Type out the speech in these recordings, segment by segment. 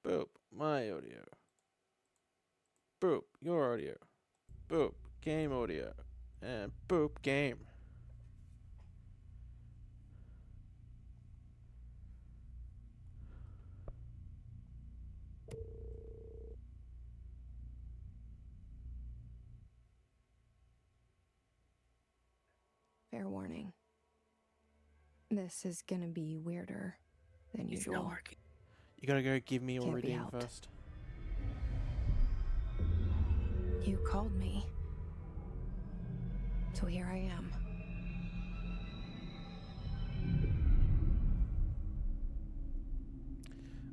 Boop, my audio. Boop, your audio. Boop, game audio. And boop, game. Fair warning. This is gonna be weirder than It's usual. not working. You gotta go give me your Can't be redeem helped. first. You called me. So here I am.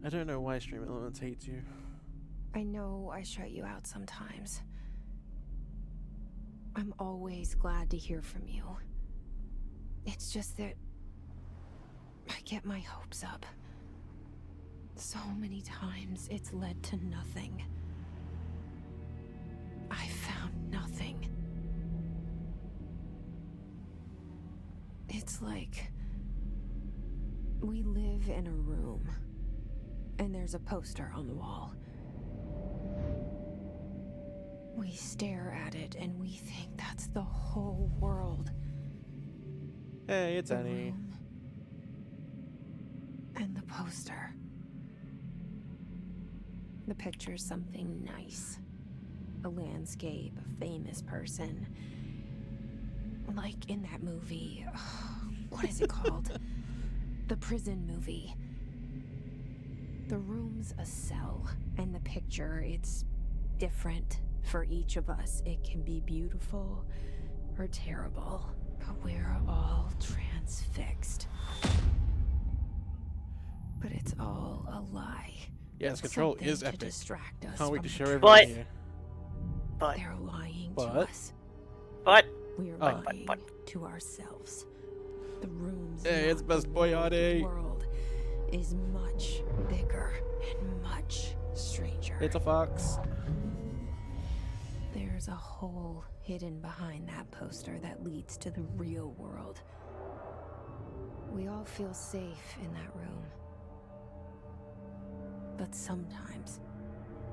I don't know why Stream Elements hates you. I know I shut you out sometimes. I'm always glad to hear from you. It's just that I get my hopes up. So many times it's led to nothing. I found nothing. It's like we live in a room, and there's a poster on the wall. We stare at it and we think that's the whole world. Hey, it's The Annie. room and the poster. The picture's something nice. A landscape, a famous person. Like in that movie. What is it called? The prison movie. The room's a cell, and the picture, it's different for each of us. It can be beautiful or terrible, but we're all transfixed. But it's all a lie. Yes, Control Something is to epic. distract us Can't wait from to the show truth. everyone But- here. But, They're lying to But? us. but, We're Oh. lying to ourselves. The room's Hey, it's not Best the Boy world. Adi. The world is much bigger and much stranger. It's a fox. There's a hole hidden behind that poster that leads to the real world. We all feel safe in that room. But sometimes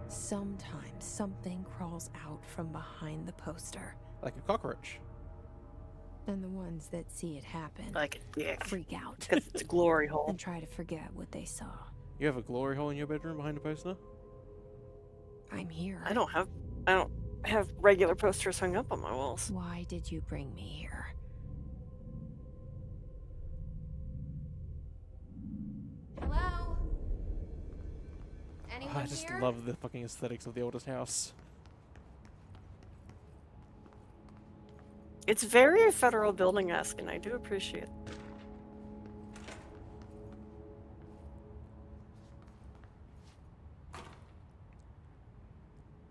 something crawls out from behind the poster. Like a cockroach. And the ones that see it happen like a dick. freak out Because it's a glory hole. and try to forget what they saw. You have a glory hole in your bedroom behind a poster? I'm here. I don't have regular posters hung up on my walls. Why did you bring me here? Hello? Anyone I just love the fucking aesthetics of the oldest house. It's very federal building-esque, and I do appreciate it.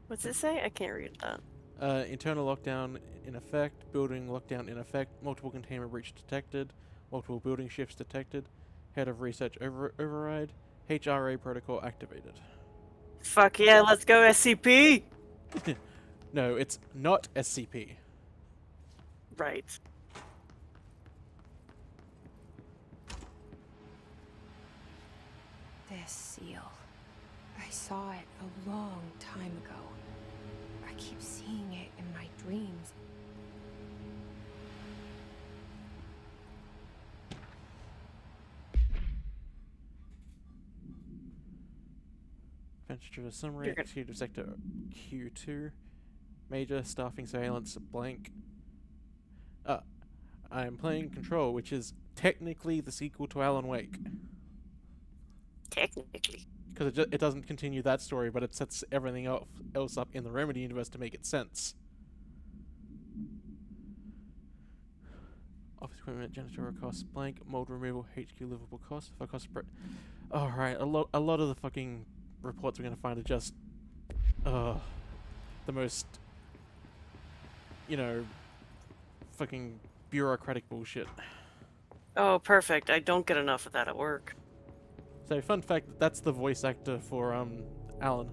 What's it say? I can't read that. Internal lockdown in effect, building lockdown in effect, multiple containment breach detected, multiple building shifts detected, head of research override, HRA protocol activated. Fuck yeah, let's go SCP! No, it's not SCP. Right. This seal. I saw it a long time ago. I keep seeing it in my dreams. Venture to summary, You're gonna- executive sector Q2, major staffing surveillance blank. I am playing Control, which is technically the sequel to Alan Wake. Technically. Because it doesn't continue that story, but it sets everything else up in the Remedy universe to make it sense. Office equipment, janitorial costs, blank, mold removal, HQ livable costs, for cost per... Alright, a lot of the fucking reports we're gonna find are just... the most... You know... Fucking bureaucratic bullshit. Oh, perfect. I don't get enough of that at work. So, fun fact, that's the voice actor for, Alan.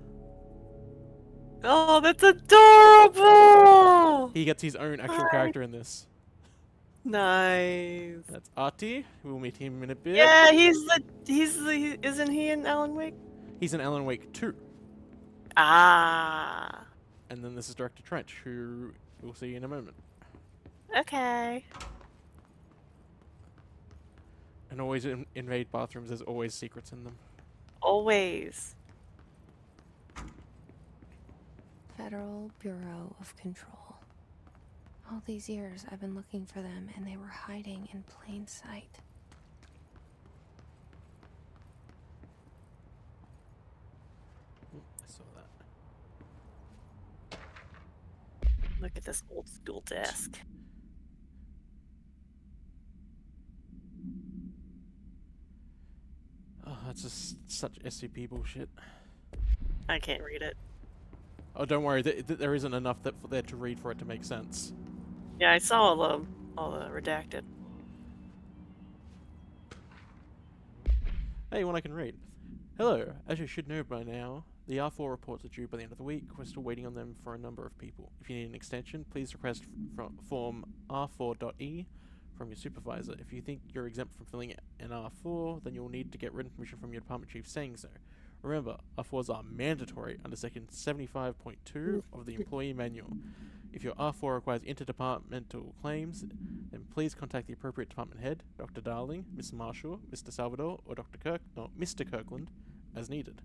Oh, that's adorable! He gets his own actual Hi. character in this. Nice. That's Artie. We'll meet him in a bit. Yeah, isn't he in Alan Wake? He's in Alan Wake 2. Ah. And then this is Director Trench, who we'll see in a moment. Okay. And always invade bathrooms, there's always secrets in them. Always. Federal Bureau of Control. All these years I've been looking for them, and they were hiding in plain sight. I saw that. Look at this old school desk. Oh, that's just such SCP bullshit. I can't read it. Oh, don't worry, there isn't enough there to read for it to make sense. Yeah, I saw all the redacted. Hey, one I can read. Hello, as you should know by now, the R4 reports are due by the end of the week. We're still waiting on them for a number of people. If you need an extension, please request from form R4.E from your supervisor. If you think you're exempt from filling an R4, then you'll need to get written permission from your department chief saying so. Remember, R4s are mandatory under section 75.2 of the employee manual. If your R4 requires interdepartmental claims, then please contact the appropriate department head, Dr. Darling, Mr. Marshall, Mr. Salvador, or Mr. Kirkland, as needed.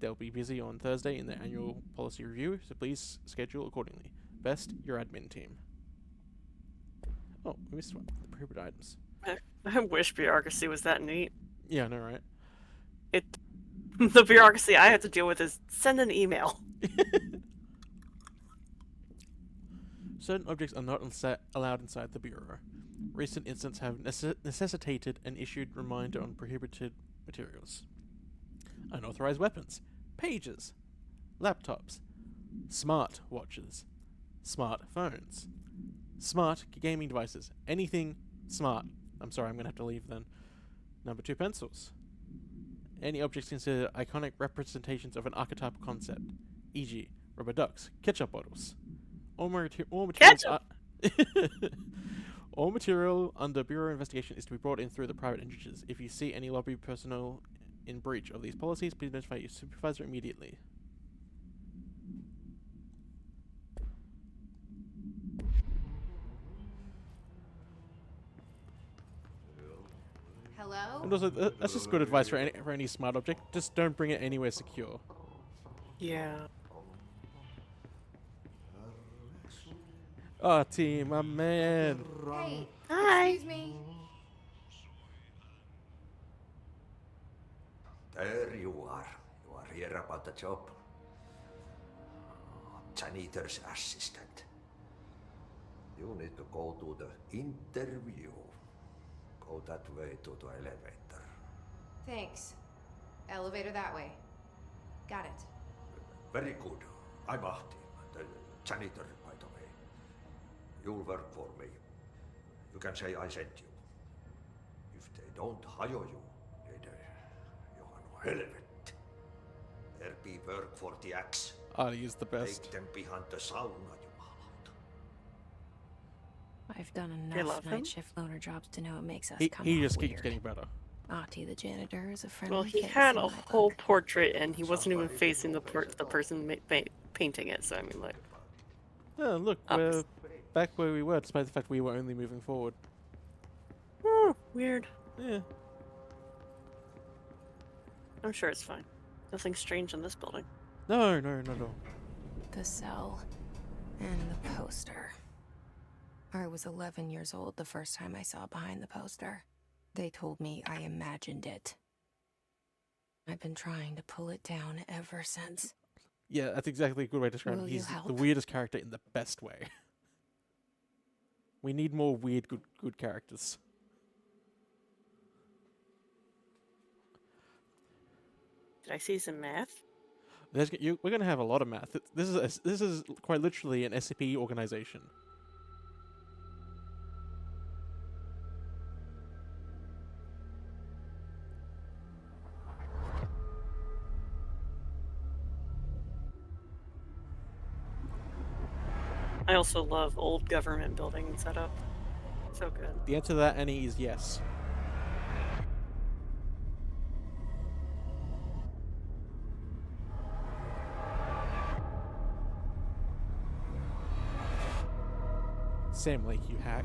They'll be busy on Thursday in their annual policy review, so please schedule accordingly. Best, your admin team. Oh, we missed one. The prohibited items. I wish bureaucracy was that neat. Yeah, I know, right? The bureaucracy I have to deal with is send an email. Certain objects are not allowed inside the Bureau. Recent incidents have necessitated an issued reminder on prohibited materials. Unauthorized weapons, pages, laptops, smart watches, smartphones, smart gaming devices, anything smart. I'm sorry, I'm going to have to leave then. Number 2, pencils. Any objects considered iconic representations of an archetypal concept, e.g., rubber ducks, ketchup bottles. All materials all material under Bureau investigation is to be brought in through the private entrances. If you see any lobby personnel in breach of these policies, please notify your supervisor immediately. Hello? And also, that's just good advice for any smart object. Just don't bring it anywhere secure. Yeah. Oh, team, my man. Hey, Hi. excuse me. There you are. You are here about the job. Janitor's assistant. You need to go to the interview. Go that way to the elevator. Thanks. Elevator that way. Got it. Very good. I'm Ahti, the janitor, by the way. You'll work for me. You can say I sent you. If they don't hire you, then you are no helvet. There be work for the axe. Artie is the best. Take them behind the sauna, jumalauta. I've done They enough love him? night shift loner jobs to know it makes us He come just off keeps weird. getting better. Ahti the janitor is a friendly Well, he face had in a my whole book. portrait, and he wasn't even facing the person painting it. So I mean, like, Oh, look, we're back where we were, despite the fact we were only moving forward. weird. Yeah. I'm sure it's fine. Nothing strange in this building. No, not at all. The cell and the poster. I was 11 years old the first time I saw behind the poster. They told me I imagined it. I've been trying to pull it down ever since. Yeah, that's exactly a good way to describe Will him. you He's the help? weirdest character in the best way. We need more weird, good characters. Did I see some math? We're going to have a lot of math. This is quite literally an SCP organization. I also love old government building setup. So good. The answer to that, Annie, is yes. Sam Lake, you hack.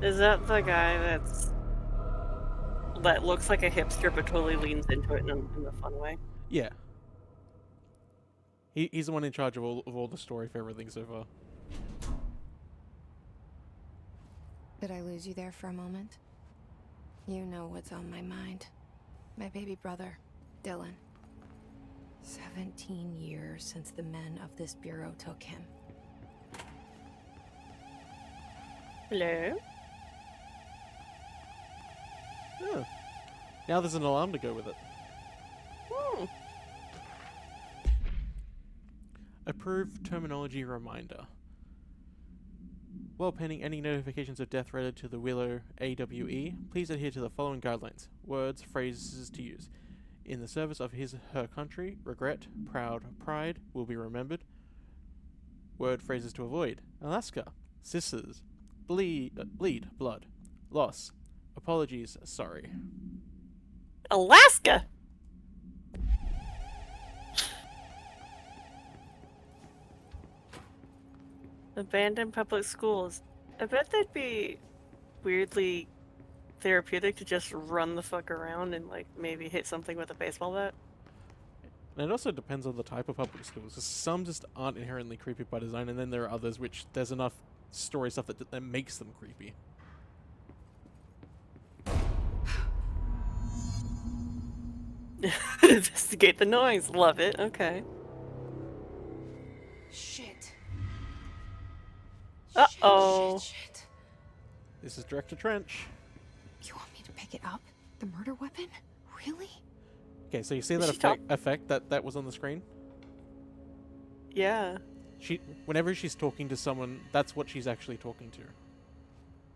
Is that the guy that looks like a hipster but totally leans into it in a fun way? Yeah. He's the one in charge of all the story for everything so far. Did I lose you there for a moment? You know what's on my mind. My baby brother, Dylan. 17 years since the men of this bureau took him. Hello? Oh. Now there's an alarm to go with it. Hmm. Approved terminology reminder. While pending any notifications of death related to the Willow AWE, please adhere to the following guidelines. Words, phrases to use. In the service of her country, regret, proud, pride will be remembered. Word, phrases to avoid. Alaska, sisters, bleed, blood, loss, apologies, sorry. Alaska! Abandoned public schools. I bet they'd be weirdly therapeutic to just run the fuck around and, like, maybe hit something with a baseball bat. And it also depends on the type of public schools. 'Cause some just aren't inherently creepy by design, and then there are others which there's enough story stuff that makes them creepy. Investigate the noise. Love it. Okay. Shit. Uh-oh. Shit. This is Director Trench. You want me to pick it up? The murder weapon? Really? Okay, so you see Is that she effect that was on the screen? Yeah. Whenever she's talking to someone, that's what she's actually talking to.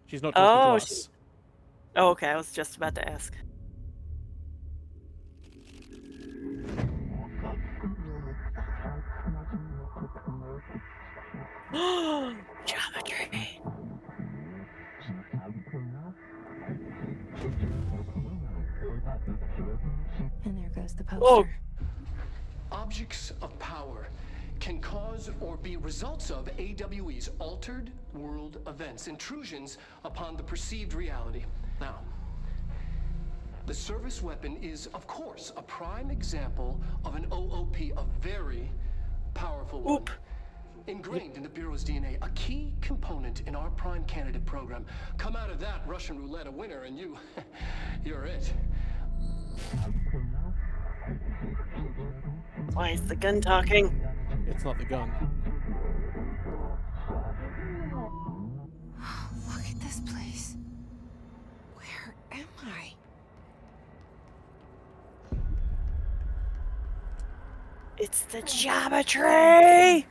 She's not talking to us. Oh, okay. I was just about to ask. Geometry. And there goes the poster. Whoa. Objects of power can cause or be results of AWE's altered world events, intrusions upon the perceived reality. Now, the service weapon is, of course, a prime example of an OOP, a very powerful one. Oop. Ingrained in the Bureau's DNA, a key component in our prime candidate program. Come out of that Russian roulette a winner and you're it. Why is the gun talking? It's not the gun. Look at this place. Where am I? It's the geometry!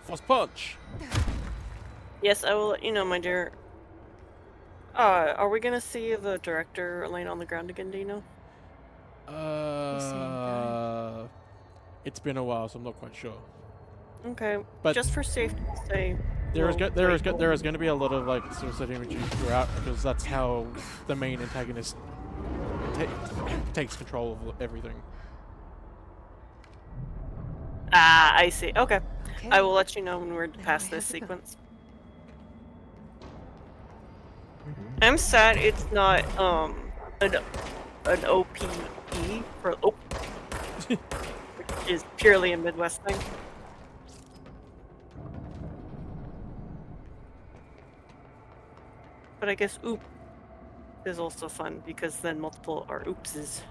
Force punch! Yes, I will let you know, my dear. Are we gonna see the director laying on the ground again, do you know? It's been a while, so I'm not quite sure. Okay, But just for safety's sake. There is we'll going to be a lot of like suicide imagery throughout, because that's how the main antagonist takes control of everything. Ah, I see. Okay. Okay. I will let you know when we're Now past I this have to go. sequence. I'm sad it's not an OPE for which is purely a Midwest thing. But I guess oop is also fun because then multiple are oopses.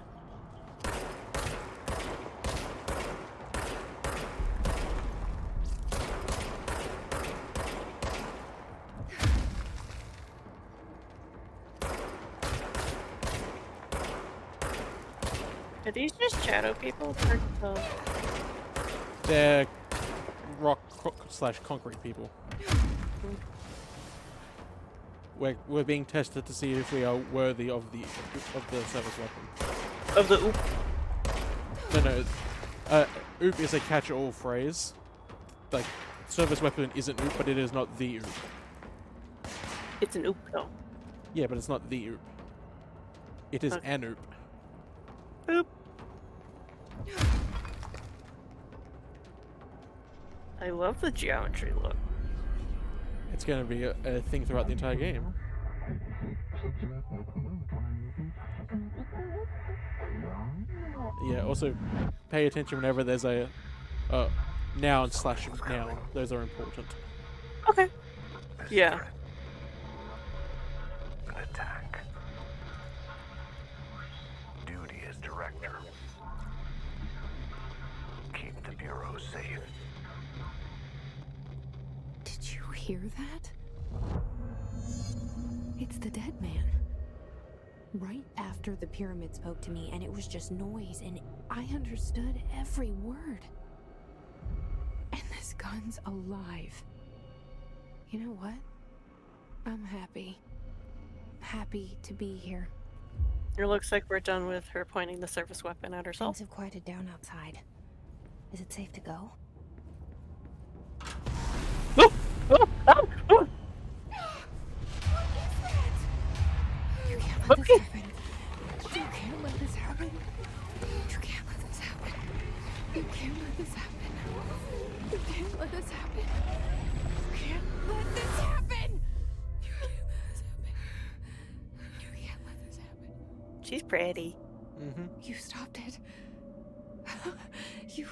Are these just shadow people? Hard to tell. They're rock / concrete people. We're being tested to see if we are worthy of the service weapon. Of the oop. No, oop is a catch-all phrase. Like, service weapon isn't oop, but it is not the oop. It's an oop though. Yeah, but it's not the oop. It is Okay. an oop. Oop. I love the geometry look. It's going to be a thing throughout the entire game. Yeah, also pay attention whenever there's a noun slash noun. Those are important. Okay. Yeah. An attack. Duty as director. Keep the Bureau safe. Did you hear that? It's the dead man. Right after the pyramid spoke to me, and it was just noise, and I understood every word. And this gun's alive. You know what? I'm happy. Happy to be here. It looks like we're done with her pointing the service weapon at herself. Things have quieted down outside. Is it safe to go? You can't let this happen. You can't let this happen. You can't let this happen. You can't let this happen. You can't let this happen. You can't let this happen. You can't let this happen. You can't let this happen. She's pretty. Mm-hmm. You stopped it. You.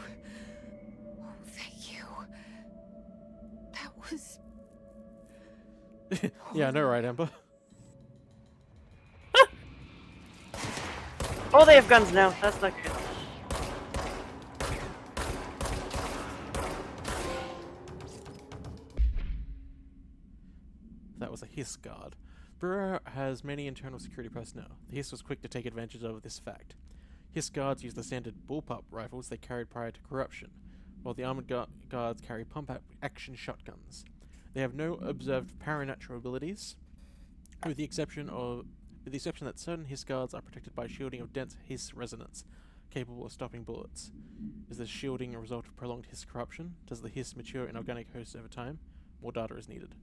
Oh, thank you. That was. Yeah, I know, right, Amber? Oh, they have guns now. That's not good. That was a Hiss guard. Bureau has many internal security personnel. The Hiss was quick to take advantage of this fact. Hiss guards use the standard bullpup rifles they carried prior to corruption, while the armored guards carry pump-action shotguns. They have no observed paranatural abilities, with the exception that certain Hiss guards are protected by shielding of dense Hiss resonance, capable of stopping bullets. Is this shielding a result of prolonged Hiss corruption? Does the Hiss mature in organic hosts over time? More data is needed.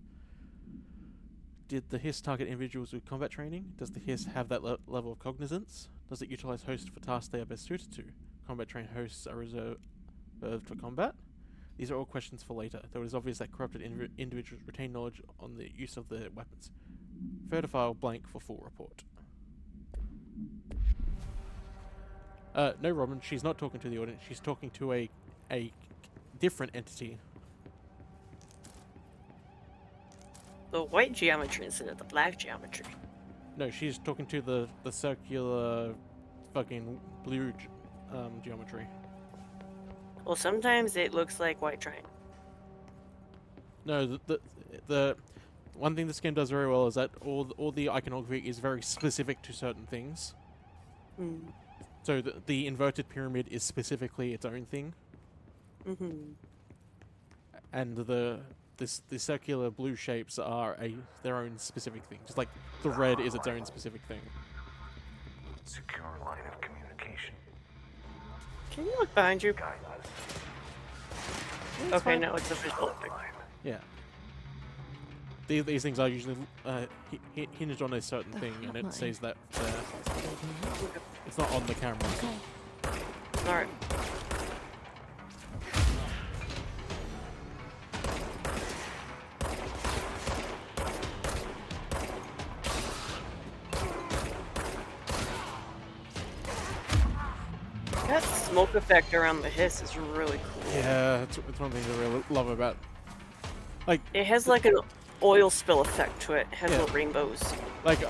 Did the Hiss target individuals with combat training? Does the Hiss have that level of cognizance? Does it utilize hosts for tasks they are best suited to? Combat-trained hosts are reserved for combat? These are all questions for later, though it is obvious that corrupted individuals retain knowledge on the use of their weapons. Further file blank for full report. No, Robin, she's not talking to the audience. She's talking to a different entity. The white geometry instead of the black geometry. No, she's talking to the circular fucking blue geometry. Well, sometimes it looks like white triangle. No, the one thing this game does very well is that all the iconography is very specific to certain things. Mm. So the inverted pyramid is specifically its own thing, Mm-hmm. and the circular blue shapes are their own specific thing. Just like the red is its own specific thing. Secure line of communication. Can you look behind you? Guide us. Okay, no, it's a visual effect. Line. Yeah. These things are usually hinged on a certain thing, and it says that it's not on the camera. Alright. That smoke effect around the hiss is really cool. Yeah, it's one thing I really love about. Like, It has like an oil spill effect to it. It has Yeah. little rainbows. like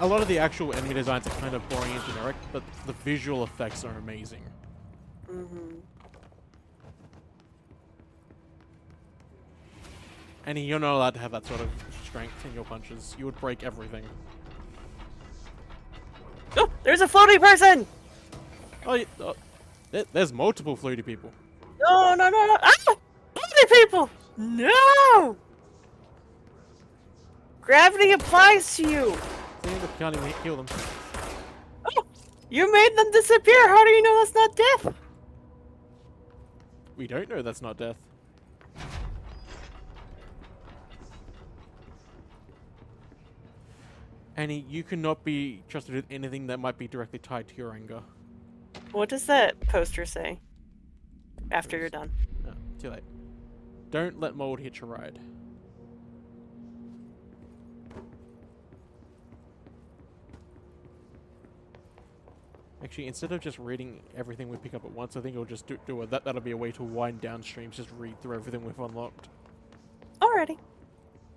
a lot of the actual enemy designs are kind of boring and generic, but the visual effects are amazing. Mm-hmm. And you're not allowed to have that sort of strength in your punches. You would break everything. Oh, there's a floaty person! Oh, there's multiple floaty people. No, no, no, no! Ah! Floaty people! No! Gravity applies to you! See, you can't even kill them. Oh, you made them disappear! How do you know that's not death? We don't know that's not death. Annie, you cannot be trusted with anything that might be directly tied to your anger. What does that poster say? After you're done. Oh, too late. Don't let mold hitch a ride. Actually, instead of just reading everything we pick up at once, I think I'll just do it. That'll be a way to wind down streams, just read through everything we've unlocked. Alrighty.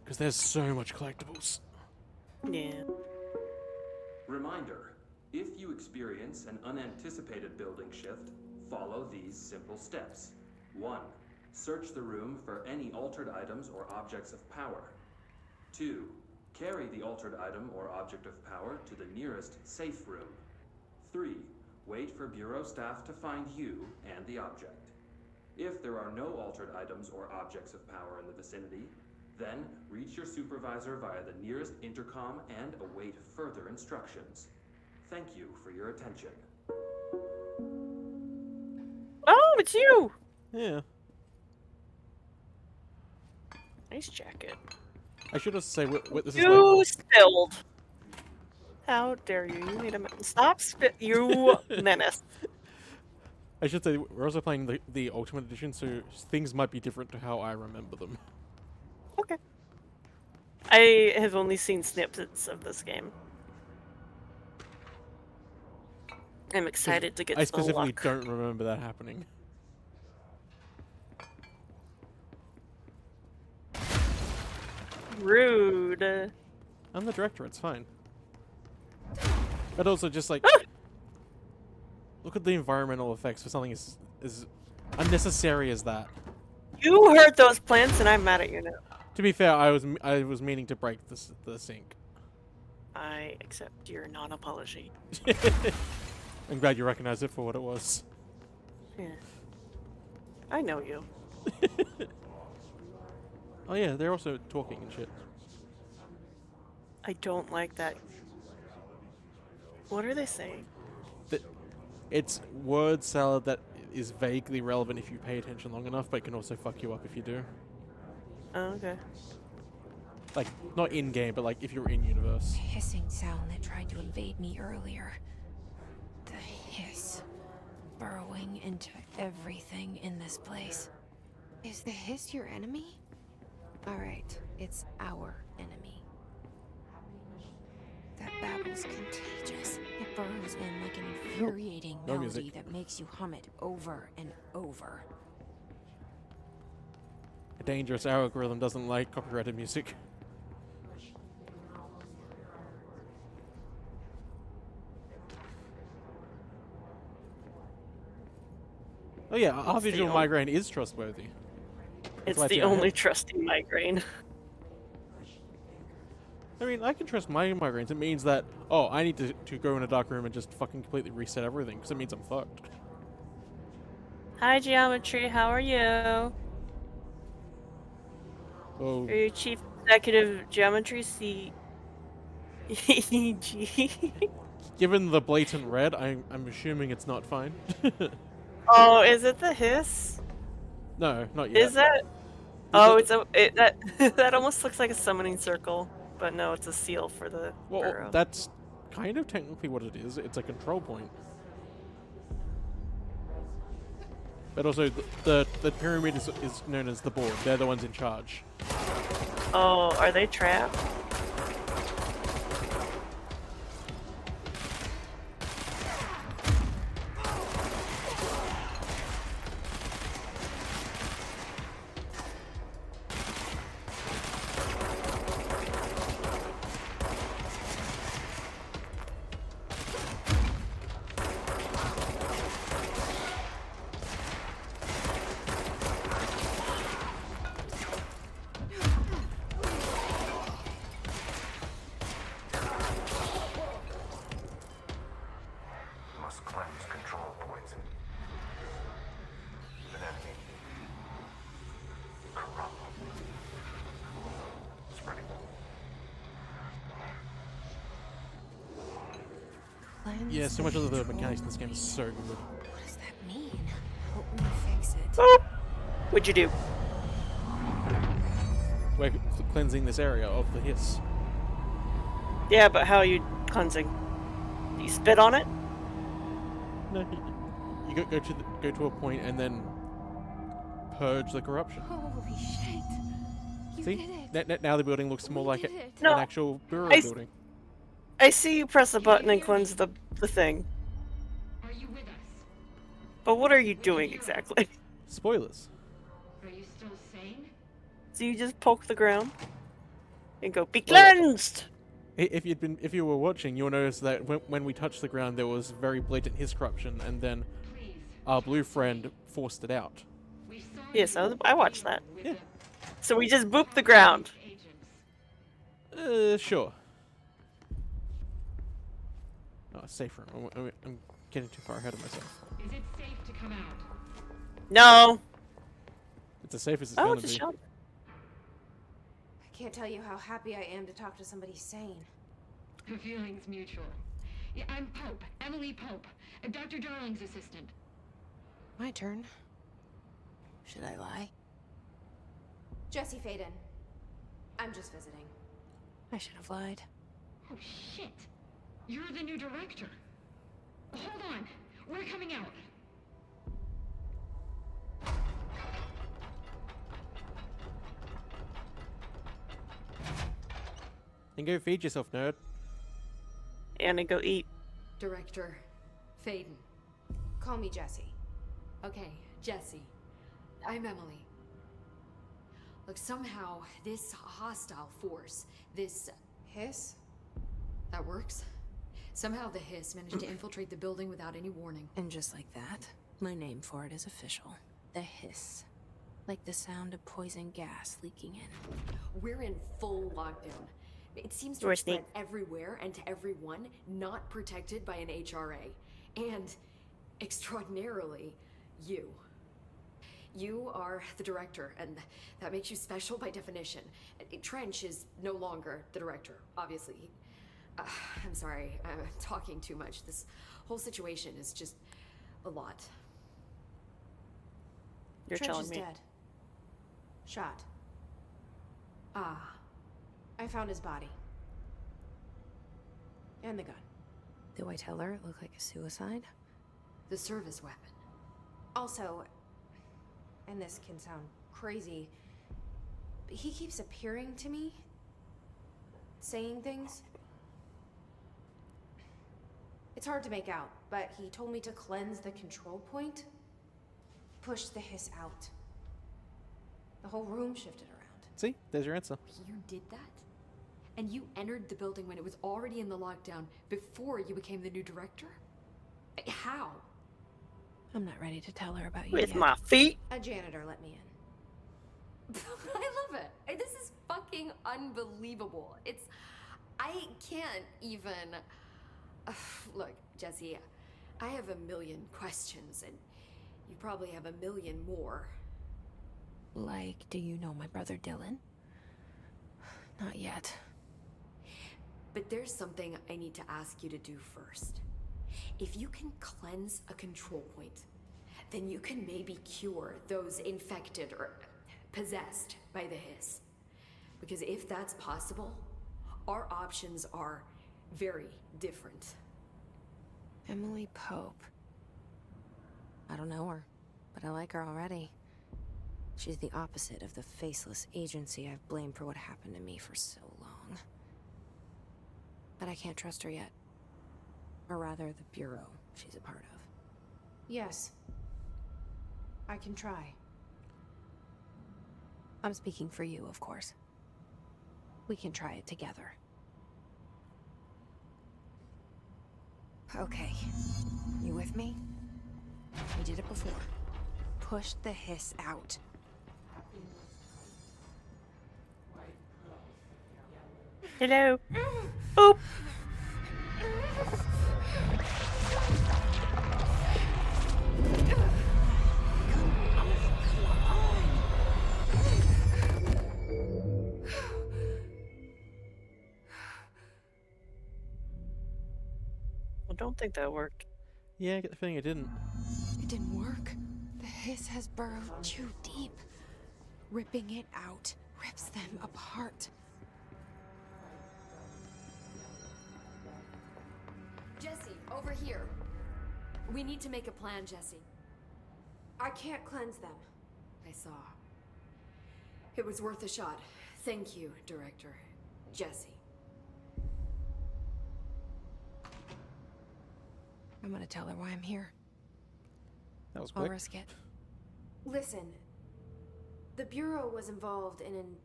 Because there's so much collectibles. Yeah. Reminder, if you experience an unanticipated building shift, follow these simple steps. 1. Search the room for any altered items or objects of power. 2. Carry the altered item or object of power to the nearest safe room. 3. Wait for Bureau staff to find you and the object. If there are no altered items or objects of power in the vicinity, then reach your supervisor via the nearest intercom and await further instructions. Thank you for your attention. Oh, it's you! Yeah. Nice jacket. I should also say, this is You like... spilled. How dare you? You need a stop spit. You menace. I should say, we're also playing the Ultimate Edition, so things might be different to how I remember them. Okay. I have only seen snippets of this game. I'm excited to get I the specifically luck. don't remember that happening. Rude. I'm the director, it's fine. But also just like... look at the environmental effects for something as unnecessary as that. You heard those plants and I'm mad at you now. To be fair, I was meaning to break the sink. I accept your non-apology. I'm glad you recognize it for what it was. Yeah. I know you. Oh yeah, they're also talking and shit. I don't like that. What are they saying? It's word salad that is vaguely relevant if you pay attention long enough, but can also fuck you up if you do. Oh, okay. Like, not in-game, but like if you're in-universe. Hissing sound that tried to invade me earlier. The hiss. Burrowing into everything in this place. Is the hiss your enemy? Alright, it's our enemy. That babble's contagious. It burrows in like an infuriating no melody music. that makes you hum it over and over. A dangerous algorithm doesn't like copyrighted music. Oh yeah, our It's the visual only- migraine is trustworthy. It's why it's the in our only head. trusting migraine. I mean, I can trust my migraines. It means that, oh, I need to go in a dark room and just fucking completely reset everything, because it means I'm fucked. Hi, Geometry. How are you? Oh, Are you Chief Executive Geometry C? given the blatant red, I'm assuming it's not fine. Oh, is it the hiss? No, not yet. Is that? Oh, it's that that almost looks like a summoning circle, but no, it's a seal for the Well, burrow. that's kind of technically what it is. It's a control point. But also, the pyramid is known as the board. They're the ones in charge. Oh, are they trapped? Must cleanse control points. An enemy. Corrupt. Spreading. Cleanse Yeah, so much of the control mechanics in this game is so good. What does that mean? Help me fix it. Boop. What'd you do? We're cleansing this area of the hiss. Yeah, but how are you cleansing? You spit on it? No, you go to a point and then purge the corruption. Holy shit. You See? did it. Now the building looks more We like did it. No, an actual bureau I- building. I see you press a button and cleanse the thing. Are you with us? But what are you doing exactly? Spoilers. Are you still sane? So you just poke the ground and go, be Well, cleansed! If you were watching, you'll notice that when we touched the ground, there was very blatant hiss corruption, and then Please. our blue friend forced it out. We saw Yes, you I watched that. with Yeah. So we just booped the ground. agents. Sure. Oh, safe room. I'm getting too far ahead of myself. Is it safe to come out? No! It's as safe as it's Oh, gonna just be. shut. I can't tell you how happy I am to talk to somebody sane. The feeling's mutual. Yeah, I'm Pope, Emily Pope, Dr. Darling's assistant. My turn. Should I lie? Jesse Faden. I'm just visiting. I should have lied. Oh, shit. You're the new director. Hold on. We're coming out. Then go feed yourself, nerd. And then go eat. Director Faden. Call me Jesse. Okay, Jesse. I'm Emily. Look, somehow this hostile force, this Hiss? that works. Somehow the hiss managed to infiltrate the building without any warning. And just like that, my name for it is official. The hiss. Like the sound of poison gas leaking in. We're in full lockdown. It seems to You're have sneak. spread everywhere and to everyone not protected by an HRA. And, extraordinarily, you. You are the director, and that makes you special by definition. Trench is no longer the director, obviously. I'm sorry, I'm talking too much. This whole situation is just a lot. You're Trench telling is me. dead. Shot. Ah, I found his body. And the gun. Do I tell her it looked like a suicide? the service weapon. Also, and this can sound crazy, but he keeps appearing to me, saying things. It's hard to make out, but he told me to cleanse the control point, push the hiss out. The whole room shifted around. See? There's your answer. You did that? And you entered the building when it was already in the lockdown before you became the new director? How? I'm not ready to tell her about you With yet. my feet. A janitor let me in. I love it. This is fucking unbelievable. I can't even. Look, Jesse, I have a million questions, and you probably have a million more. Like, do you know my brother Dylan? Not yet. But there's something I need to ask you to do first. If you can cleanse a control point, then you can maybe cure those infected or possessed by the hiss. Because if that's possible, our options are very different. Emily Pope. I don't know her, but I like her already. She's the opposite of the faceless agency I've blamed for what happened to me for so long. But I can't trust her yet. Or rather, the bureau she's a part of. Yes. I can try. I'm speaking for you, of course. We can try it together. Okay. You with me? We did it before. Push the hiss out. Hello. Boop. I don't think that worked. Yeah, I get the feeling it didn't. It didn't work. The hiss has burrowed too deep. Ripping it out rips them apart. Jesse, over here. We need to make a plan, Jesse. I can't cleanse them. I saw. It was worth a shot. Thank you, Director. Jesse. I'm gonna tell her why I'm here. That was I'll quick. risk it. Listen, the Bureau was involved in an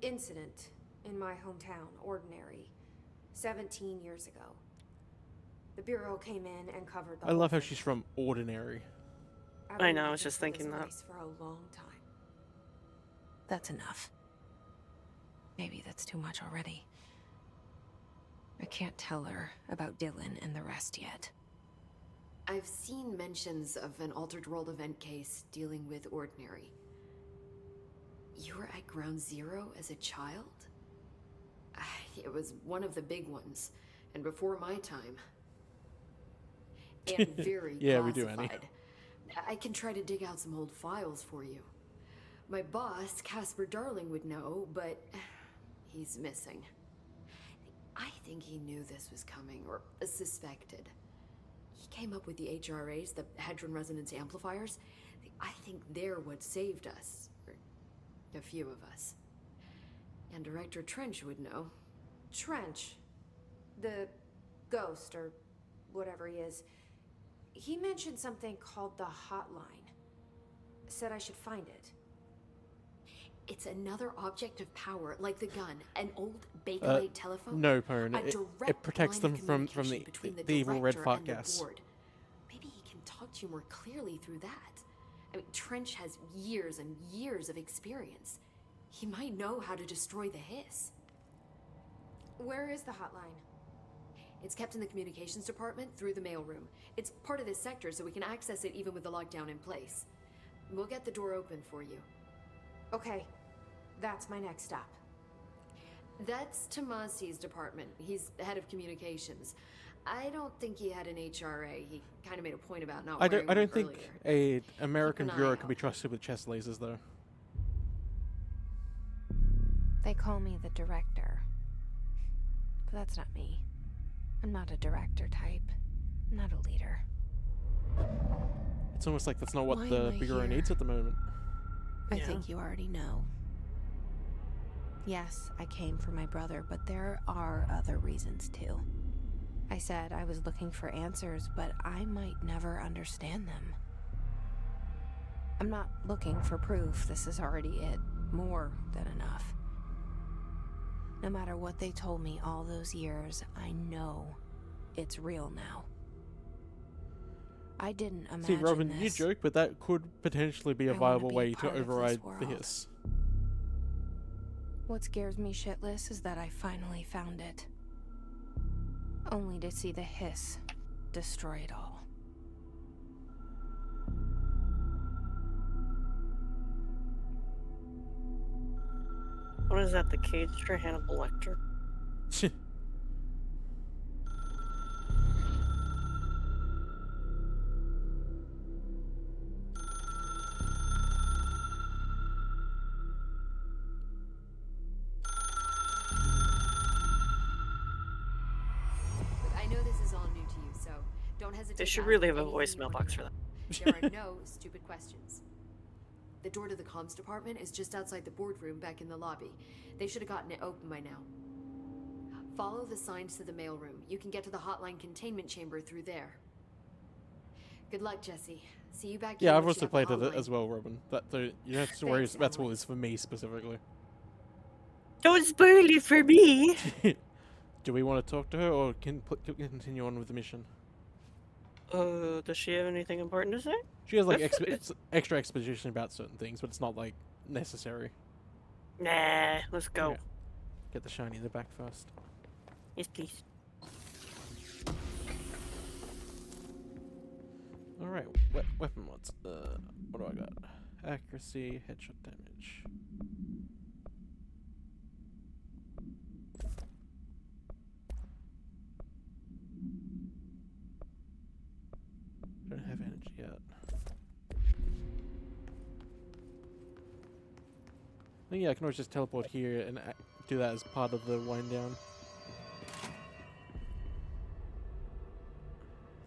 incident in my hometown, Ordinary, 17 years ago. The Bureau came in and covered the I whole love how thing. she's from Ordinary. I've I been know, I looking was just for this thinking that. place for a long time. That's enough. Maybe that's too much already. I can't tell her about Dylan and the rest yet. I've seen mentions of an Altered World event case dealing with Ordinary. You were at Ground Zero as a child? It was one of the big ones, and before my time. And very Yeah, we do, Annie. classified. I can try to dig out some old files for you. My boss, Casper Darling, would know, but he's missing. I think he knew this was coming, or suspected. He came up with the HRAs, the Hadron Resonance Amplifiers. I think they're what saved us. Or a few of us. And Director Trench would know. Trench, the ghost, or whatever he is, he mentioned something called the hotline. Said I should find it. It's another object of power, like the gun, an old Bakelite telephone. No, Pern. A It direct protects line them of from communication the between evil red director fart and the gas. board. Maybe he can talk to you more clearly through that. I mean, Trench has years and years of experience. He might know how to destroy the hiss. Where is the hotline? It's kept in the communications department through the mailroom. It's part of this sector, so we can access it even with the lockdown in place. We'll get the door open for you. Okay, that's my next stop. That's Tomasi's department. He's the head of communications. I don't think he had an HRA. He kind of made a point about not I wearing don't one think earlier. a American Keep an eye bureau out. can be trusted with chest lasers, though. They call me the director. But that's not me. I'm not a director type. I'm not a leader. It's almost like that's not what Why the am I bureau here? needs at the moment. I Yeah. think you already know. Yes, I came for my brother, but there are other reasons too. I said I was looking for answers, but I might never understand them. I'm not looking for proof. This is already it. More than enough. No matter what they told me all those years, I know it's real now. I didn't imagine See, Robin, this. you joke, but that could potentially be a I wanna viable be way part to of this override the world. hiss. What scares me shitless is that I finally found it. Only to see the hiss destroy it all. What is that, the cage for Hannibal Lecter? Look, I know this is all new to you, so don't hesitate. They to should ask really have a anything you voicemail wanna box know. for that. There are no stupid questions. The door to the comms department is just outside the boardroom back in the lobby. They should have gotten it open by now. Follow the signs to the mailroom. You can get to the hotline containment chamber through there. Good luck, Jesse. See you back here. Yeah, I've once you also have the played it hotline. as well, Robin. So you don't have to worry. Thanks, That's Emily. what is for me specifically. Don't spoil it for me! Do we want to talk to her, or can continue on with the mission? Does she have anything important to say? She has like extra exposition about certain things, but it's not like necessary. Nah, let's go. Okay. Get the shiny in the back first. Yes, please. All right, weapon mods. What do I got? Accuracy, headshot damage. Don't have energy yet. Oh, yeah, I can always just teleport here and do that as part of the wind down.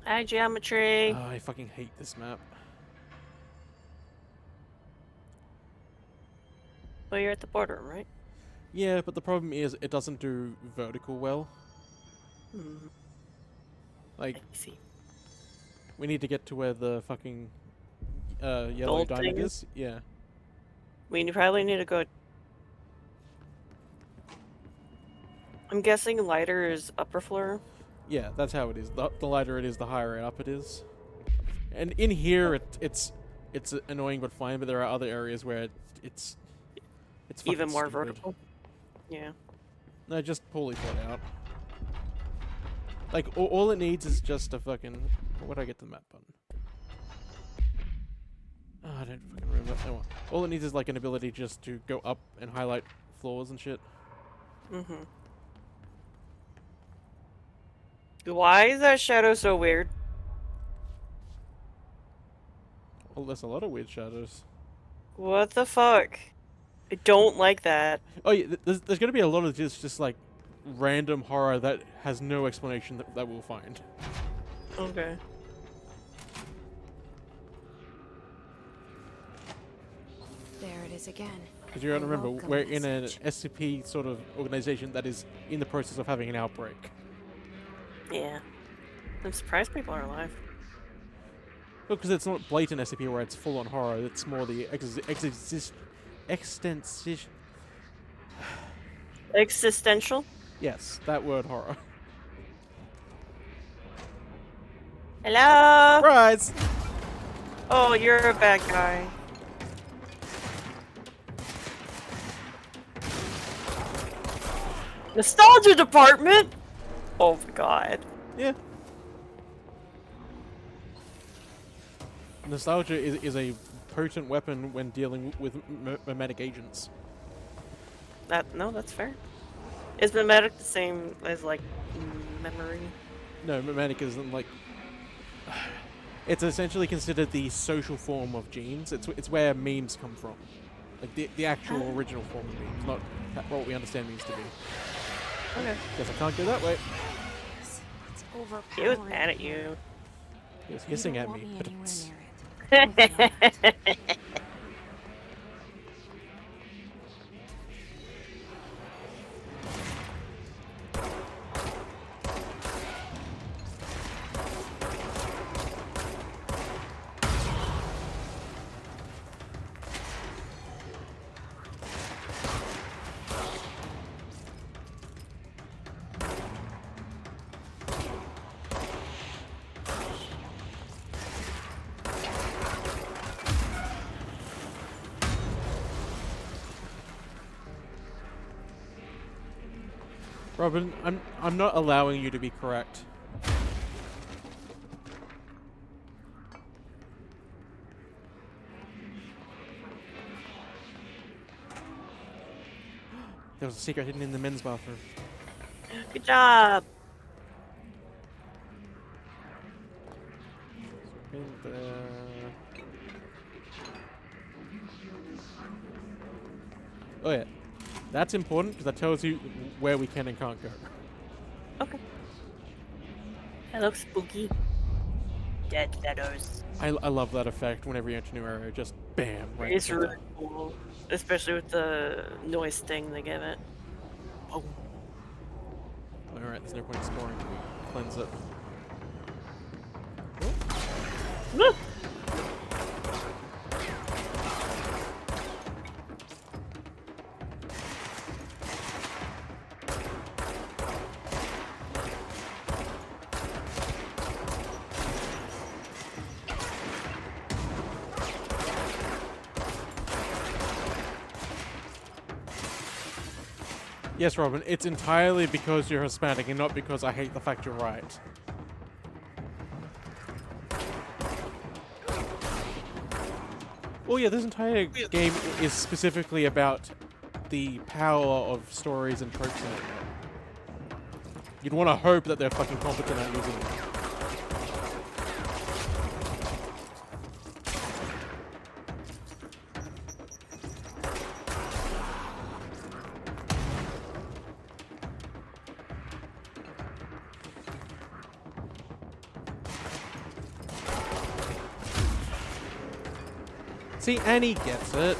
Hi, geometry. Oh, I fucking hate this map. Well, you're at the border, right? Yeah, but the problem is it doesn't do vertical well. Like, I see. we need to get to where the fucking yellow Gold diamond thing is. Yeah. You probably need to go. I'm guessing lighter is upper floor. Yeah, that's how it is. The lighter it is, the higher up it is. And in here, it's annoying but fine. But there are other areas where it's Even fucking more stupid. vertical. Yeah. No, just poorly thought out. Like all it needs is just a fucking. What did I get to the map button? Oh, I don't fucking remember. Oh, well. All it needs is like an ability just to go up and highlight floors and shit. Why is that shadow so weird? Well, there's a lot of weird shadows. What the fuck? I don't like that. Oh yeah, there's gonna be a lot of just like random horror that has no explanation that we'll find. Okay. There it is again. Because you gotta remember, welcome we're in an message. SCP sort of organization that is in the process of having an outbreak. Yeah. I'm surprised people are alive. Well, because it's not blatant SCP where it's full on horror. It's more the extension. Existential? Yes, that word horror. Hello? Surprise! Oh, you're a bad guy. Nostalgia department? Oh my god. Yeah. Nostalgia is a potent weapon when dealing with memetic agents. No, that's fair. Is mimetic the same as like memory? No, memetic isn't like. It's essentially considered the social form of genes. It's where memes come from, like the actual original form of memes, not what we understand memes to be. Okay. Guess I can't go that way. It's He was overpowering. mad at you. He was You hissing don't at want me, me but anywhere it's. near it. Don't feel it. Robin, I'm not allowing you to be correct. There was a secret hidden in the men's bathroom. Good job. Oh yeah, that's important because that tells you where we can and can't go. Okay. That looks spooky. Dead shadows. I love that effect whenever you enter a new area. Just bam, right. It's in the really center. cool. Especially with the noise sting they give it. Boom. All right, there's no point exploring. Cleanse it. Woo! Yes, Robin, it's entirely because you're Hispanic and not because I hate the fact you're right. Well, yeah, this entire game is specifically about the power of stories and tropes in it. You'd want to hope that they're fucking competent at using it. See, Annie gets it.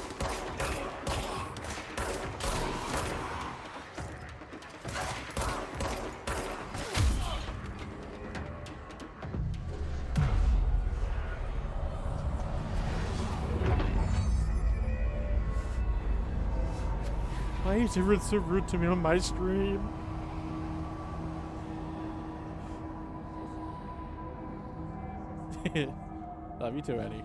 Why is everyone so rude to me on my stream? Love you too, Annie.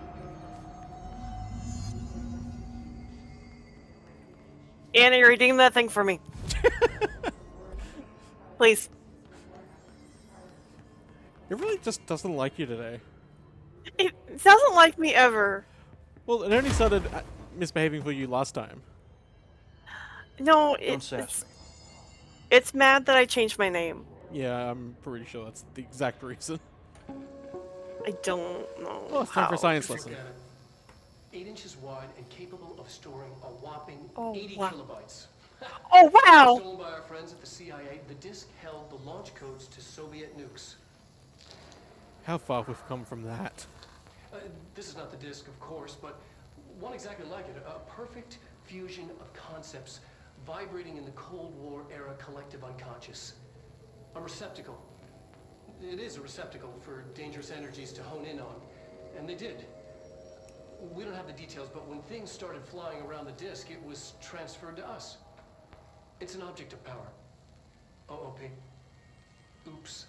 Annie, redeem that thing for me. Please. It really just doesn't like you today. It doesn't like me ever. Well, it only started misbehaving for you last time. No, Don't sass me. it's mad that I changed my name. Yeah, I'm pretty sure that's the exact reason. I don't know. Well, it's time for how. science lesson. Forget it. 8 inches wide and capable of storing a whopping 80 wow. kilobytes. Oh, wow! Stolen by our friends at the CIA, the disk held the launch codes to Soviet nukes. How far we've come from that. This is not the disk, of course, but one exactly like it. A perfect fusion of concepts vibrating in the Cold War era collective unconscious. A receptacle. It is a receptacle for dangerous energies to hone in on. And they did. We don't have the details, but when things started flying around the disk, it was transferred to us. It's an object of power. OOP. Oops.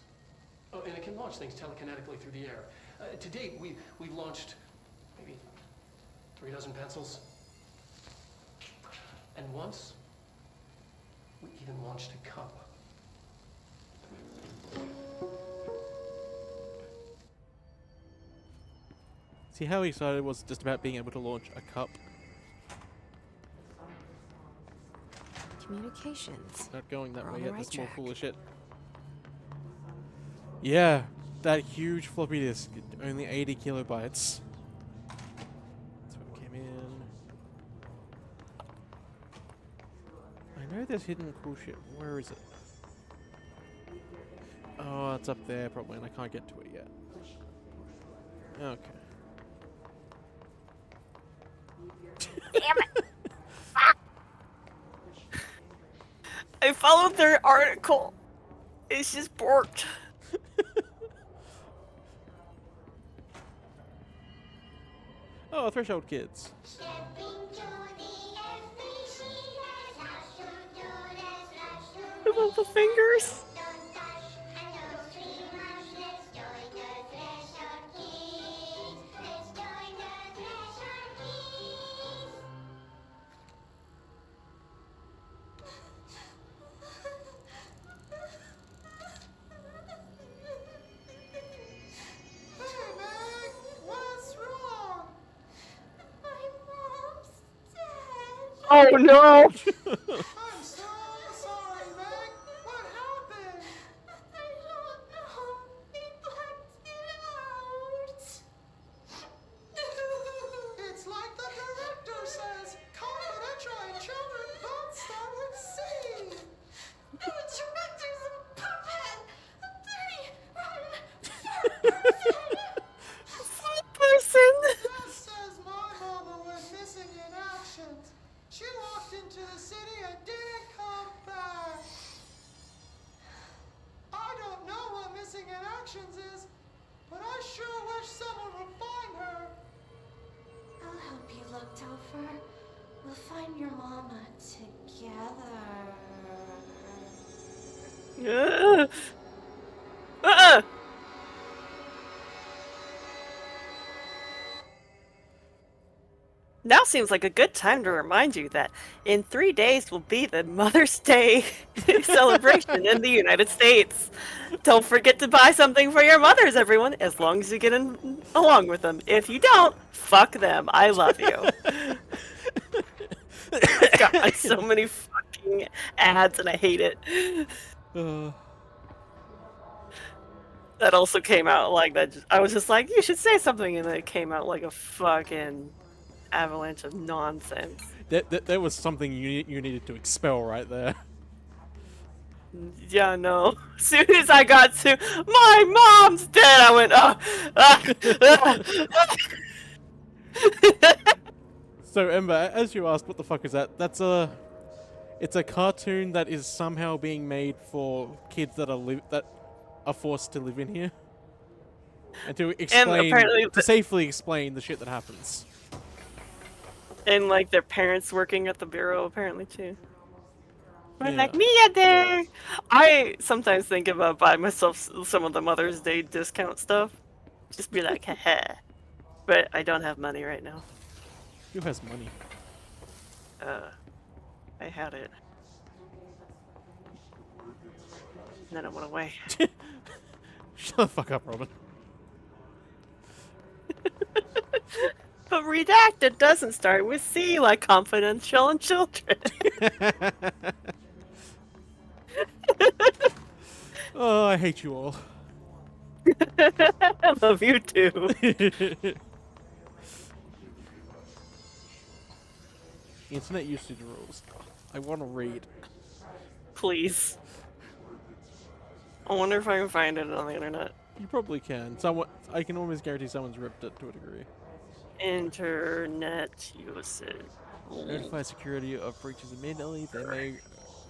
Oh, and it can launch things telekinetically through the air. To date, we've launched maybe 3 dozen pencils. And once, we even launched a cup. See how excited I was just about being able to launch a cup? Communications. Not going that We're way on the yet, right that's more track. cool as shit. Yeah, that huge floppy disk, only 80 kilobytes. That's what came in. I know there's hidden cool shit. Where is it? Oh, it's up there probably, and I can't get to it yet. Okay. Damn it! I followed their article. It's just borked. Oh, Threshold Kids. I love the fingers. Oh no! I'm so sorry, Meg. What happened? I don't know. He blacked it out. It's like the director says. Confidential and children don't start with C. The director's a puppet. A dirty, rotten Person. That says my mama went missing in action. She walked into the city and didn't come back. I don't know what missing in actions is, but I sure wish someone would find her. I'll help you look, Topher. We'll find your mama together. Now seems like a good time to remind you that in 3 days will be the Mother's Day celebration in the United States. Don't forget to buy something for your mothers, everyone, as long as you get in along with them. If you don't, fuck them. I love you. It's got so many fucking ads and I hate it. That also came out like that. I was just like, you should say something, and then it came out like a fucking avalanche of nonsense. There was something you needed to expel right there. Yeah, no. As soon as I got to my mom's dead, I went, So Ember, as you asked, what the fuck is that? It's a cartoon that is somehow being made for kids that are forced to live in here, and to safely explain the shit that happens. And like their parents working at the bureau apparently too. We're Yeah. like, Mia there! I sometimes think about buying myself some of the Mother's Day discount stuff. Just be like, haha. But I don't have money right now. Who has money? I had it. And then it went away. Shut the fuck up, Robin. But Redacted doesn't start with C like confidential and children. Oh, I hate you all. I love you too. Internet usage rules. I want to read. Please. I wonder if I can find it on the internet. You probably can. I can almost guarantee someone's ripped it to a degree. Internet usage. Notify security of breaches immediately. They may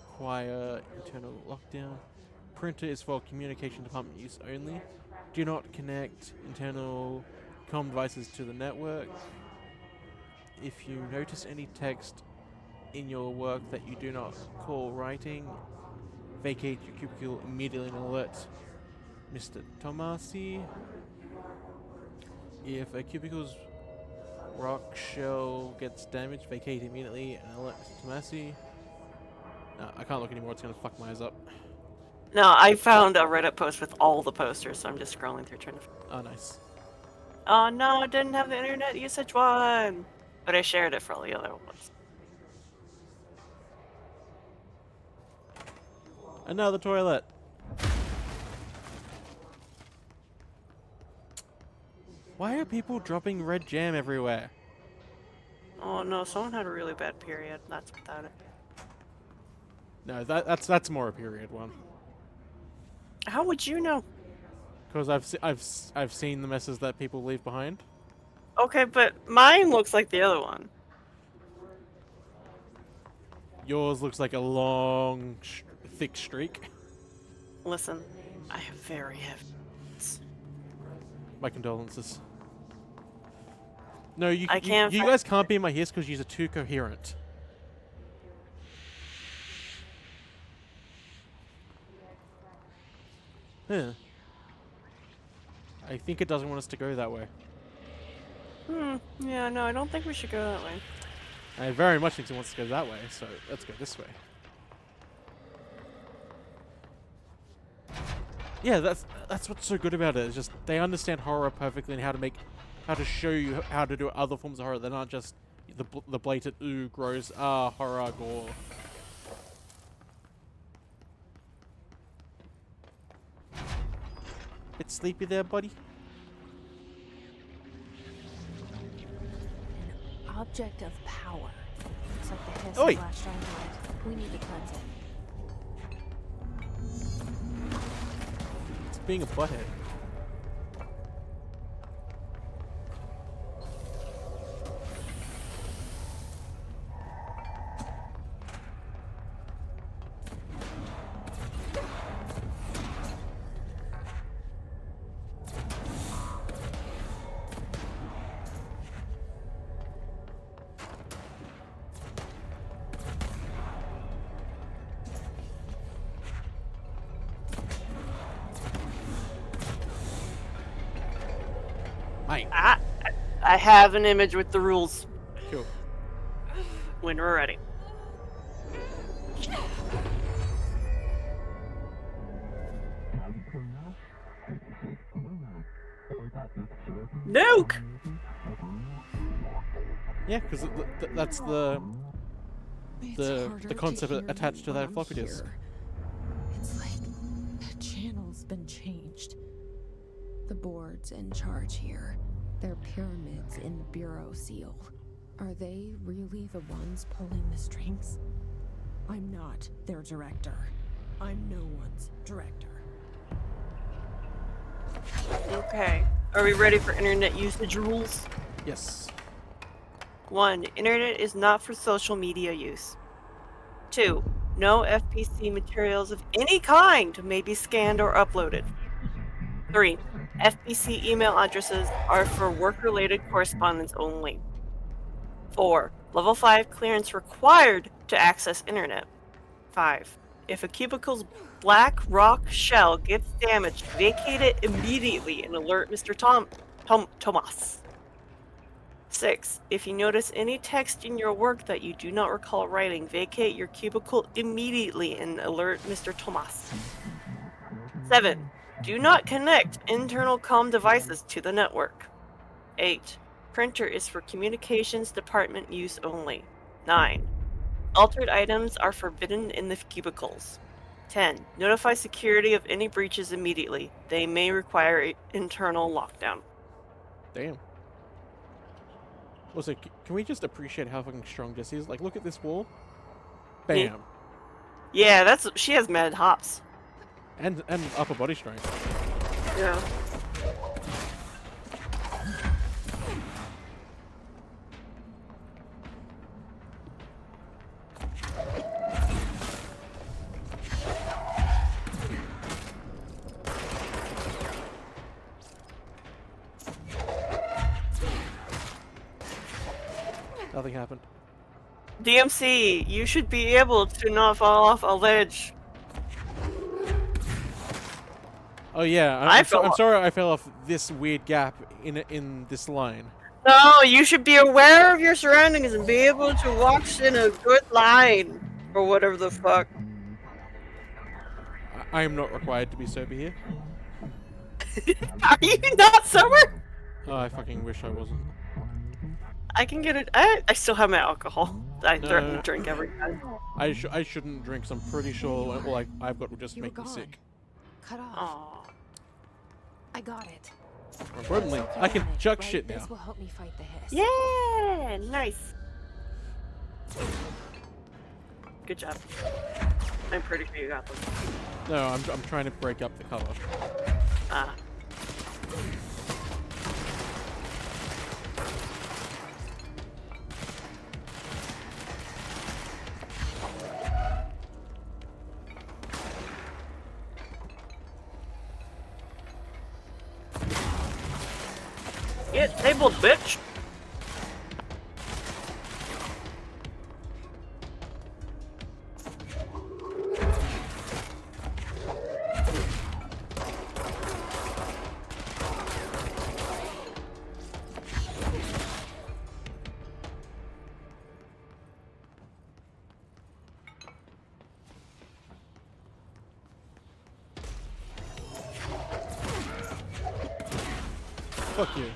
require internal lockdown. Printer is for communication department use only. Do not connect internal comm devices to the network. If you notice any text in your work that you do not call writing, vacate your cubicle immediately and alert Mr. Tomasi. If a cubicle's rock shell gets damaged, vacate immediately and alert Mr. Tomasi. No, I can't look anymore, it's gonna fuck my eyes up. No, I found a Reddit post with all the posters, so I'm just scrolling through trying to... Oh, nice. Oh no, I didn't have the internet usage one! But I shared it for all the other ones. Another toilet. Why are people dropping red jam everywhere? Oh no, someone had a really bad period. That's without it. No, that's more a period one. How would you know? Because I've seen the messes that people leave behind. Okay, but mine looks like the other one. Yours looks like a long, thick streak. Listen, I have very heavy. My condolences. No, you can't you guys can't be in my ears because you're too coherent. Huh. I think it doesn't want us to go that way. Yeah, no, I don't think we should go that way. I very much think it wants to go that way, so let's go this way. Yeah, that's what's so good about it. It's just they understand horror perfectly and how to show you how to do other forms of horror. They're not just the blatant ooh, gross, horror, gore. Bit sleepy there, buddy. An object of power. Looks like the hiss Oi! flashed on light. We need to cleanse it. It's being a butthead. I have an image with the rules. Cool. When we're ready. Nuke! Yeah, because that's the concept attached to that floppy disk. It's like the channel's been changed. The board's in charge here. They're pyramids in the Bureau seal. Are they really the ones pulling the strings? I'm not their director. I'm no one's director. Okay. Are we ready for internet usage rules? Yes. 1. Internet is not for social media use. 2. No FPC materials of any kind may be scanned or uploaded. 3. FPC email addresses are for work-related correspondence only. 4. Level 5 clearance required to access internet. 5. If a cubicle's black rock shell gets damaged, vacate it immediately and alert Mr. Tomas. 6. If you notice any text in your work that you do not recall writing, vacate your cubicle immediately and alert Mr. Tomas. 7. Do not connect internal comm devices to the network. 8. Printer is for communications department use only. 9. Altered items are forbidden in the cubicles. 10. Notify security of any breaches immediately. They may require internal lockdown. Damn. Also, can we just appreciate how fucking strong Jessie is? Like, look at this wall. Bam. Yeah, she has mad hops. And upper body strength. Yeah. Nothing happened. Diem Sea, you should be able to not fall off a ledge. Oh yeah, I'm sorry I fell off this weird gap in this line. No, you should be aware of your surroundings and be able to walk in a good line. Or whatever the fuck. I am not required to be sober here. Are you not sober? Oh, I fucking wish I wasn't. I can get it. I still have my alcohol. I threaten to drink every time. I shouldn't drink, so I'm pretty sure all I've got will just make me sick. Cut off. Aww. I got it. More importantly, I can chuck shit now. This will help me fight the hiss. Yeah, nice. Good job. I'm pretty sure you got them. No, I'm trying to break up the cover. Ah. Get tabled, bitch! Fuck you.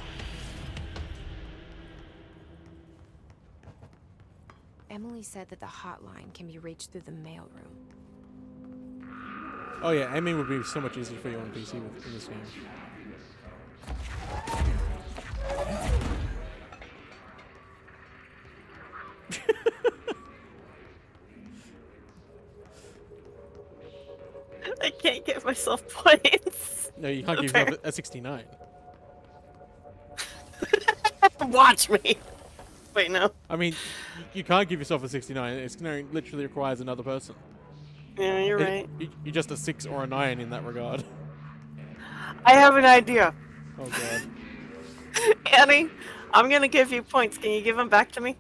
Emily said that the hotline can be reached through the mailroom. Oh yeah, aiming would be so much easier for you on PC in this game. I can't get myself points. No, you can't give yourself a 69. Watch me. Wait, no. I mean, you can't give yourself a 69. It's gonna literally requires another person. Yeah, you're right. You're just a 6 or a 9 in that regard. I have an idea. Oh god. Annie, I'm gonna give you points. Can you give them back to me?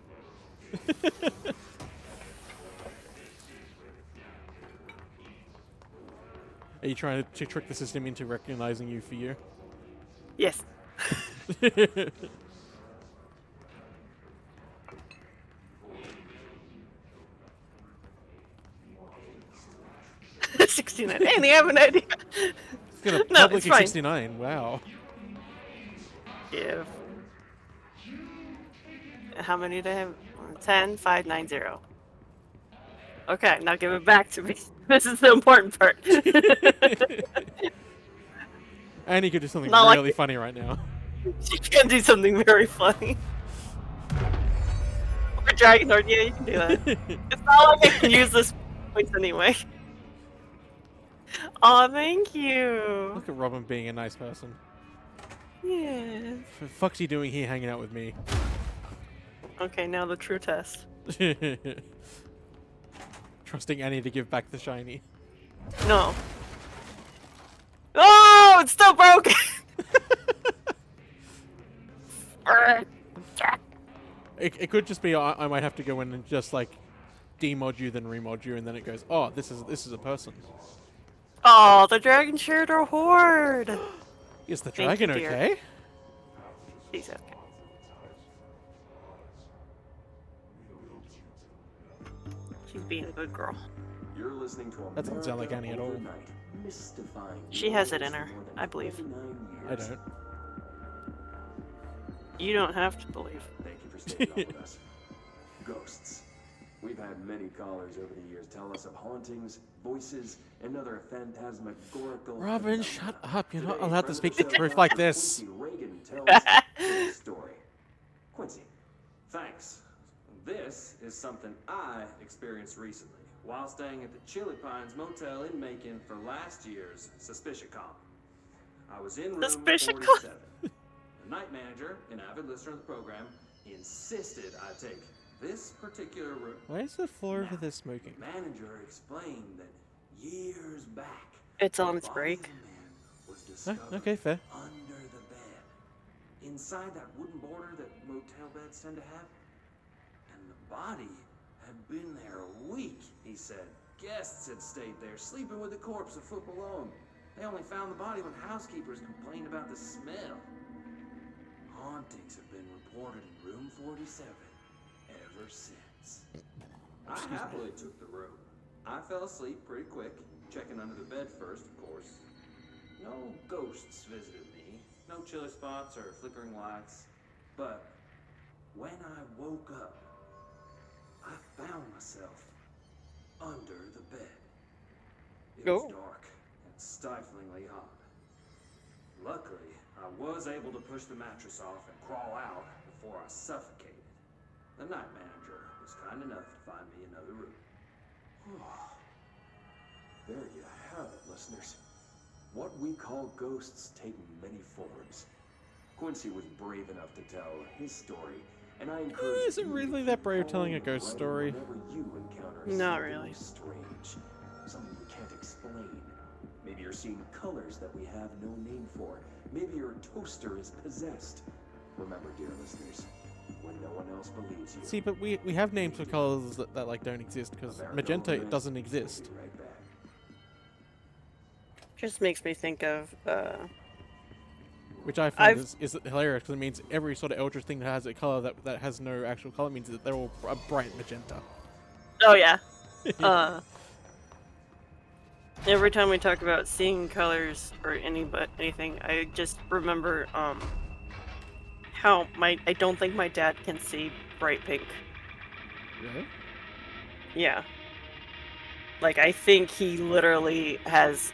Are you trying to trick the system into recognizing you for you? Yes. 69. Annie, I have an idea. It's gonna No, public it's fine. 69. Wow. Give. How many do I have? 10, 5, 9, 0. Okay, now give it back to me. This is the important part. And you could do something Not really like- funny right now. You can do something very funny. Or Dragon Lord, yeah, you can do that. It's not like I can use this points anyway. Aw, thank you. Look at Robin being a nice person. Yeah. The fuck's he doing here hanging out with me? Okay, now the true test. Trusting Annie to give back the shiny. No. Oh, it's still broken! It could just be I might have to go in and just like demod you, then remod you, and then it goes, oh, this is a person. Oh, the dragon shared our horde! Is the Thank you, dragon dear. okay? He's okay. She's being a good girl. You're listening to That doesn't sound like Annie at all. Overnight, mystifying She has it worlds in her, for more than I believe. 49 I years. don't. You don't have to believe. Thank you for staying on with us. Ghosts. We've had many callers over the years tell us of hauntings, voices, and other phantasmagorical. Robin, phenomena. shut up. You're not Today, allowed to friend speak of the the show, truth like this. Quincy Reagan tells his story. Quincy, thanks. This is something I experienced recently while staying at the Chili Pines Motel in Macon for last year's SuspiciaCon. I was in room SuspiciaCon? 47. The night manager, an avid listener of the program, insisted I take this particular room. Why is the floor over Now, there smoking? the manager explained that years back, It's the on its body break. of a man was Oh, discovered okay, fair. under the bed, inside that wooden border that motel beds tend to have. And the body had been there a week, he said. Guests had stayed there, sleeping with the corpse a foot below 'em. They only found the body when housekeepers complained about the smell. Hauntings have been reported in room 47 ever since. I happily took the room. I fell asleep pretty quick, checking under the bed first, of course. No ghosts visited me, no chilly spots or flickering lights. But when I woke up, I found myself under the bed. It was Oh. dark and stiflingly hot. Luckily, I was able to push the mattress off and crawl out before I suffocated. The night manager was kind enough to find me another room. There you have it, listeners. What we call ghosts take many forms. Quincy was brave enough to tell his story, and I encourage Is it you really to that brave call telling a and ghost write story? whenever you encounter Not something really. strange, something you can't explain. Maybe you're seeing colors that we have no name for. Maybe your toaster is possessed. Remember, dear listeners, when no one else believes you. See, but we have names for colors that like don't exist because magenta doesn't exist. We'll be right back. Just makes me think of, Which I find I've- is hilarious because it means every sort of eldritch thing that has a color that has no actual color means that they're all a bright magenta. oh yeah. Every time we talk about seeing colors or anything, I just remember, how I don't think my dad can see bright pink. Really? Yeah. Like, I think he literally has,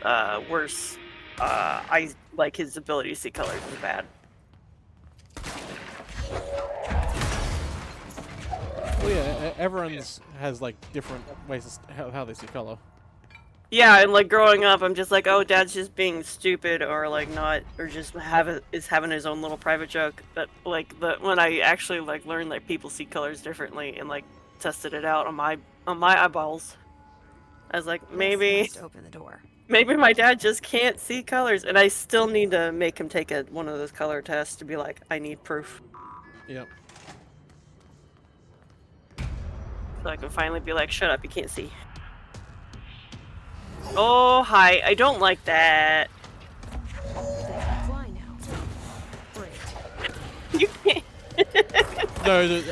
worse, eyes, like, his ability to see colors is bad. Well, yeah, everyone's has like different ways of how they see color. Yeah, and like growing up, I'm just like, oh, Dad's just being stupid, or like not, or just is having his own little private joke. But like when I actually like learned that people see colors differently and like tested it out on my eyeballs, I was like, maybe Open the door. maybe my dad just can't see colors, and I still need to make him take one of those color tests to be like, I need proof, Yep. so I can finally be like, shut up, you can't see. Oh, hi. I don't like that. They can fly now. Great. You can't. No,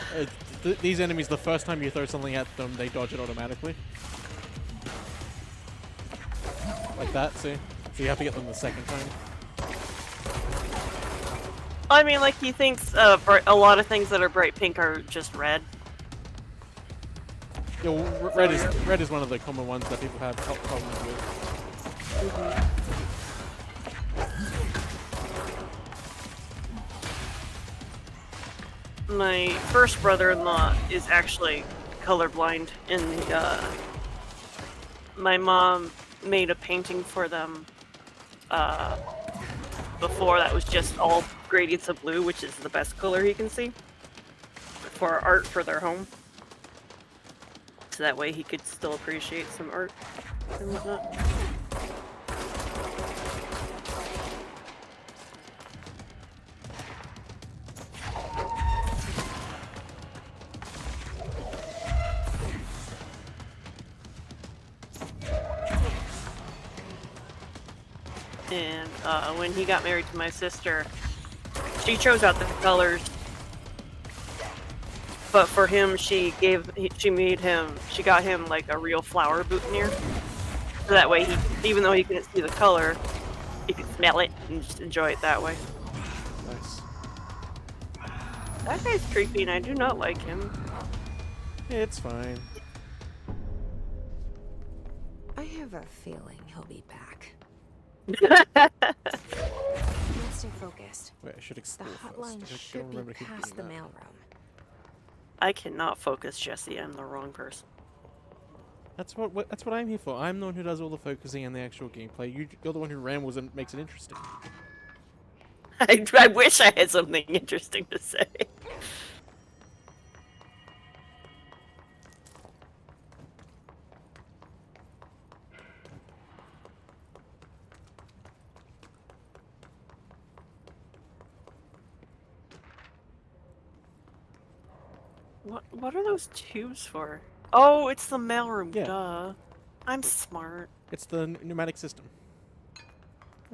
these enemies, the first time you throw something at them, they dodge it automatically. Like that, see? So you have to get them the second time. I mean, like, he thinks a lot of things that are bright pink are just red. Yeah, well, red is one of the common ones that people have problems with. My first brother-in-law is actually colorblind, and my mom made a painting for them before that was just all gradients of blue, which is the best color he can see. for art for their home. So that way he could still appreciate some art and whatnot. And when he got married to my sister, she chose out the colors. But for him, she got him like a real flower boutonniere. So that way, even though he couldn't see the color, he could smell it and just enjoy it that way. Nice. That guy's creepy, and I do not like him. It's fine. I have a feeling he'll be back. I Let's stay focused. Wait, I should The explore hotline first. I should don't be remember to keep past the doing that. mailroom. cannot focus, Jesse. I'm the wrong person. That's what I'm here for. I'm the one who does all the focusing and the actual gameplay. You're the one who rambles and makes it interesting. I wish I had something interesting to say. What are those tubes for? Oh, it's the mailroom. Yeah. Duh. I'm smart. It's the pneumatic system.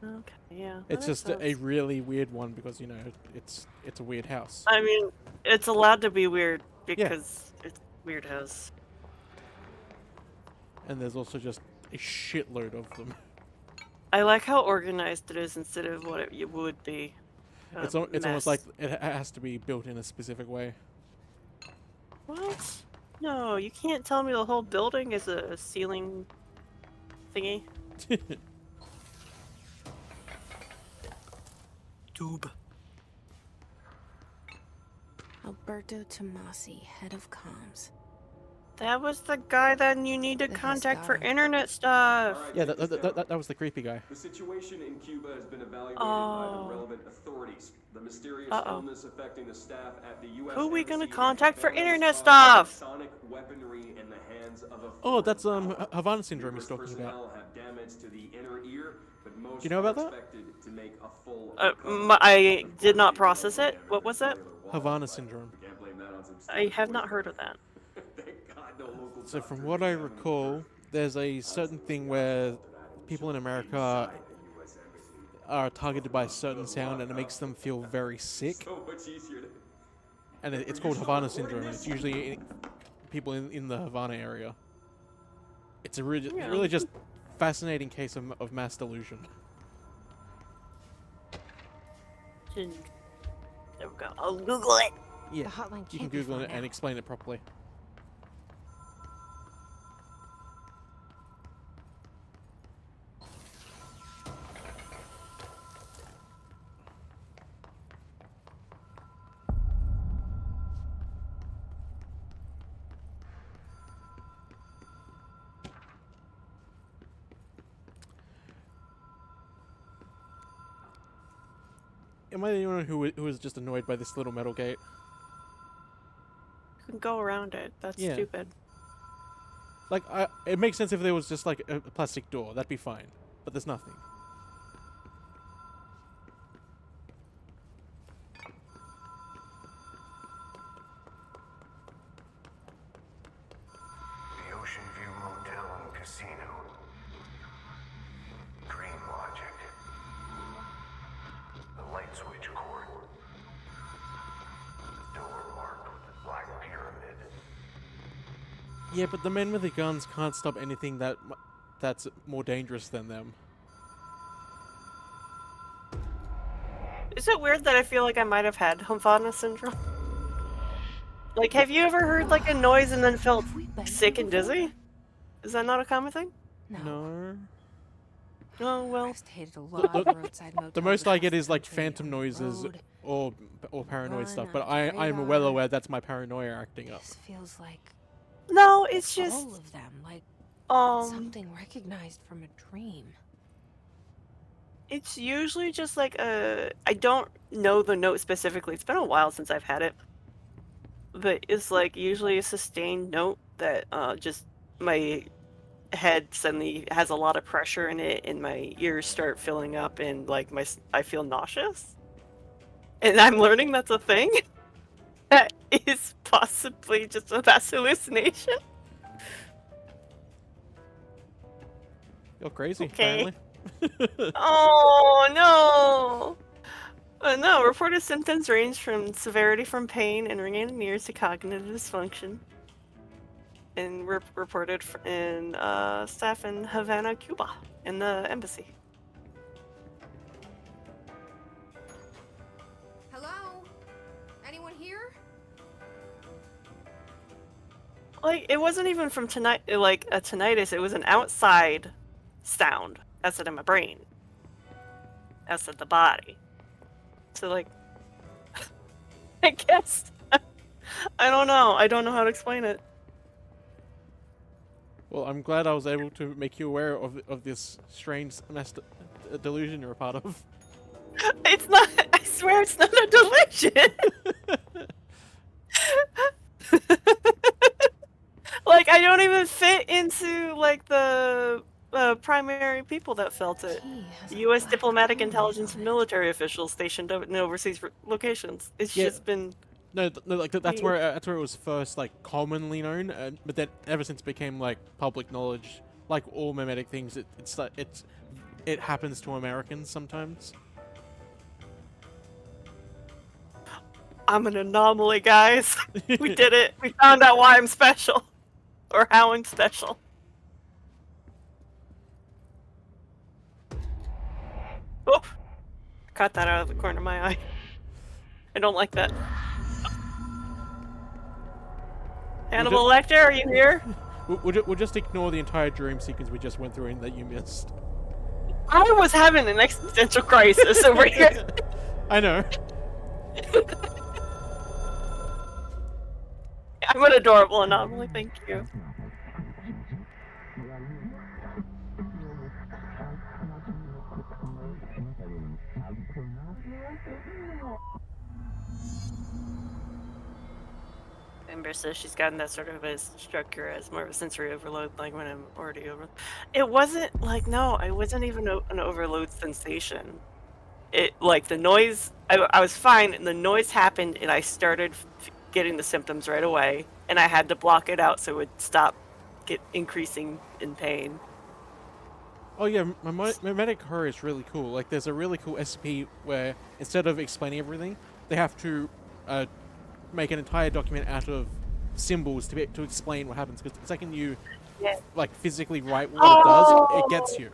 Okay, yeah. It's that just makes a sense. really weird one because it's a weird house. I mean, it's allowed to be weird because it's a weird house. And there's also just a shitload of them. I like how organized it is instead of what it would be. It's almost like it has to be built in a specific way. What? No, you can't tell me the whole building is a ceiling thingy. Tube. Alberto Tomasi, head of comms. That was the guy that you need to That has contact for got him. internet stuff. Yeah, that was the creepy guy. The situation in Cuba has been evaluated by Oh. the relevant authorities. The mysterious illness affecting the staff at the U.S. Who are we gonna Embassy contact for has been internet caused by stuff? Sonic weaponry in the hands of a Oh, that's foreign power. Havana syndrome he's Numerous talking about. personnel have damage to the inner ear, but most Do you know about are that? expected to make a full I did not process it. What was that? Havana syndrome. You can't blame that on some I have not heard of that. Thank God no local So from doctor what I examined the recall, there's a certain thing where people in America are targeted by a certain sound and it makes them feel very sick. so much easier to... And it's called Havana syndrome. And it's usually people in the Havana area. It's a really just fascinating case of mass delusion. There we go. I'll Google it. Yeah, The hotline you can can't be Google far it and now. explain it properly. Am I the only one who is just annoyed by this little metal gate? You can go around it. That's Yeah. stupid. Like, it makes sense if there was just like a plastic door. That'd be fine. But there's nothing. The Ocean View Motel and Casino. Dream Logic. The light switch cord. The door marked with the Black Pyramid. Yeah, but the men with the guns can't stop anything that's more dangerous than them. Is it weird that I feel like I might have had Havana syndrome? Like, have you ever heard like a noise and then felt Have we been sick here and before? dizzy? Is that not a common thing? No. Oh well. I've stayed at a lot of roadside motels. The most I across get the is like country. phantom noises Road. or paranoid Run stuff. But on I'm radar. well aware that's my paranoia acting up. This feels like No, it's just all of them, like something recognized from a dream. it's usually just like I don't know the note specifically. It's been a while since I've had it. that is like usually a sustained note that just my head suddenly has a lot of pressure in it, and my ears start filling up, and like I feel nauseous. And I'm learning that's a thing. That is possibly just a mass hallucination. You're crazy, Okay. apparently. Oh no! No, reported symptoms range from severity from pain and ringing in ears to cognitive dysfunction. And reported in staff in Havana, Cuba, in the embassy. Hello? Anyone here? Like, it wasn't even from tonight, like a tinnitus. It was an outside sound. That's it in my brain. That's at the body. So, like, I guess I don't know. I don't know how to explain it. Well, I'm glad I was able to make you aware of this strange delusion you're a part of. It's not. I swear, it's not a delusion. Like, I don't even fit into like the primary people that felt it. U.S. diplomatic, intelligence, and military officials stationed in overseas locations. It's just been. No, like that's where it was first like commonly known, but then ever since it became like public knowledge, like all memetic things, it happens to Americans sometimes. I'm an anomaly, guys. We did it. We found out why I'm special, or how I'm special. Oh, caught that out of the corner of my eye. I don't like that. Hannibal Lecter, are you here? We'll just ignore the entire dream sequence we just went through and that you missed. I was having an existential crisis over here. I know. I'm an adorable anomaly, thank you. Amber says she's gotten that sort of as struck her as more of a sensory overload, like when I'm already over. It wasn't like, no, I wasn't even an overload sensation. It, like, the noise, I was fine, and the noise happened, and I started getting the symptoms right away, and I had to block it out so it would stop increasing in pain. Oh yeah, memetic horror is really cool. Like, there's a really cool SCP where instead of explaining everything, they have to make an entire document out of symbols to explain what happens. Because the second you like physically write what it does, it gets you.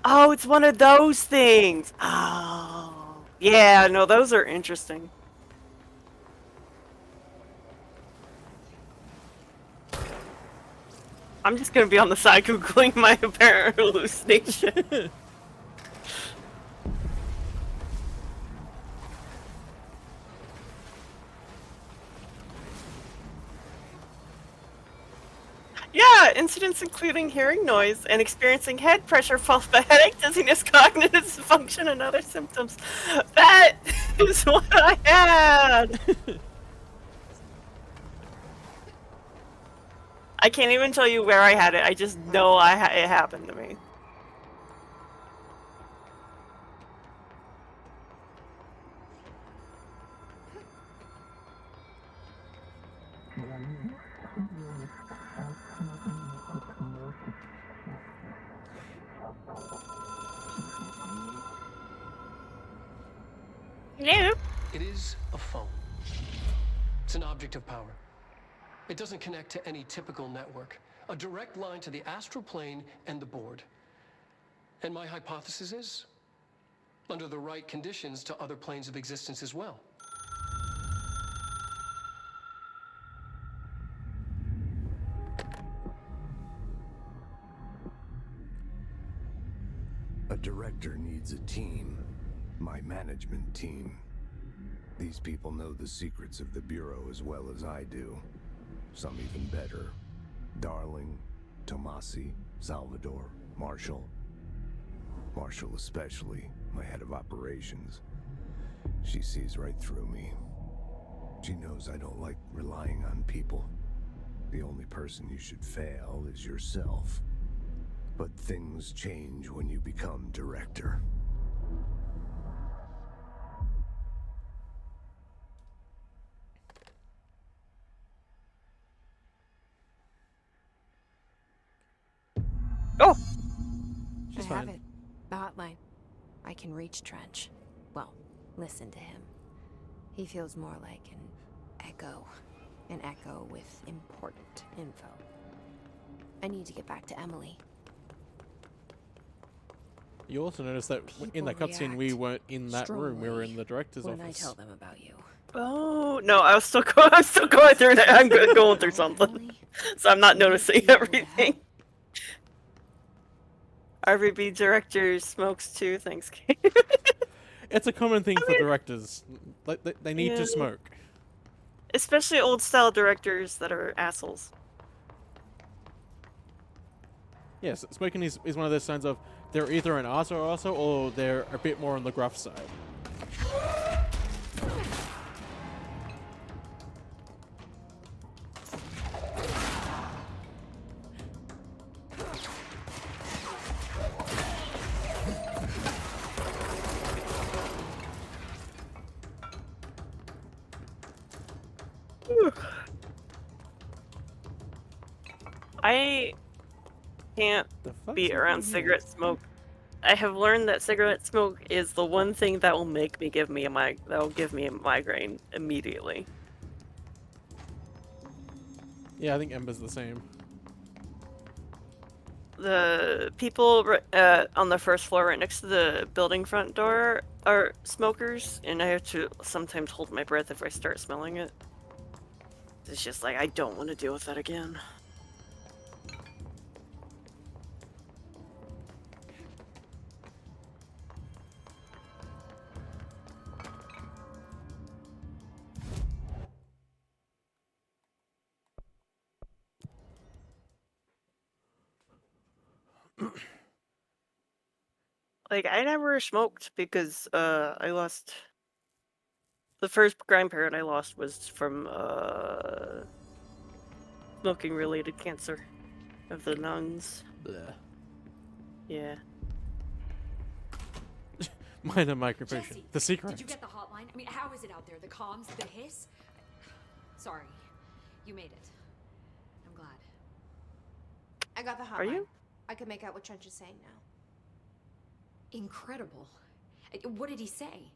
Oh, it's one of those things. Oh, yeah. No, those are interesting. I'm just gonna be on the side googling my apparent hallucination. Yeah, incidents including hearing noise and experiencing head pressure followed by headache, dizziness, cognitive dysfunction, and other symptoms. That is what I had! I can't even tell you where I had it, I just know it happened to me. Hello? It is a phone. It's an object of power. It doesn't connect to any typical network. A direct line to the astral plane and the board. And my hypothesis is, under the right conditions, to other planes of existence as well. A director needs a team. My management team. These people know the secrets of the Bureau as well as I do. Some even better. Darling, Tomasi, Salvador, Marshall. Marshall especially, my head of operations. She sees right through me. She knows I don't like relying on people. The only person you should fail is yourself. But things change when you become director. Oh! She's I have fine. it. The hotline. I can reach Trench. Well, listen to him. He feels more like an echo. An echo with important info. I need to get back to Emily. You also noticed that in that People cutscene we react weren't in that room. We were in the director's when I office. tell them about you. Oh no, I was still going. I'm still going through that. I'm going through something, so I'm not noticing everything. RVB director smokes too. Thanks, Kate. It's a common thing for directors. Like they need Yeah. to smoke. Especially old style directors that are assholes. Yes, smoking is one of those signs of they're either an arsehole also, or they're a bit more on the gruff side. I can't be around cigarette smoke. I have learned that cigarette smoke is the one thing that will give me a migraine immediately. Yeah, I think Ember's the same. The people on the first floor right next to the building front door are smokers, and I have to sometimes hold my breath if I start smelling it. It's just like, I don't want to deal with that again. Like, I never smoked because I lost the first grandparent I lost was from smoking related cancer of the lungs. Blech. Yeah. Minor microphone. Jesse, The secret. Did you get the hotline? I mean, how is it out there? The comms, the hiss? Sorry, you made it. I'm glad. I got the hotline. Are you? I can make out what Trench is saying now. Incredible. What did he say?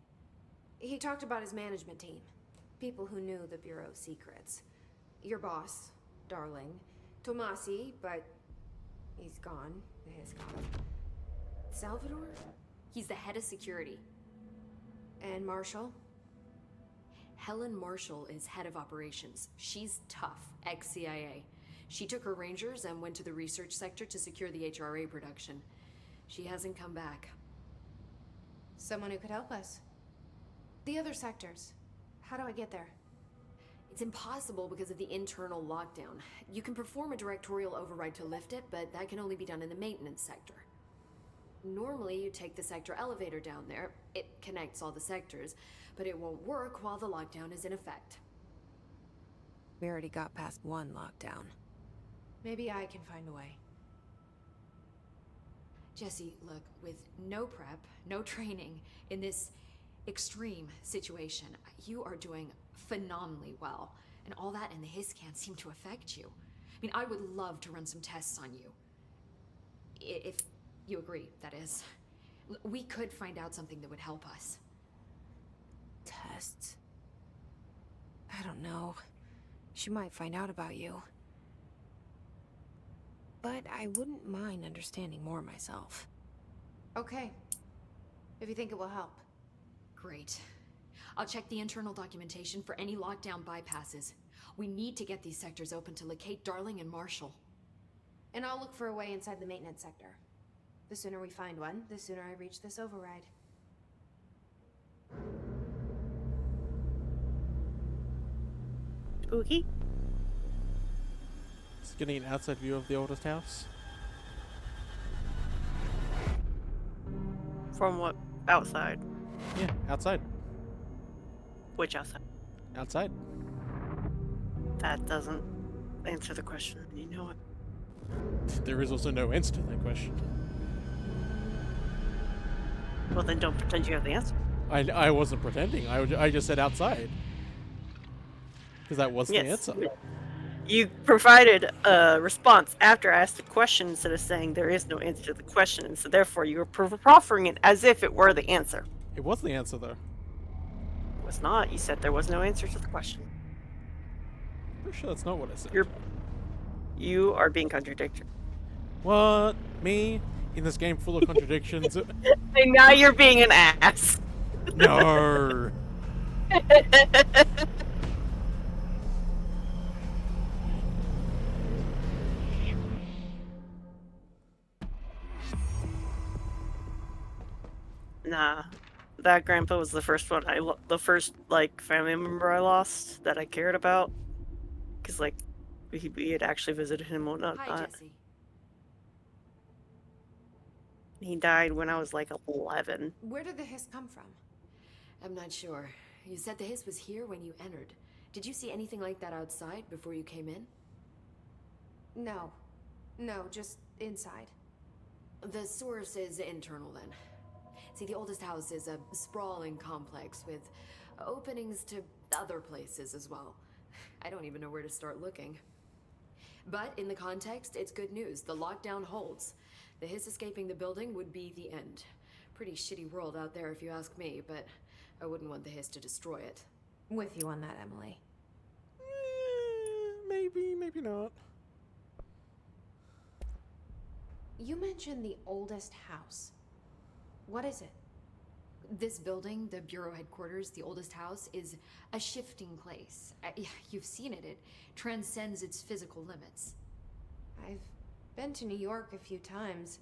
He talked about his management team. People who knew the Bureau's secrets. Your boss, Darling. Tomasi, but he's gone. His gone. Salvador? He's the head of security. And Marshall? Helen Marshall is head of operations. She's tough, ex-CIA. She took her rangers and went to the research sector to secure the HRA production. She hasn't come back. Someone who could help us. The other sectors. How do I get there? It's impossible because of the internal lockdown. You can perform a directorial override to lift it, but that can only be done in the maintenance sector. Normally, you take the sector elevator down there. It connects all the sectors, but it won't work while the lockdown is in effect. We already got past one lockdown. Maybe I can find a way. Jesse, look, with no prep, no training, in this extreme situation, you are doing phenomenally well. And all that and the hiss can't seem to affect you. I mean, I would love to run some tests on you. If you agree, that is. We could find out something that would help us. Tests? I don't know. She might find out about you. But I wouldn't mind understanding more myself. Okay. If you think it will help. Great. I'll check the internal documentation for any lockdown bypasses. We need to get these sectors open to locate Darling and Marshall. And I'll look for a way inside the maintenance sector. The sooner we find one, the sooner I reach this override. Spooky? Just getting an outside view of the oldest house. From what? Outside? Yeah, outside. Which outside? Outside. That doesn't answer the question. You know it. There is also no answer to that question. Well, then don't pretend you have the answer. I wasn't pretending. I just said outside. Because that was the answer. You provided a response after I asked the question instead of saying there is no answer to the question, and so therefore you were proffering it as if it were the answer. It was the answer, though. It was not. You said there was no answer to the question. Pretty sure that's not what I said. You are being contradictory. What? Me? In this game full of contradictions? And now you're being an ass. No. Nah, that grandpa was the first one. The first like family member I lost that I cared about, because like we had actually visited him and whatnot. Hi, Jesse. He died when I was like 11. Where did the hiss come from? I'm not sure. You said the hiss was here when you entered. Did you see anything like that outside before you came in? No. No, just inside. The source is internal then. See, the oldest house is a sprawling complex with openings to other places as well. I don't even know where to start looking. But in the context, it's good news. The lockdown holds. The hiss escaping the building would be the end. Pretty shitty world out there if you ask me, but I wouldn't want the hiss to destroy it. With you on that, Emily. Maybe, maybe not. You mentioned the oldest house. What is it? This building, the Bureau headquarters, the oldest house, is a shifting place. You've seen it. It transcends its physical limits. I've been to New York a few times.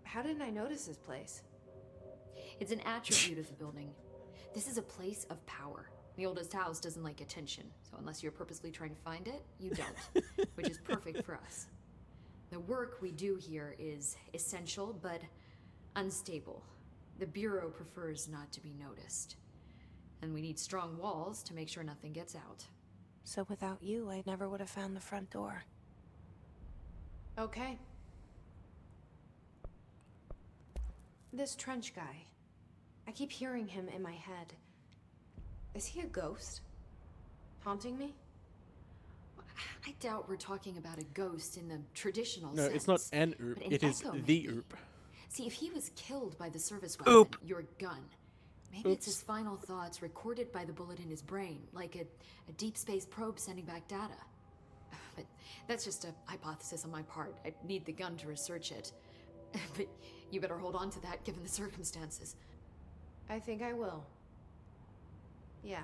How didn't I notice this place? It's an attribute of the building. This is a place of power. The oldest house doesn't like attention, so unless you're purposely trying to find it, you don't, which is perfect for us. The work we do here is essential, but unstable. The Bureau prefers not to be noticed. And we need strong walls to make sure nothing gets out. So without you, I never would have found the front door. Okay. This Trench guy. I keep hearing him in my head. Is he a ghost? Haunting me? I doubt we're talking about a ghost in the traditional No, sense. it's not an oop. It is the oop. See, if he was killed by the service weapon, your gun, maybe it's his final thoughts recorded by the bullet in his brain, like a deep space probe sending back data. But that's just a hypothesis on my part. I'd need the gun to research it. But you better hold on to that given the circumstances. I think I will. Yeah.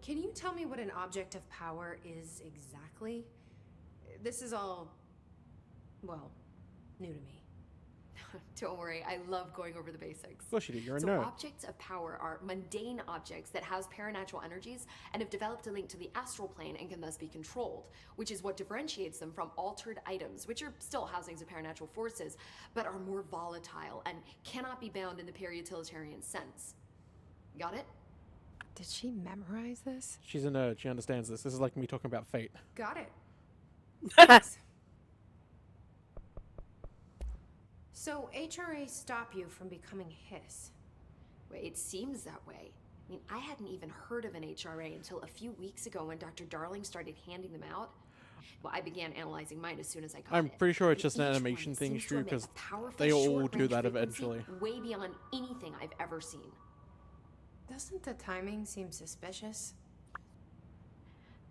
Can you tell me what an object of power is exactly? This is all, well, new to me. Don't worry, I love going over the basics. Of course you do, you're a So nerd. objects of power are mundane objects that house paranatural energies and have developed a link to the astral plane and can thus be controlled, which is what differentiates them from altered items, which are still housings of paranatural forces, but are more volatile and cannot be bound in the peri-utilitarian sense. Got it? Did she memorize this? She's a nerd. She understands this. This is like me talking about fate. Got it. Thanks. So, HRA stop you from becoming Hiss? Well, it seems that way. I mean, I hadn't even heard of an HRA until a few weeks ago when Dr. Darling started handing them out. Well, I began analyzing mine as soon as I got I'm it. pretty sure it's just an Each animation one thing, seems to Stu, emit because a powerful they all short-range do that frequency eventually. way beyond anything I've ever seen. Doesn't the timing seem suspicious?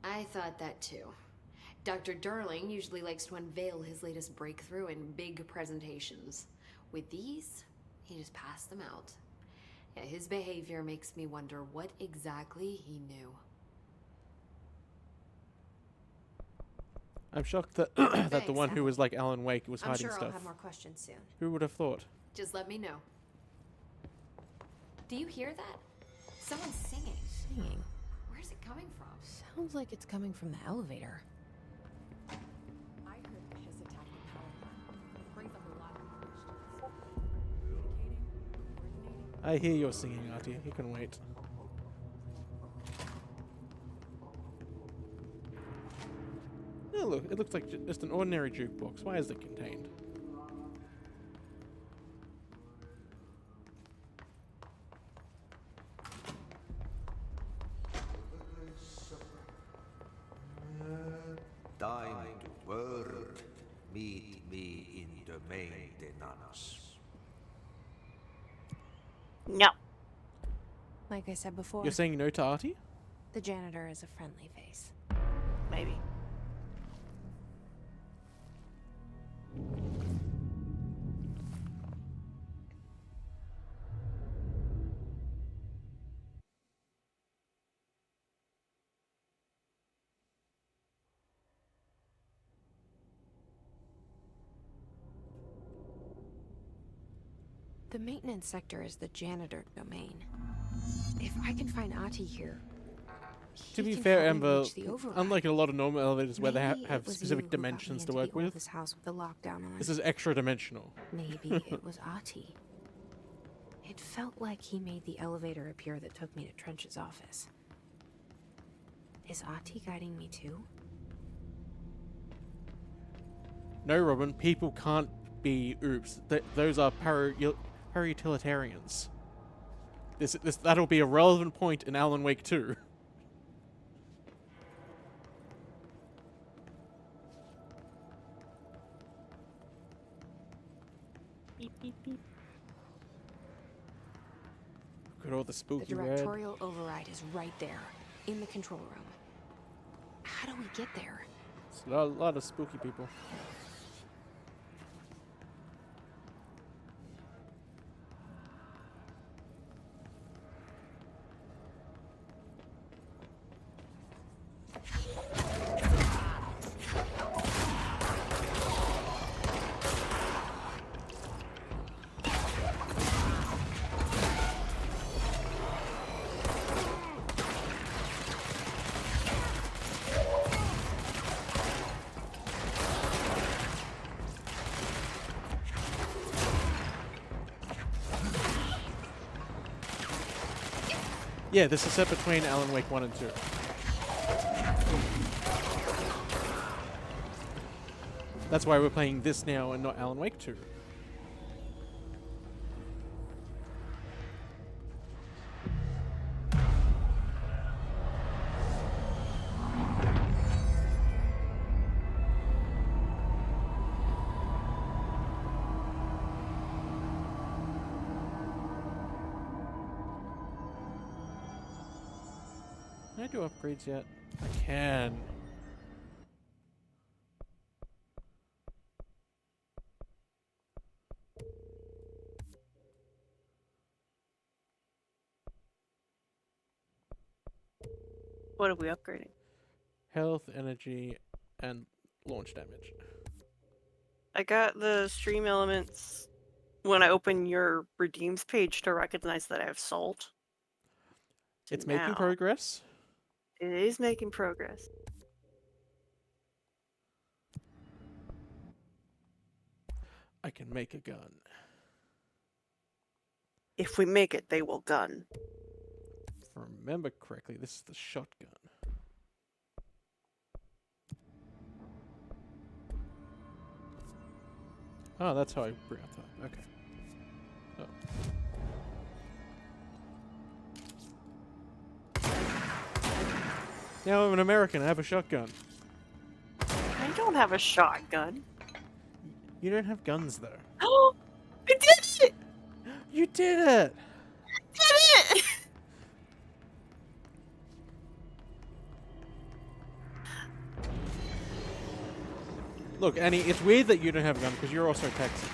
I thought that too. Dr. Darling usually likes to unveil his latest breakthrough in big presentations. With these, he just passed them out. Yeah, his behavior makes me wonder what exactly he knew. I'm shocked that that the one who Emily. was like Alan Wake was I'm hiding sure stuff. I'll have more questions soon. Who would have thought? Just let me know. Do you hear that? Someone's singing. Singing? Where's it coming from? Sounds like it's coming from the elevator. I heard his attack the power plant. It brings up a lot of questions. Communicating, coordinating. I hear you're singing, Artie. You can wait. Oh, look, it looks like just an ordinary jukebox. Why is it contained? Time to work. Meet me in the maintenance. No. Like I said before, You're saying no to Artie? the janitor is a friendly face. Maybe. The maintenance sector is the janitor domain. If I can find Ahti here, To he be can fair, help me Ember, reach the override. unlike a lot of normal elevators where they Maybe have it was specific you who got me dimensions to into work the with, oldest house with the lockdown on. this is extra dimensional. Maybe it was Ahti. It felt like he made the elevator appear that took me to Trench's office. Is Ahti guiding me too? No, Robin, people can't be oops. Those are para-utilitarians. That'll be a relevant point in Alan Wake 2. Beep, beep, beep. Look at all the The spooky red. Directorial Override is right there, in the control room. How do we get there? It's a lot of spooky people. Yeah, this is set between Alan Wake 1 and 2. That's why we're playing this now and not Alan Wake 2. Can I do upgrades yet? I can. What are we upgrading? Health, energy, and launch damage. I got the stream elements when I open your redeems page to recognize that I have salt. So It's making now progress. It is making progress. I can make a gun. If we make it, they will gun. If I remember correctly, this is the shotgun. Oh, that's how I bring up that. Okay. Oh. Now I'm an American. I have a shotgun. I don't have a shotgun. You don't have guns, though. Oh, I did it! You did it! Did it! Look, Annie, it's weird that you don't have a gun because you're also Texan.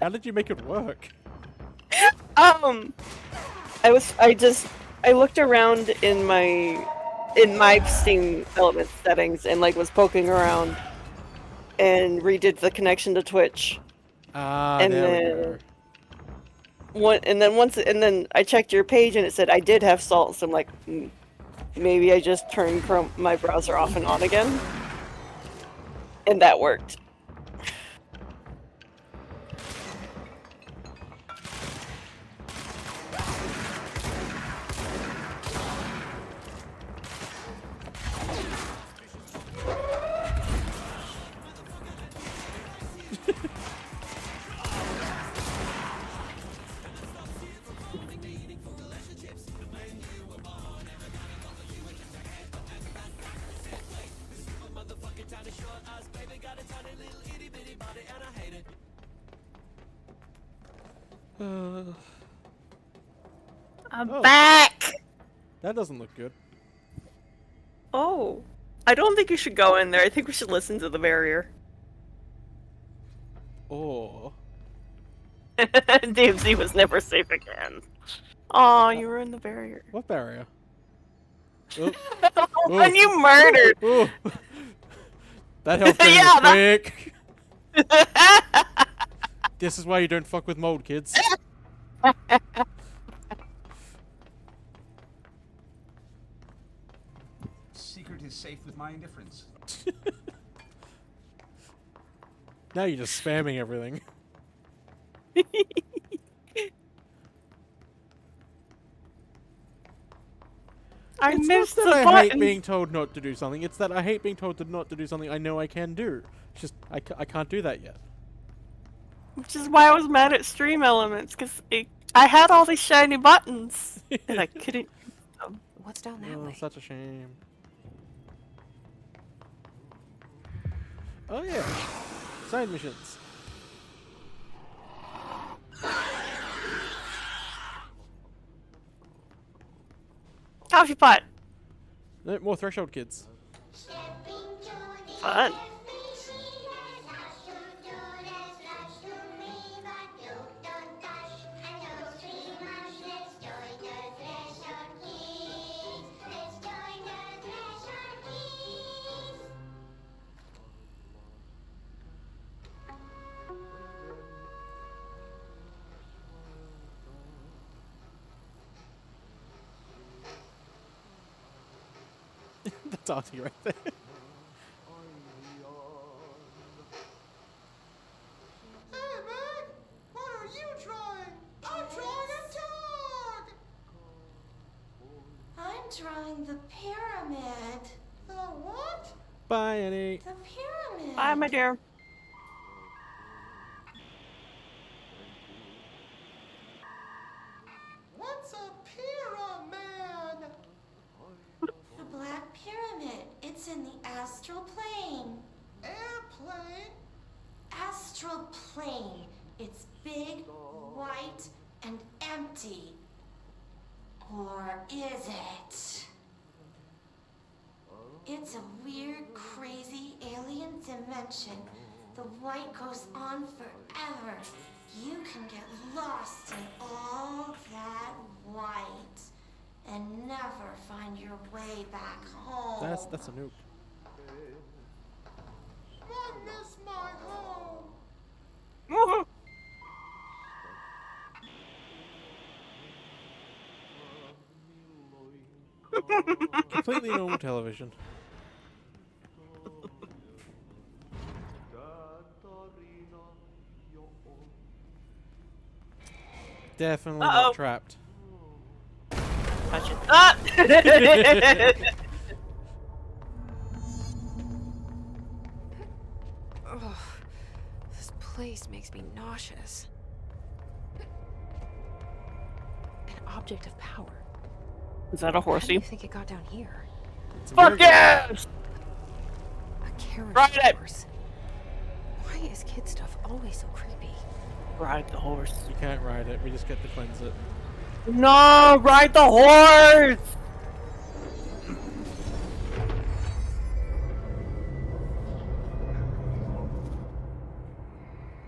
How did you make it work? I looked around in my Steam element settings and like was poking around and redid the connection to Twitch. Ah, and there we go. then I checked your page and it said I did have salt, so I'm like, maybe I just turned my browser off and on again. And that worked. I'm back! That doesn't look good. Oh. I don't think you should go in there. I think we should listen to the barrier. Oh. Diem Sea was never safe again. Aw, you were in the barrier. What barrier? Oh. When you murdered! Oh. That health drain Yeah, was quick! This is why you don't fuck with mold, kids. Secret is safe with my indifference. Now you're just spamming everything. I It's missed not the that I button. hate being told not to do something. It's that I hate being told not to do something I know I can do. It's just, I can't do that yet. Which is why I was mad at Stream Elements, because I had all these shiny buttons, and I couldn't use them. What's down that Oh, way? such a shame. Oh yeah, side missions. Coffee pot. No, more threshold kids. Fun. That's Auntie right there. Hey, Meg! What are you drawing? I'm drawing a dog! I'm drawing the pyramid. The what? Bye, Annie. The pyramid. Bye, my dear. What's a pyramid? The Black Pyramid. It's in the astral plane. Airplane? Astral plane. It's big, white, and empty. Or is it? It's a weird, crazy alien dimension. The white goes on forever. You can get lost in all that white and never find your way back home. That's a nuke. I miss my home. Completely normal television. Definitely not trapped. Touch it. Ah! Ugh, this place makes me nauseous. An object of power. Is that a How do horsey? you think it got down here? Fuck yes! A carriage Ride it! horse. Why is kid stuff always so creepy? Ride the horse. You can't ride it. We just get to cleanse it. No, ride the horse!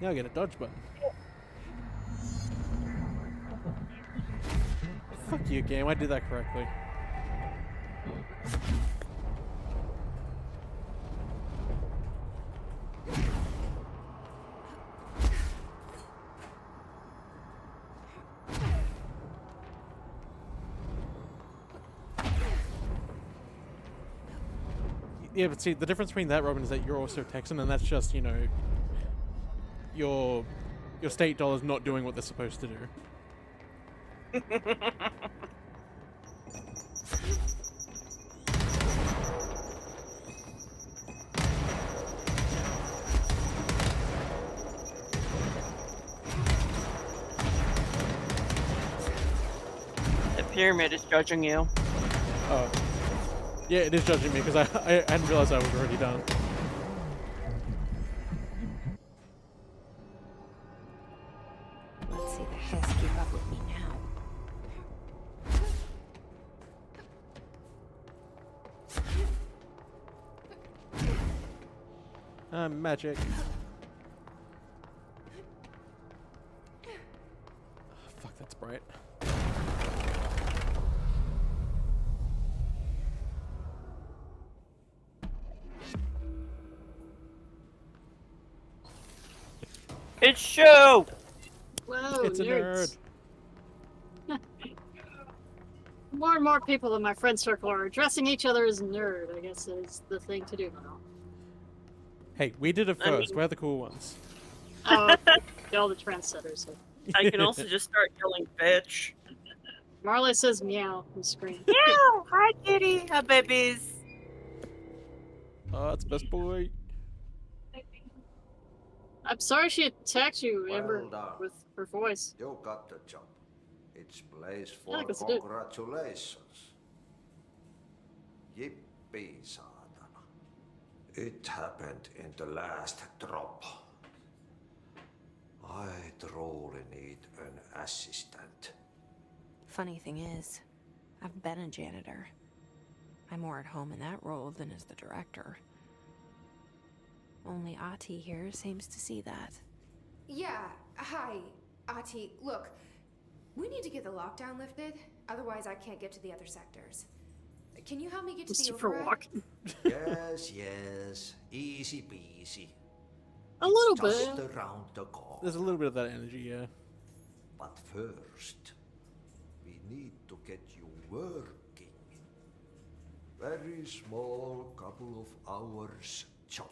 Now I get a dodge button. Fuck you, game. I did that correctly. Yeah, but see, the difference between that, Robin, is that you're also Texan, and that's just, you know, your state dollar's not doing what they're supposed to do. The pyramid is judging you. Oh. Yeah, it is judging me, because I hadn't realized I was already done. Let's see the Hess keep up with me now. Magic. Oh, fuck, that's bright. It's Shu! Whoa, It's a nerds. nerd. More and more people in my friend circle are addressing each other as nerd, I guess is the thing to do now. Hey, we did it first. We're the cool ones. Oh, all the trendsetters. I can also just start yelling bitch. Marley says meow on screen. Meow! Hi, kitty! Hi, babies! Oh, it's best boy. I'm sorry she attacked you, Well Amber, done. with her voice. You got the job. It's place Yeah, for I guess I did. congratulations. Yippee, saatana. It happened in the last drop. I truly need an assistant. Funny thing is, I've been a janitor. I'm more at home in that role than as the director. Only Ati here seems to see that. Yeah, hi, Ati. Look, we need to get the lockdown lifted, otherwise I can't get to the other sectors. Can you help me get to the Super override? walk. Yes. Easy peasy. A little Just bit. around the corner. There's a little bit of that energy, yeah. But first, we need to get you working. Very small, couple of hours job.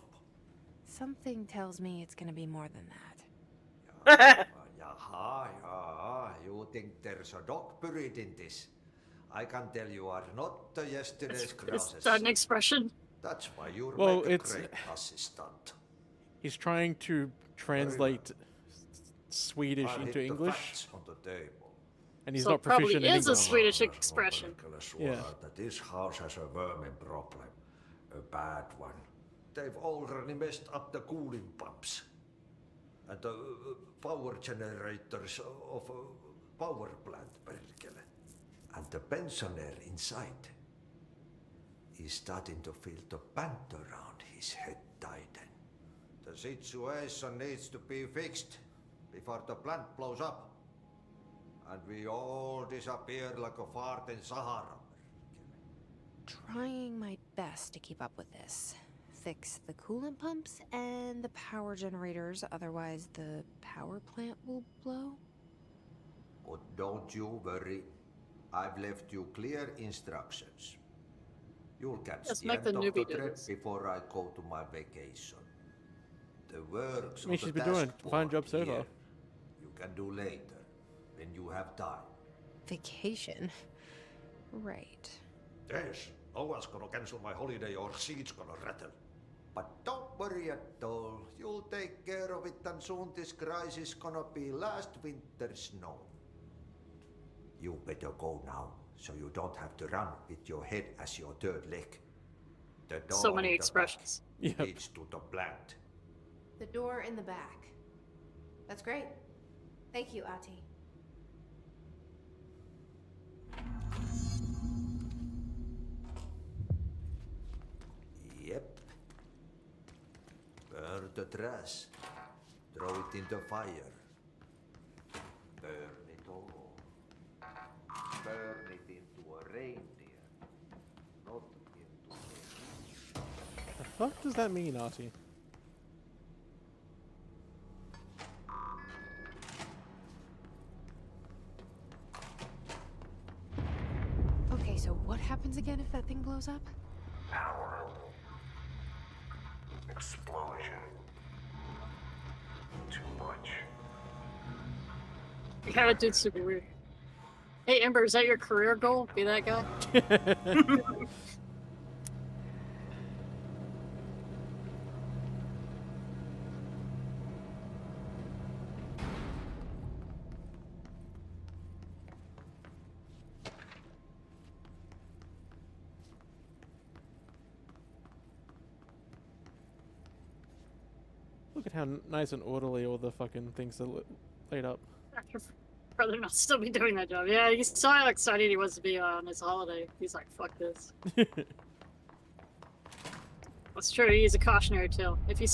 Something tells me it's gonna be more than that. Yaha, you think there's a dog buried in this? I can tell you are not yesterday's Is crosses. that an expression? That's why you're Well, make a it's- great assistant. He's trying to translate Swedish I'll hit into the English, facts on the table. and he's So not it probably proficient in is a English. Swedish expression. Yeah. That this house has a vermin problem. A bad one. They've already messed up the cooling pumps. And the power generators of a power plant, perkele. And the pensioner inside is starting to feel the band around his head tighten. The situation needs to be fixed before the plant blows up. And we all disappear like a fart in Sahara. Trying my best to keep up with this. Fix the coolant pumps and the power generators, otherwise the power plant will blow. But don't you worry. I've left you clear instructions. You'll catch Let's the make end the of newbie the do trip this. before I go to my vacation. The works I mean, on she's the been doing task a fine board job so here, far. you can do later, when you have time. Vacation. Right. Yes, no one's gonna cancel my holiday or seat's gonna rattle. But don't worry at all. You'll take care of it, and soon this crisis gonna be last winter's snow. You better go now, so you don't have to run with your head as your third leg. The door So many in the expressions. back Yep. leads to the plant. The door in the back. That's great. Thank you, Ati. Yep. Burn the trash. Throw it in the fire. Burn it all. Burn it into a reindeer. Not into me. The fuck does that mean, Artie? Okay, so what happens again if that thing blows up? Power. explosion. Too much. Yeah, that dude's super weird. Hey, Ember, is that your career goal? Be that guy? Look at how nice and orderly all the fucking things are laid up. I'd rather not still be doing that job. Yeah, you saw how excited he was to be on his holiday. He's like, fuck this. That's true, he's a cautionary tale. If you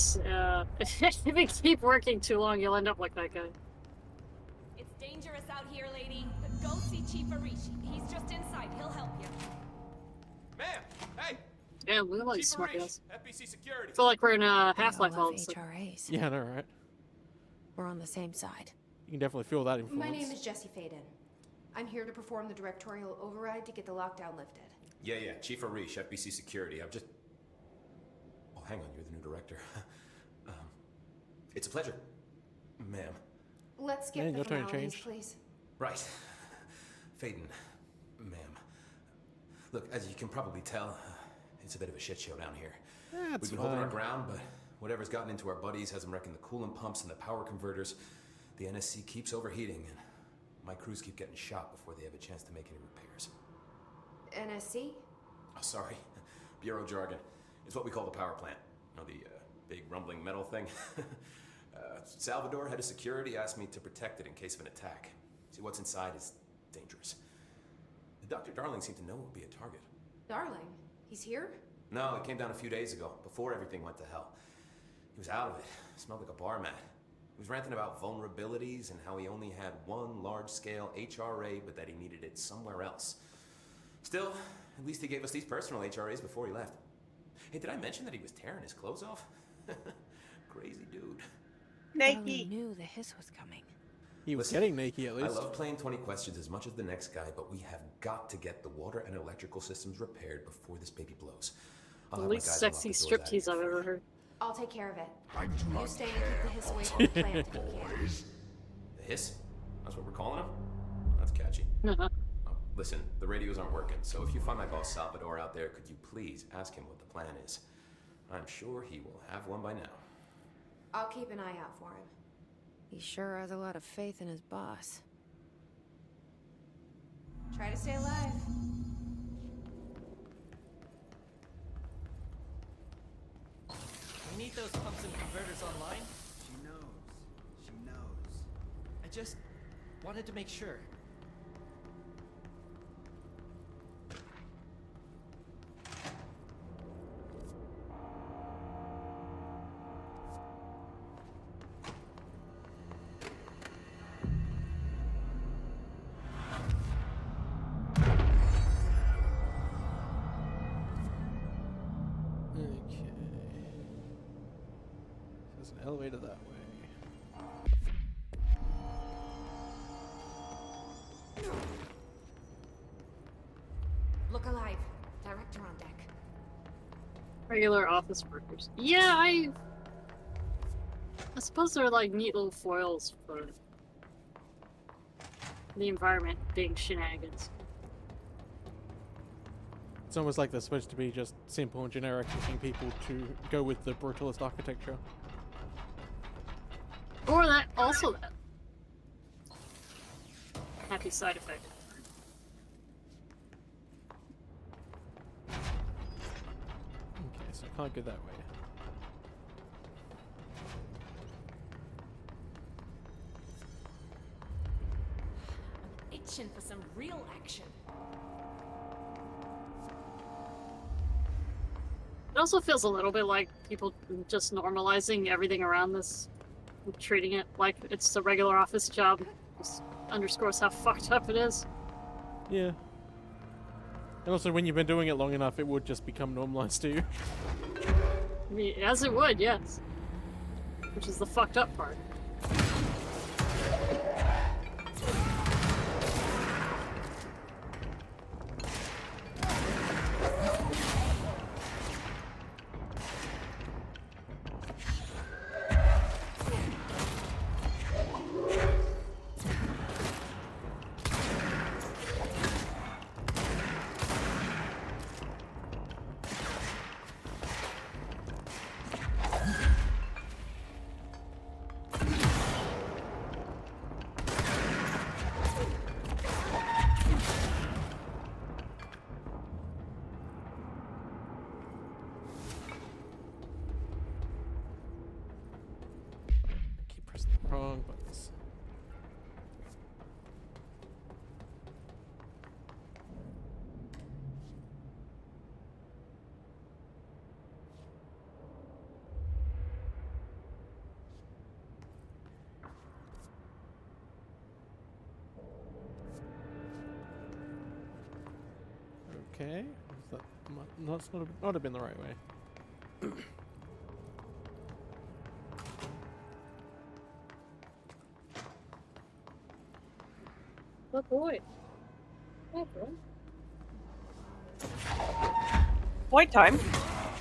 keep working too long, you'll end up like that guy. It's dangerous out here, lady. But go see Chief Arishi. He's just inside. He'll help you. Ma'am! Hey! Yeah, look at all these Chief smart Arish, guys. FBC security. I feel like we're in We Half-Life all all have of a sudden. HRAs. Yeah, I know, right? We're on the same side. You can definitely feel that influence. My name is Jesse Faden. I'm here to perform the Directorial Override to get the lockdown lifted. Yeah, Chief Arish, FBC security. I've just... Oh, hang on, you're the new director. It's a pleasure, ma'am. Let's skip Man, the your turn to formalities, change. please. Right. Faden, ma'am. Look, as you can probably tell, it's a bit of a shit show down here. That's We've been holding our fine. ground, but whatever's gotten into our buddies has them wrecking the coolant pumps and the power converters. The NSC keeps overheating, and my crews keep getting shot before they have a chance to make any repairs. NSC? Oh, sorry. Bureau jargon. It's what we call the power plant. You know, the big rumbling metal thing? Salvador, head of security, asked me to protect it in case of an attack. See, what's inside is dangerous. Dr. Darling seemed to know it would be a target. Darling? He's here? No, it came down a few days ago, before everything went to hell. He was out of it. Smelled like a bar mat. He was ranting about vulnerabilities and how he only had one large-scale HRA, but that he needed it somewhere else. Still, at least he gave us these personal HRAs before he left. Hey, did I mention that he was tearing his clothes off? Crazy dude. Naked. Knew the hiss was coming. He was getting naked at least. I love playing 20 questions as much as the next guy, but we have got to get the water and electrical systems repaired before this baby blows. The least sexy striptease I've ever heard. I'll take care of it. You stay and keep the hiss away from the plant if you can. The hiss? That's what we're calling him? That's catchy. Oh, listen, the radios aren't working, so if you find my boss Salvador out there, could you please ask him what the plan is? I'm sure he will have one by now. I'll keep an eye out for him. He sure has a lot of faith in his boss. Try to stay alive. We need those pumps and converters online. She knows. She knows. I just wanted to make sure. Okay. There's an elevator that way. Look alive. Director on deck. Regular office workers. Yeah, I suppose they're like neat little foils for the environment being shenanigans. It's almost like they're supposed to be just simple and generic looking people to go with the brutalist architecture. Or that, also that. Happy side effect. Okay, so I can't go that way. Itching for some real action. It also feels a little bit like people just normalizing everything around this, treating it like it's a regular office job. Just underscores how fucked up it is. Yeah. And also, when you've been doing it long enough, it would just become normalized to you. I mean, as it would, yes. Which is the fucked up part. Okay. That that's not have been the right way. Oh boy. Hey, bro. Boy time.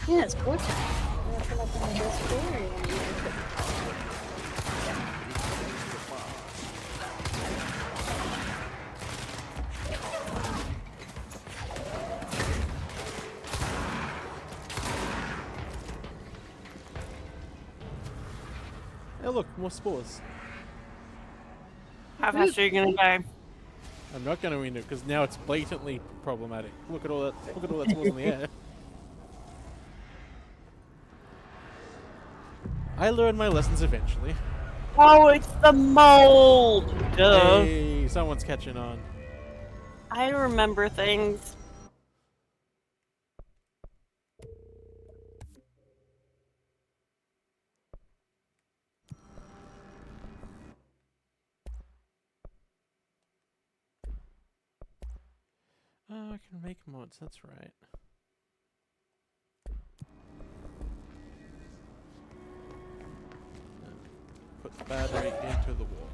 Yeah, it's boy time. I feel like I'm just boring. Hey, look, more spores. How fast are you gonna die? I'm not going to win it because now it's blatantly problematic. Look at all that. Look at all that spores in the air. I learned my lessons eventually. Oh, it's the mold! Duh. Hey, someone's catching on. I remember things. Oh, I can make mods, that's right. Put the battery into the wall.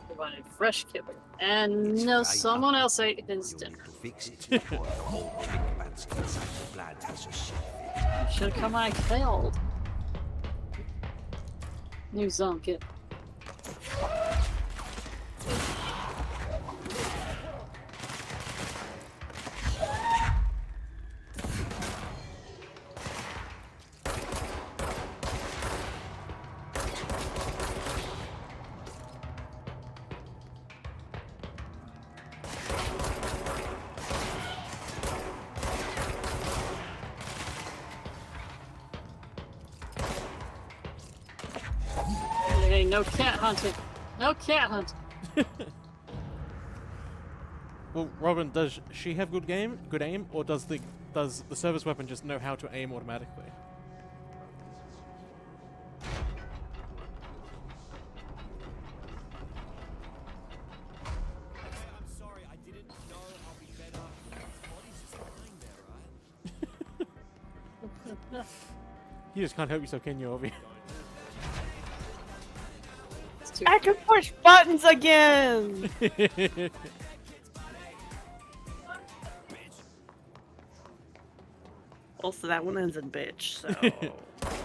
Provide fresh kibble. And no, someone else ate his dinner. You should have come when I failed. New zone kit. Hey, no cat hunting. No cat hunting. Well, Robin, does she have good aim, or does the service weapon just know how to aim automatically? You just can't help yourself, can you, Elvy? I can push buttons again! Also, that one ends in bitch, so...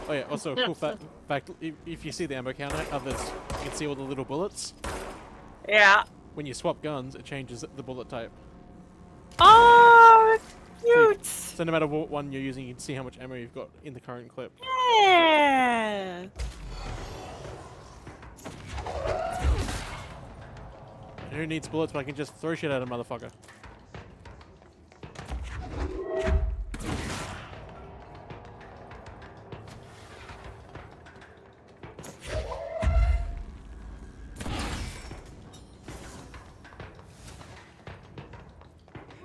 Oh yeah, also, cool fact, if you see the ammo counter, you can see all the little bullets. Yeah. When you swap guns, it changes the bullet type. Oh, cute! So no matter what one you're using, you can see how much ammo you've got in the current clip. Yeah! Who needs bullets when I can just throw shit at a motherfucker?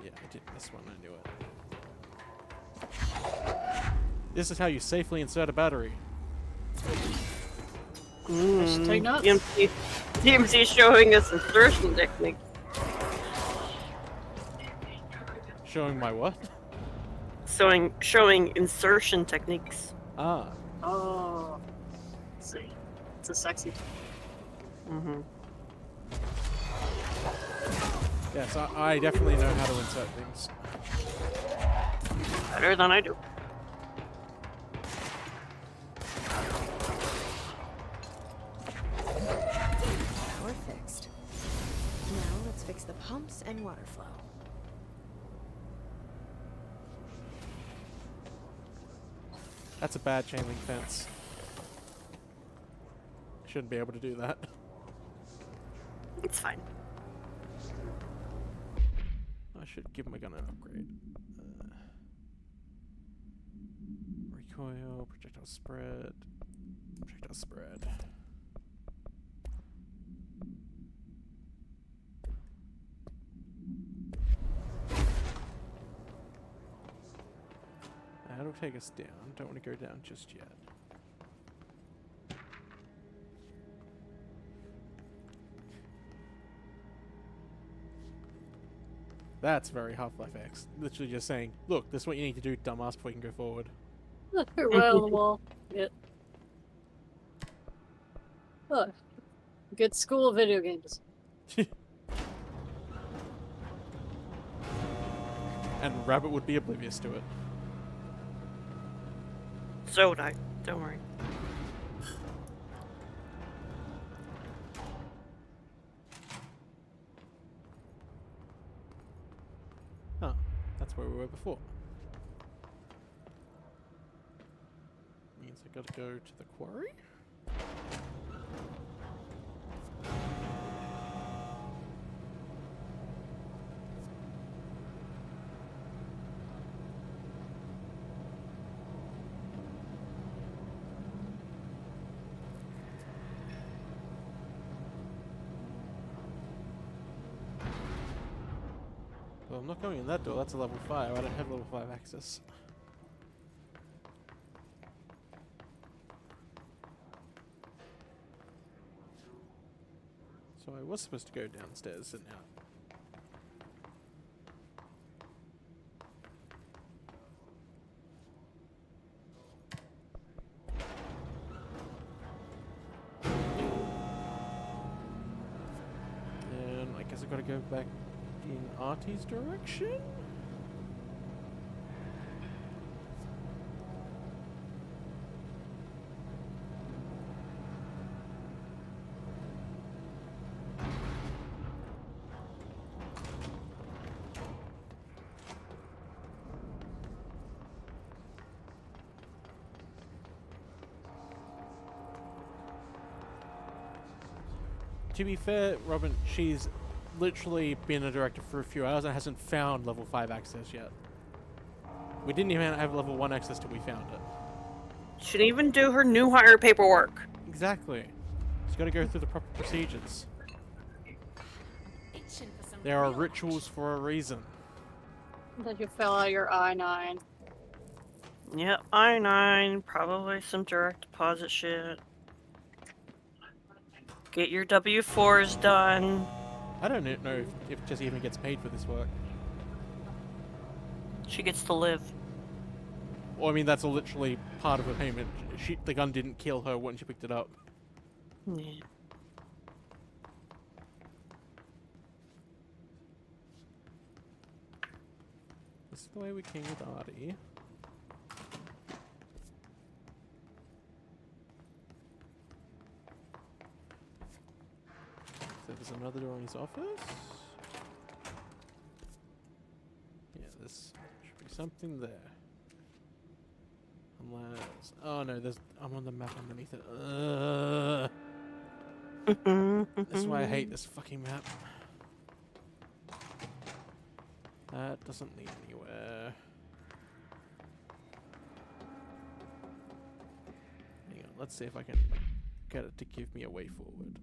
Yeah, I did this one, I knew it. This is how you safely insert a battery. Take notes. Diem Sea showing us insertion technique. Showing my what? Showing insertion techniques. Ah. Oh. Let's see. It's a sexy. Mm-hmm. Yes, I definitely know how to insert things. Better than I do. Power fixed. Now let's fix the pumps and water flow. That's a bad chain link fence. Shouldn't be able to do that. It's fine. I should give my gun an upgrade. Recoil, projectile spread, projectile spread. That'll take us down. Don't want to go down just yet. That's very Half-Life X. Literally just saying, look, this is what you need to do, dumbass, before you can go forward. Right on the wall. Yeah. Oh, good school of video games. And Rabbit would be oblivious to it. So would I. Don't worry. Oh, that's where we were before. Means I gotta go to the quarry? Well, I'm not going in that door, that's a level 5. I don't have level 5 access. So I was supposed to go downstairs and out. And I guess I gotta go back in Artie's direction? To be fair, Robin, she's literally been a director for a few hours and hasn't found level 5 access yet. We didn't even have level 1 access till we found it. She didn't even do her new hire paperwork. Exactly. She's got to go through the proper procedures. There are rituals for a reason. Did you fill out your I-9? Yep, I-9, probably some direct deposit shit. Get your W-4s done. I don't know if Jessie even gets paid for this work. She gets to live. Well, I mean, that's literally part of her payment. The gun didn't kill her when she picked it up. Yeah. This is the way we came with Artie. So there's another door in his office. Yeah, this should be something there. Unless... Oh no, I'm on the map underneath it. That's why I hate this fucking map. That doesn't lead anywhere. Hang on, let's see if I can get it to give me a way forward.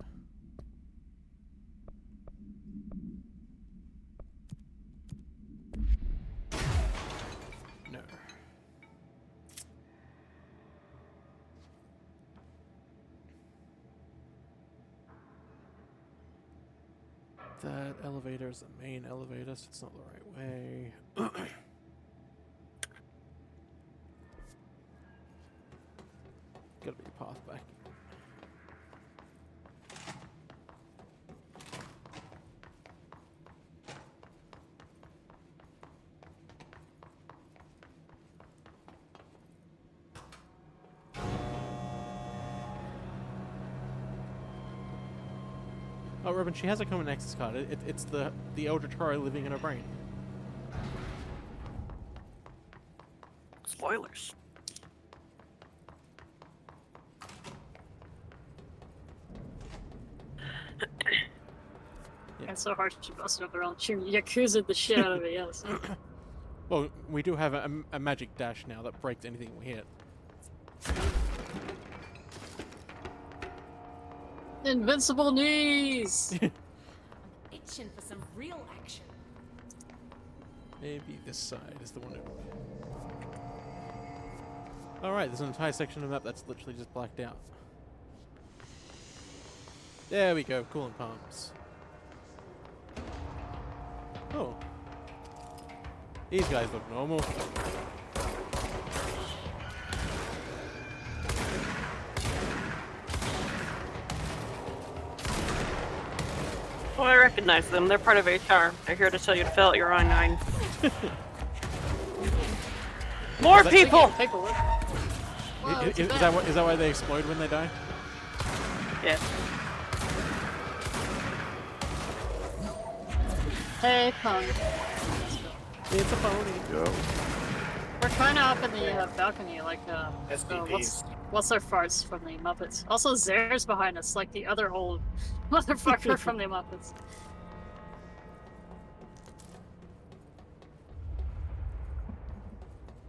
No. That elevator is the main elevator, so it's not the right way. Gotta be a path back. Oh, Robin, she has a common access card. It's the Eldritch horror living in her brain. Spoilers. Yeah. It's so hard she busted up her own. She Yakuza'd the shit out of it, yes. Well, we do have a magic dash now that breaks anything we hit. Invincible knees! Itching for some real action. Maybe this side is the one over there. Alright, there's an entire section of the map that's literally just blacked out. There we go, cooling pumps. Oh. These guys look normal. Oh, I recognize them. They're part of HR. They're here to tell you to fill out your I-9. More people! Is that why they explode when they die? Yeah. Hey, Pony. It's a pony. Yo. We're kind of up in the balcony, like, SVPs. what's our farts from the Muppets? Also, Zare's behind us, like the other old motherfucker from the Muppets.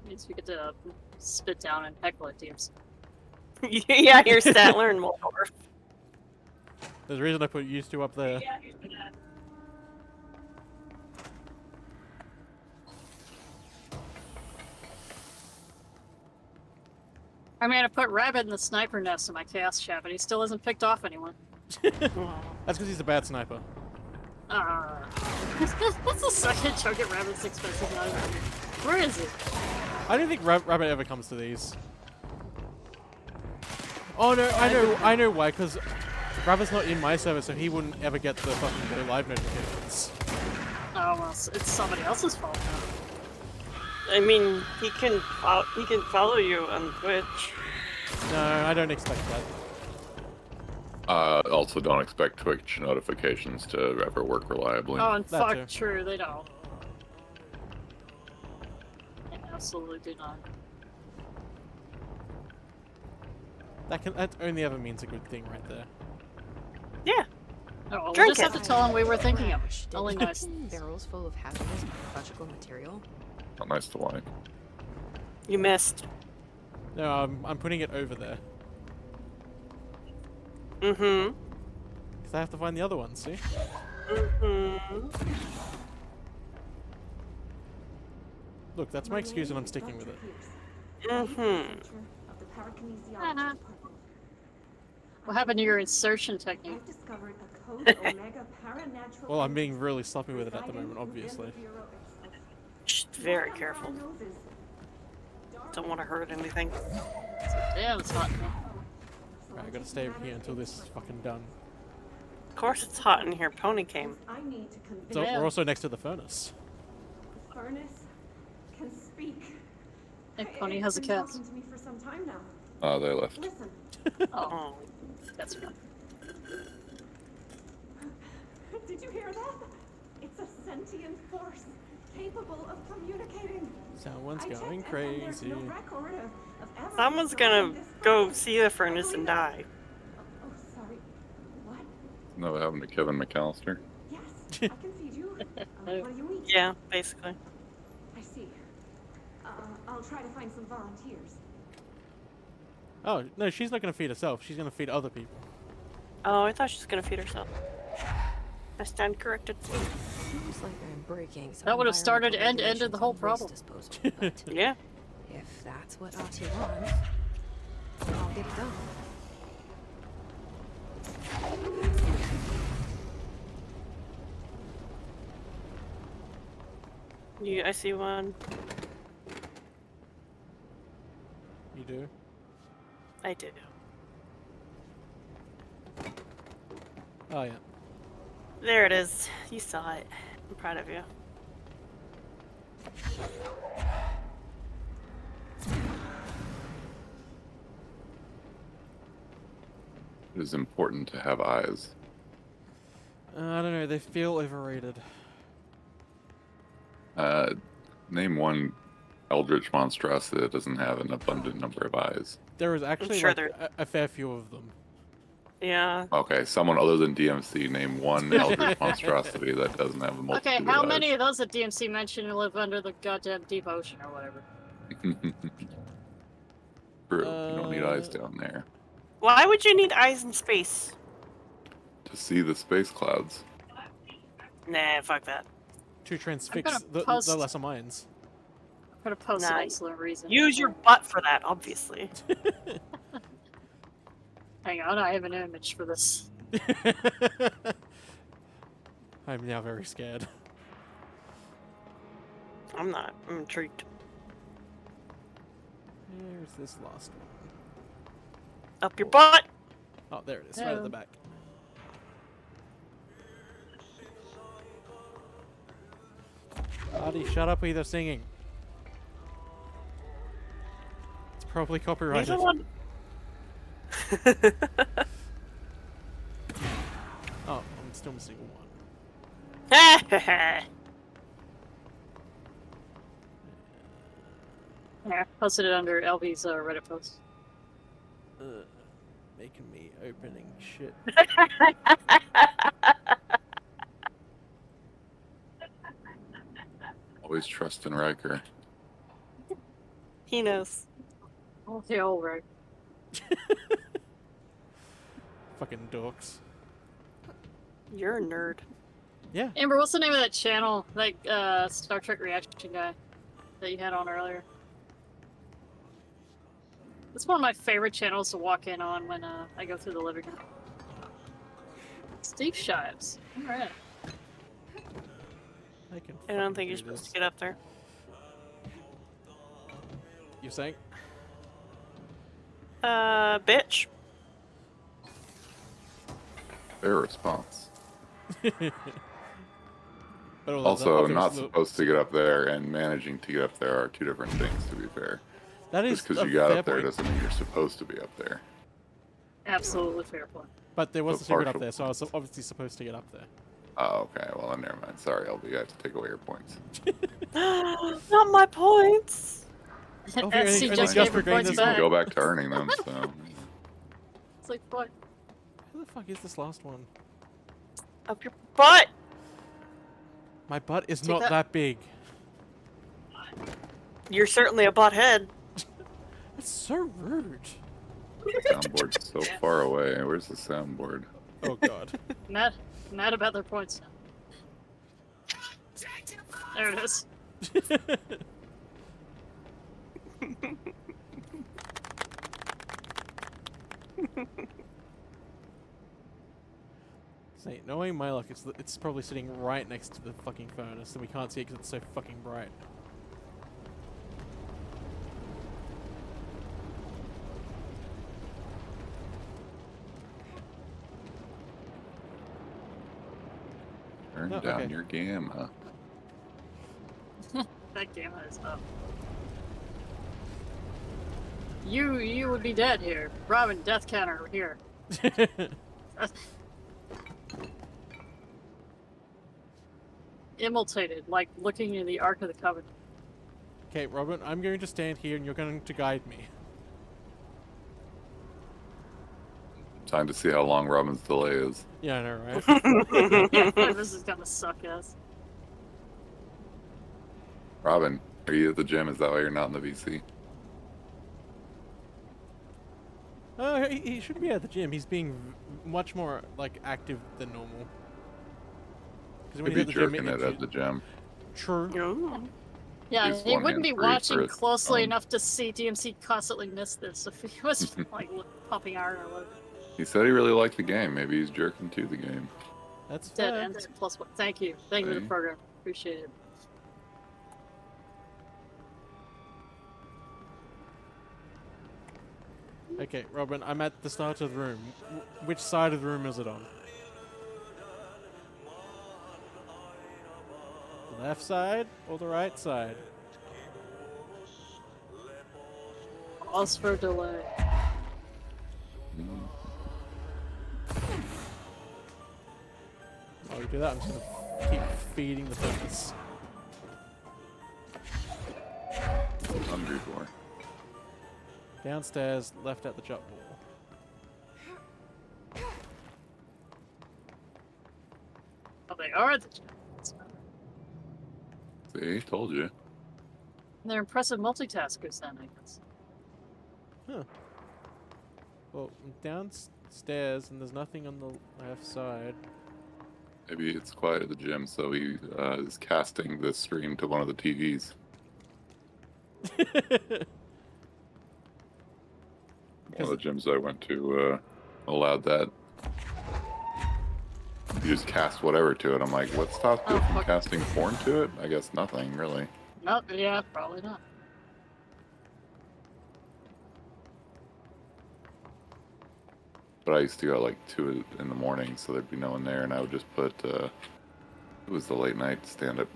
Means we get to spit down and heckle at teams. Yeah, you're Statler and Waldorf. There's a reason I put used to up there. I mean, I put Rabbit in the sniper nest in my chaos chat, but he still hasn't picked off anyone. That's because he's a bad sniper. That's the second joke at Rabbit's expensive now. Where is he? I don't think Rabbit ever comes to these. Oh no, I know why, because Rabbit's not in my server, so he wouldn't ever get the fucking go live notifications. Oh, well, it's somebody else's fault now. I mean, he can follow you on Twitch. No, I don't expect that. Also don't expect Twitch notifications to ever work reliably. Oh, and fuck, true, they don't. They absolutely do not. That only ever means a good thing right there. Yeah. Oh, well, we Drink just have it. to tell him we were thinking of it. Only nice. Barrels full of hazardous biological material. Not nice to like. You missed. No, I'm putting it over there. Mm-hmm. Because I have to find the other ones, see? Mm-hmm. Look, that's my excuse and I'm sticking with it. Mm-hmm. What happened to your insertion technique? Well, I'm being really sloppy with it at the moment, obviously. Just very careful. Don't want to hurt anything. Damn, it's hot. Right, I gotta stay over here until this is fucking done. Of course it's hot in here. Pony came. So we're also next to the furnace. The furnace can speak. Hey, Pony has a cat. To me for some time now. Oh, they left. Listen. Oh, that's fun. Did you hear that? It's a sentient force capable of communicating. Someone's going crazy. Someone's gonna go see the furnace and die. Oh, sorry. What? No, what happened to Kevin McAllister? Yes, I can feed you. What do you eat? Yeah, basically. I see. I'll try to find some volunteers. Oh, no, she's not gonna feed herself. She's gonna feed other people. Oh, I thought she was gonna feed herself. I stand corrected. Seems like I'm breaking some That would have started and environmental ended the whole regulations problem. on waste disposal, but Yeah. if that's what Ati wants, then I'll get it done. I see one. You do? I do. Oh, yeah. There it is. You saw it. I'm proud of you. It is important to have eyes. I don't know, they feel overrated. Name one eldritch monstrosity that doesn't have an abundant number of eyes. There is actually sure like, a fair few of them. Yeah. Okay, someone other than DMC, name one eldritch monstrosity that doesn't have a multitude Okay, of how eyes. many of those that DMC mentioned live under the goddamn deep ocean or whatever? True, you don't need eyes down there. Why would you need eyes in space? To see the space clouds. Nah, fuck that. To transfix the lesser minds. I'm gonna post Nah, an excellent reason. Use your butt for that, obviously. Hang on, I have an image for this. I'm now very scared. I'm not. I'm intrigued. Here's this last one. Up your butt! Oh, there it is, right at the back. Artie, shut up with your singing. It's probably copyrighted. Oh, I'm still missing one. Yeah, posted it under Elvy's Reddit post. Making me opening shit. Always trust in Riker. He knows. Oh, the old right. Fucking dorks. You're a nerd. Yeah. Amber, what's the name of that channel? Like Star Trek reaction guy that you had on earlier? It's one of my favorite channels to walk in on when I go through the living room. Steve Shives. Alright. I don't think you're supposed to get up there. You're saying? Bitch. Fair response. But Also, not supposed to get up there and managing to get up there are two different things, to be fair. That is just because you got up there doesn't mean you're supposed to be up there. Absolutely fair point. But there was a secret up there, so I was obviously supposed to get up there. Oh, okay. Well, then never mind. Sorry, Elvy. I have to take away your points. Not my points. SC just Fine. gave her points You can back. go back to earning them, so... It's like, what? Who the fuck is this last one? Up your butt! My butt is Take not that. that big. You're certainly a butthead. That's so rude. Soundboard's so far away. Where's the soundboard? Oh god. Mad about their points now. There it is. Say, knowing my luck, it's probably sitting right next to the fucking furnace, and we can't see it because it's so fucking bright. Turn No, down okay. your gamma. That gamma is up. You would be dead here. Robin, death counter here. Immolated, like looking in the Ark of the Covenant. Okay, Robin, I'm going to stand here and you're going to guide me. Time to see how long Robin's delay is. Yeah, I know, right? This is gonna suck ass. Robin, are you at the gym? Is that why you're not in the VC? He should be at the gym. He's being much more, like, active than normal. He'd be jerking it at the gym. True. Yeah, He's he one wouldn't be hand free for watching his closely phone. enough to see DMC constantly miss this if he was like pumping iron or whatever. He said he really liked the game. Maybe he's jerking to the game. That's Dead fair. ends plus one. Thank you. Thank you for the Hey. program. Appreciate it. Okay, Robin, I'm at the start of the room. Which side of the room is it on? The left side or the right side? Pause for delay. While we do that, I'm just gonna keep feeding the focus. Hungry for. Downstairs, left at the jump wall. Oh, they are at the gym. See, told you. They're impressive multitaskers then, I guess. Huh. Well, I'm downstairs and there's nothing on the left side. Maybe it's quiet at the gym, so he is casting the stream to one of the TVs. One of the gyms I went to allowed that. You just cast whatever to it. I'm like, what stops you from casting porn to it? I guess nothing, really. No, yeah, probably not. But I used to go at like 2 in the morning, so there'd be no one there, and I would just put, it was the late night stand-up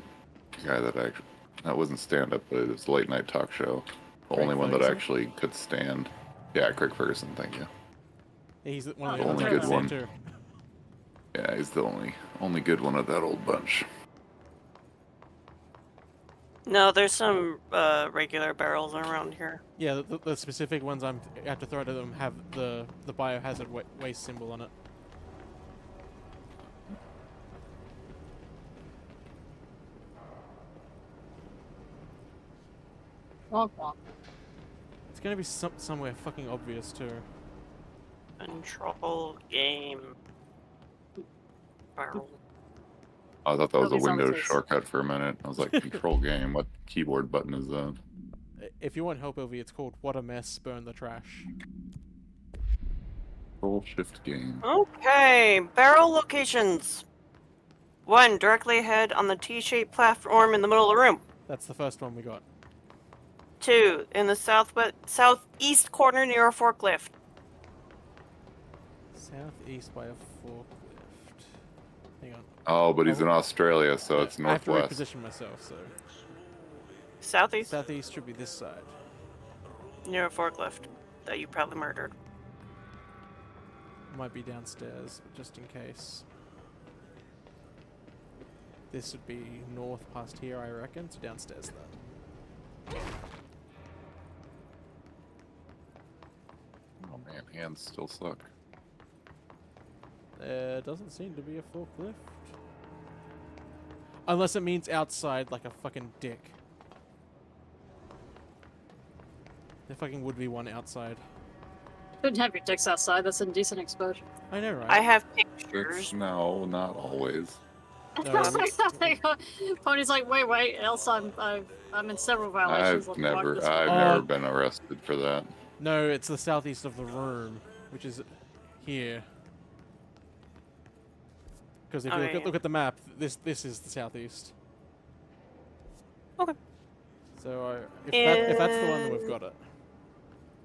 guy that wasn't stand-up, but it was a late night talk show. The Craig only one that Ferguson? actually could stand. Yeah, Craig Ferguson, thank you. Yeah, he's one of The the only ones I good could one. stand too. Yeah, he's the only good one of that old bunch. No, there's some regular barrels around here. Yeah, the specific ones I have to throw to them have the biohazard waste symbol on it. Wonk wonk. It's gonna be somewhere fucking obvious too. Control game. Barrel. I thought that was a Nobody's on the Windows face. shortcut for a minute. I was like, control game, what keyboard button is that? If you want help, Elvy, it's called What a Mess, Burn the Trash. Control shift game. Okay, barrel locations. 1, directly ahead on the T-shaped platform in the middle of the room. That's the first one we got. 2, in the southeast corner near a forklift. Southeast by a forklift. Hang on. Oh, but he's in Australia, so it's I have to northwest. reposition myself, so. Southeast? Southeast should be this side. Near a forklift that you probably murdered. Might be downstairs, just in case. This would be north past here, I reckon, so downstairs then. Oh man, hands still suck. There doesn't seem to be a forklift. Unless it means outside like a fucking dick. There fucking would be one outside. Couldn't have your dicks outside. That's indecent exposure. I know, right? I have pictures. No, not always. Pony's like, wait, else I'm in several violations. I've Let me walk never this way. never been arrested for that. No, it's the southeast of the room, which is here. Because if you look at the map, this is the southeast. Okay. So if that's the one, then we've got it.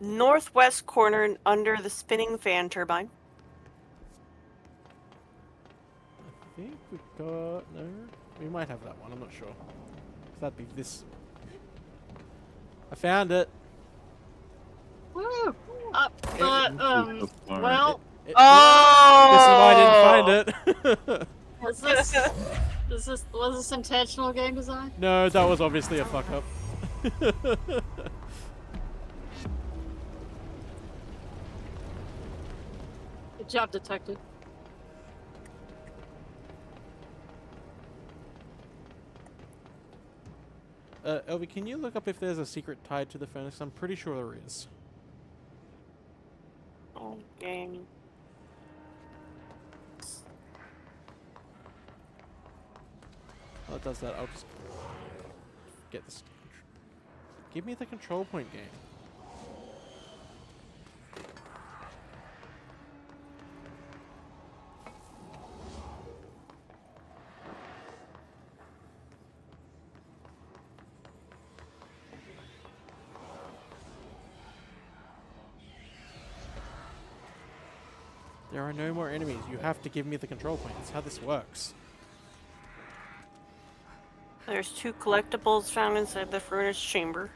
Northwest corner under the spinning fan turbine. I think we've got... No? We might have that one, I'm not sure. That'd be this... I found it! Woo! Well... Oh! This is why I didn't find it! Was this intentional game design? No, that was obviously a fuck up. Good job, detective. Elvy, can you look up if there's a secret tied to the furnace? I'm pretty sure there is. Okay. Oh, it does that. I'll just get this. Give me the control point game. There are no more enemies. You have to give me the control point. That's how this works. There's 2 collectibles found inside the furnace chamber.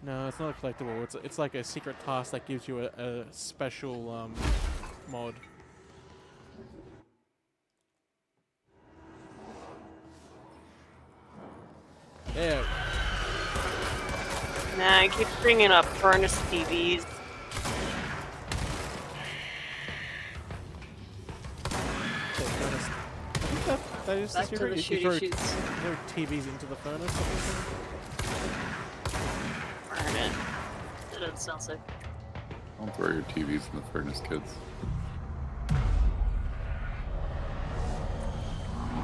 No, it's not a collectible. It's like a secret task that gives you a special mod. Yeah. Nah, I keep bringing up furnace TVs. That is Back to the shooty shoots. Throw TVs into the furnace or something? Burn it. That doesn't sound safe. Don't throw your TVs in the furnace, kids.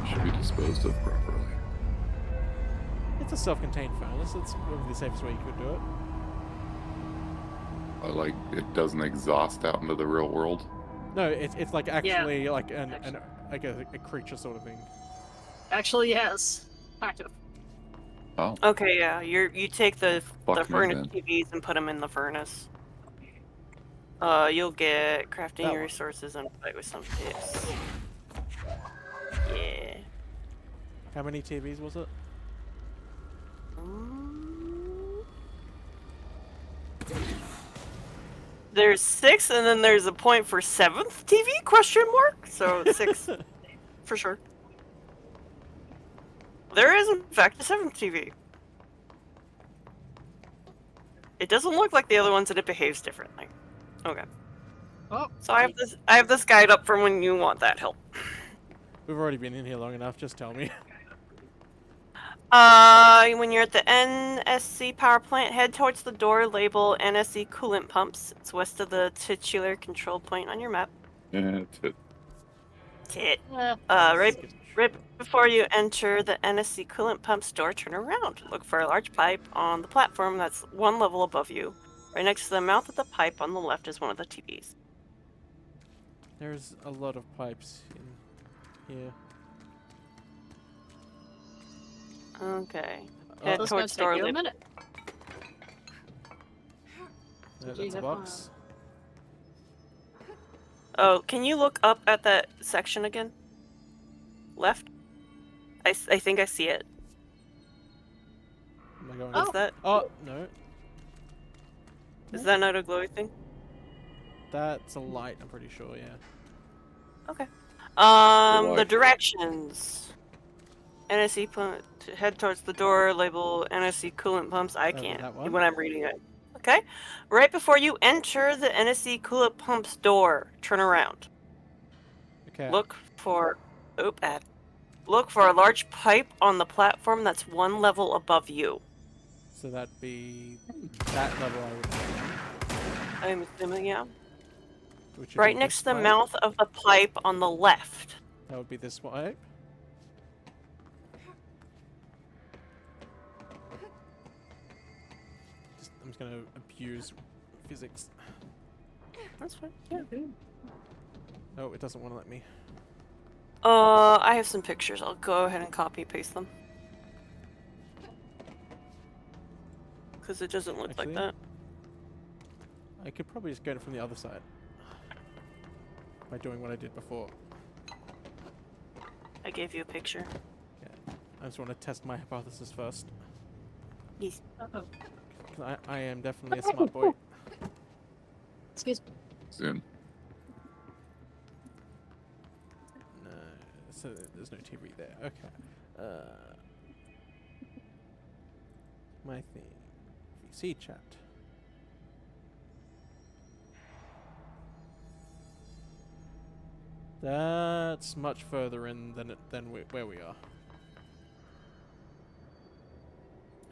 It should be disposed of properly. It's a self-contained furnace. It's probably the safest way you could do it. Like, it doesn't exhaust out into the real world. No, it's like actually like a creature sort of thing. Actually, yes. Kind of. Oh. Okay, yeah. You take the Fuck me, furnace then. TVs and put them in the furnace. You'll get crafting That one. resources and fight with some tips. Yeah. How many TVs was it? There's 6, and then there's a point for 7th TV? Question mark. So 6, for sure. There is in fact a 7th TV. It doesn't look like the other ones, and it behaves differently. Okay. Oh. So I have this guide up for when you want that help. We've already been in here long enough. Just tell me. When you're at the NSC power plant, head towards the door labeled NSC coolant pumps. It's west of the titular control point on your map. Yeah, tit. Tit. Right before you enter the NSC coolant pumps door, turn around. Look for a large pipe on the platform that's one level above you. Right next to the mouth of the pipe on the left is one of the TVs. There's a lot of pipes in here. Okay. Oh, Head That's towards gonna door take you a label. minute. That's a box. Oh, can you look up at that section again? Left? I think I see it. Am I going? What's that? Oh no. Is that not a glowy thing? That's a light. I'm pretty sure. Yeah. Okay. Why? The directions. NSC pump, head towards the door, label NSC coolant pumps. I can't that one? when I'm reading it. Okay. Right before you enter the NSC coolant pumps door, turn around. Okay. Look for Look for a large pipe on the platform that's one level above you. So that'd be that level, I would say. I'm assuming, yeah. Which would Right be next this to the pipe. mouth of the pipe on the left. That would be this pipe. I'm just gonna abuse physics. That's fine. Yeah. Oh, it doesn't want to let me. I have some pictures. I'll go ahead and copy paste them. Because it doesn't look Actually, like that. I could probably just get it from the other side. By doing what I did before. I gave you a picture. Yeah. I just want to test my hypothesis first. Yes. Uh-oh. 'Cause I am definitely a smart boy. Excuse me. Soon. No, so there's no TV there. Okay. My thing. VC chat. That's much further in than where we are.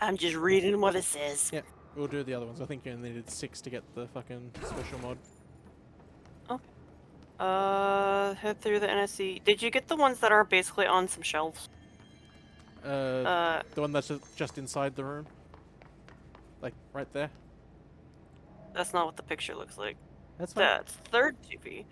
I'm just reading what it says. Yeah, we'll do the other ones. I think you only needed 6 to get the fucking special mod. Head through the NSC. Did you get the ones that are basically on some shelves? The one that's just inside the room? Like, right there? That's not what the picture looks like. That's fine. That's third TV.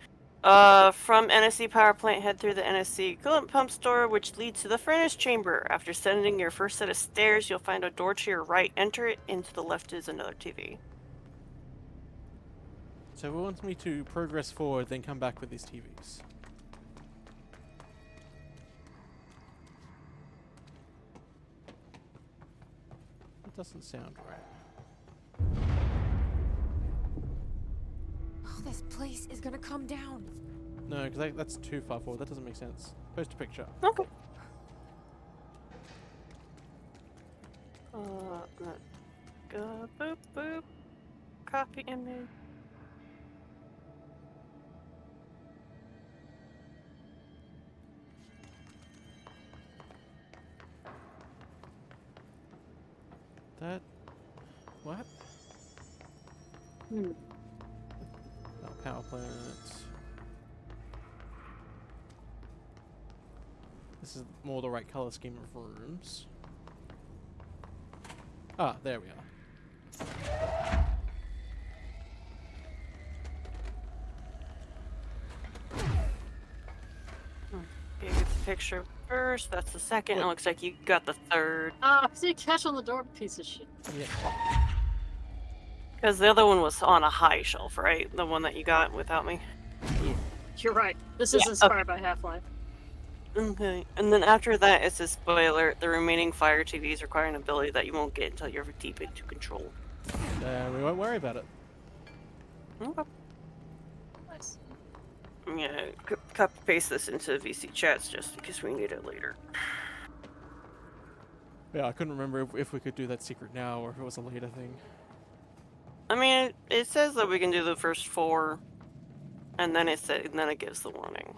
From NSC power plant, head through the NSC coolant pump store, which leads to the furnace chamber. After ascending your first set of stairs, you'll find a door to your right. Enter it, and to the left is another TV. So it wants me to progress forward, then come back with these TVs. That doesn't sound right. Oh, this place is gonna come down. No, because that's too far forward. That doesn't make sense. Post a picture. Okay. Go boop boop. Copy image. That... What? Hmm. Oh, power plant. This is more the right color scheme of rooms. Ah, there we are. Gave you the picture first. That's the second. It looks like you got the third. See, catch on the door, piece of shit. Yeah. Because the other one was on a high shelf, right? The one that you got without me. You're right. This is inspired by Half-Life. Okay. And then after that, it's a spoiler. The remaining Fire TVs require an ability that you won't get until you're deep into control. We won't worry about it. Okay. Nice. Yeah, copy paste this into VC chats just because we need it later. Yeah, I couldn't remember if we could do that secret now or if it was a later thing. I mean, it says that we can do the first 4, and then it gives the warning.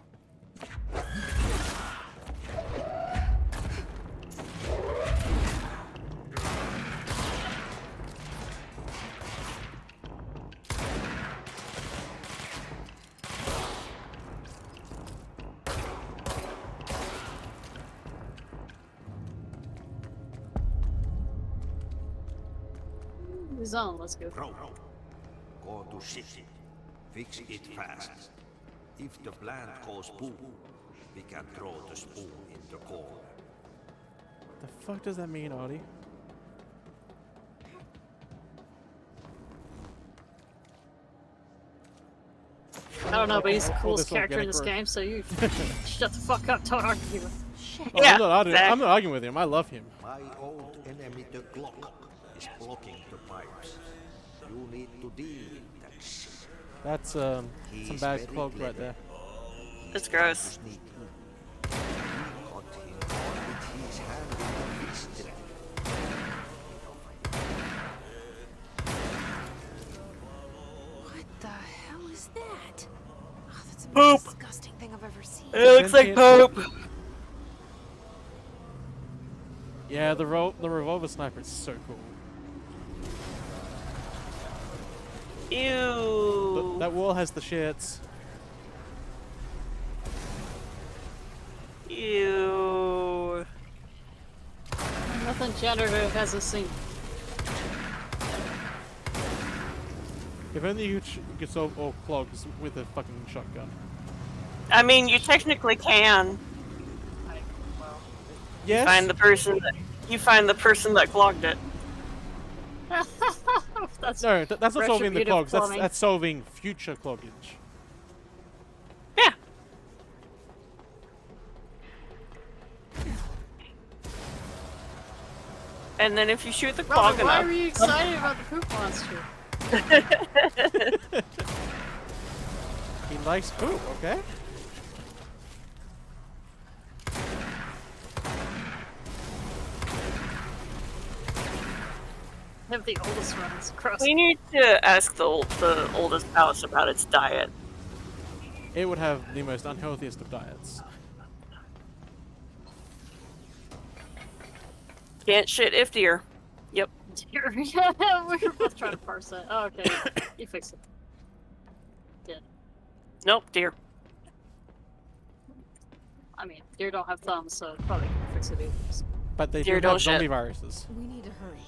Zone, let's go. Go to city. Fix it fast. If the plant goes boom, we can throw the spoon in the corner. The fuck does that mean, Artie? I don't know, but he's the Oh, coolest this one, character in get this it game, so you shut the fuck up, don't argue with him. Shit. Oh, I'm not arguing with him. I love him. My old enemy, the clock, is blocking the pipes. You need to deal with that shit. That's some bad clog right there. It's gross. What the hell is that? Oh, that's the Poop. most disgusting thing I've ever seen. It looks like poop. Yeah, the revolver sniper is so cool. Ew. That wall has the shits. Ew. Nothing generative has a scene. If only you could solve all clogs with a fucking shotgun. I mean, you technically can. Yes. You find the person that clogged it. That's not solving the clogs. Plumbing. That's solving future cloggage. Yeah. And then if you shoot the clog Robert, why enough. were you excited about the poop monster? He likes poop, okay? Have the oldest ones. Gross. We need to ask the oldest house about its diet. It would have the most unhealthiest of diets. Can't shit if deer. Yep. Deer. Yeah, we were both trying to parse that. Oh, okay. You fixed it. Did. Nope, deer. I mean, deer don't have thumbs, so probably can fix it either. But they Deer do don't have zombie shit. viruses. We need to hurry.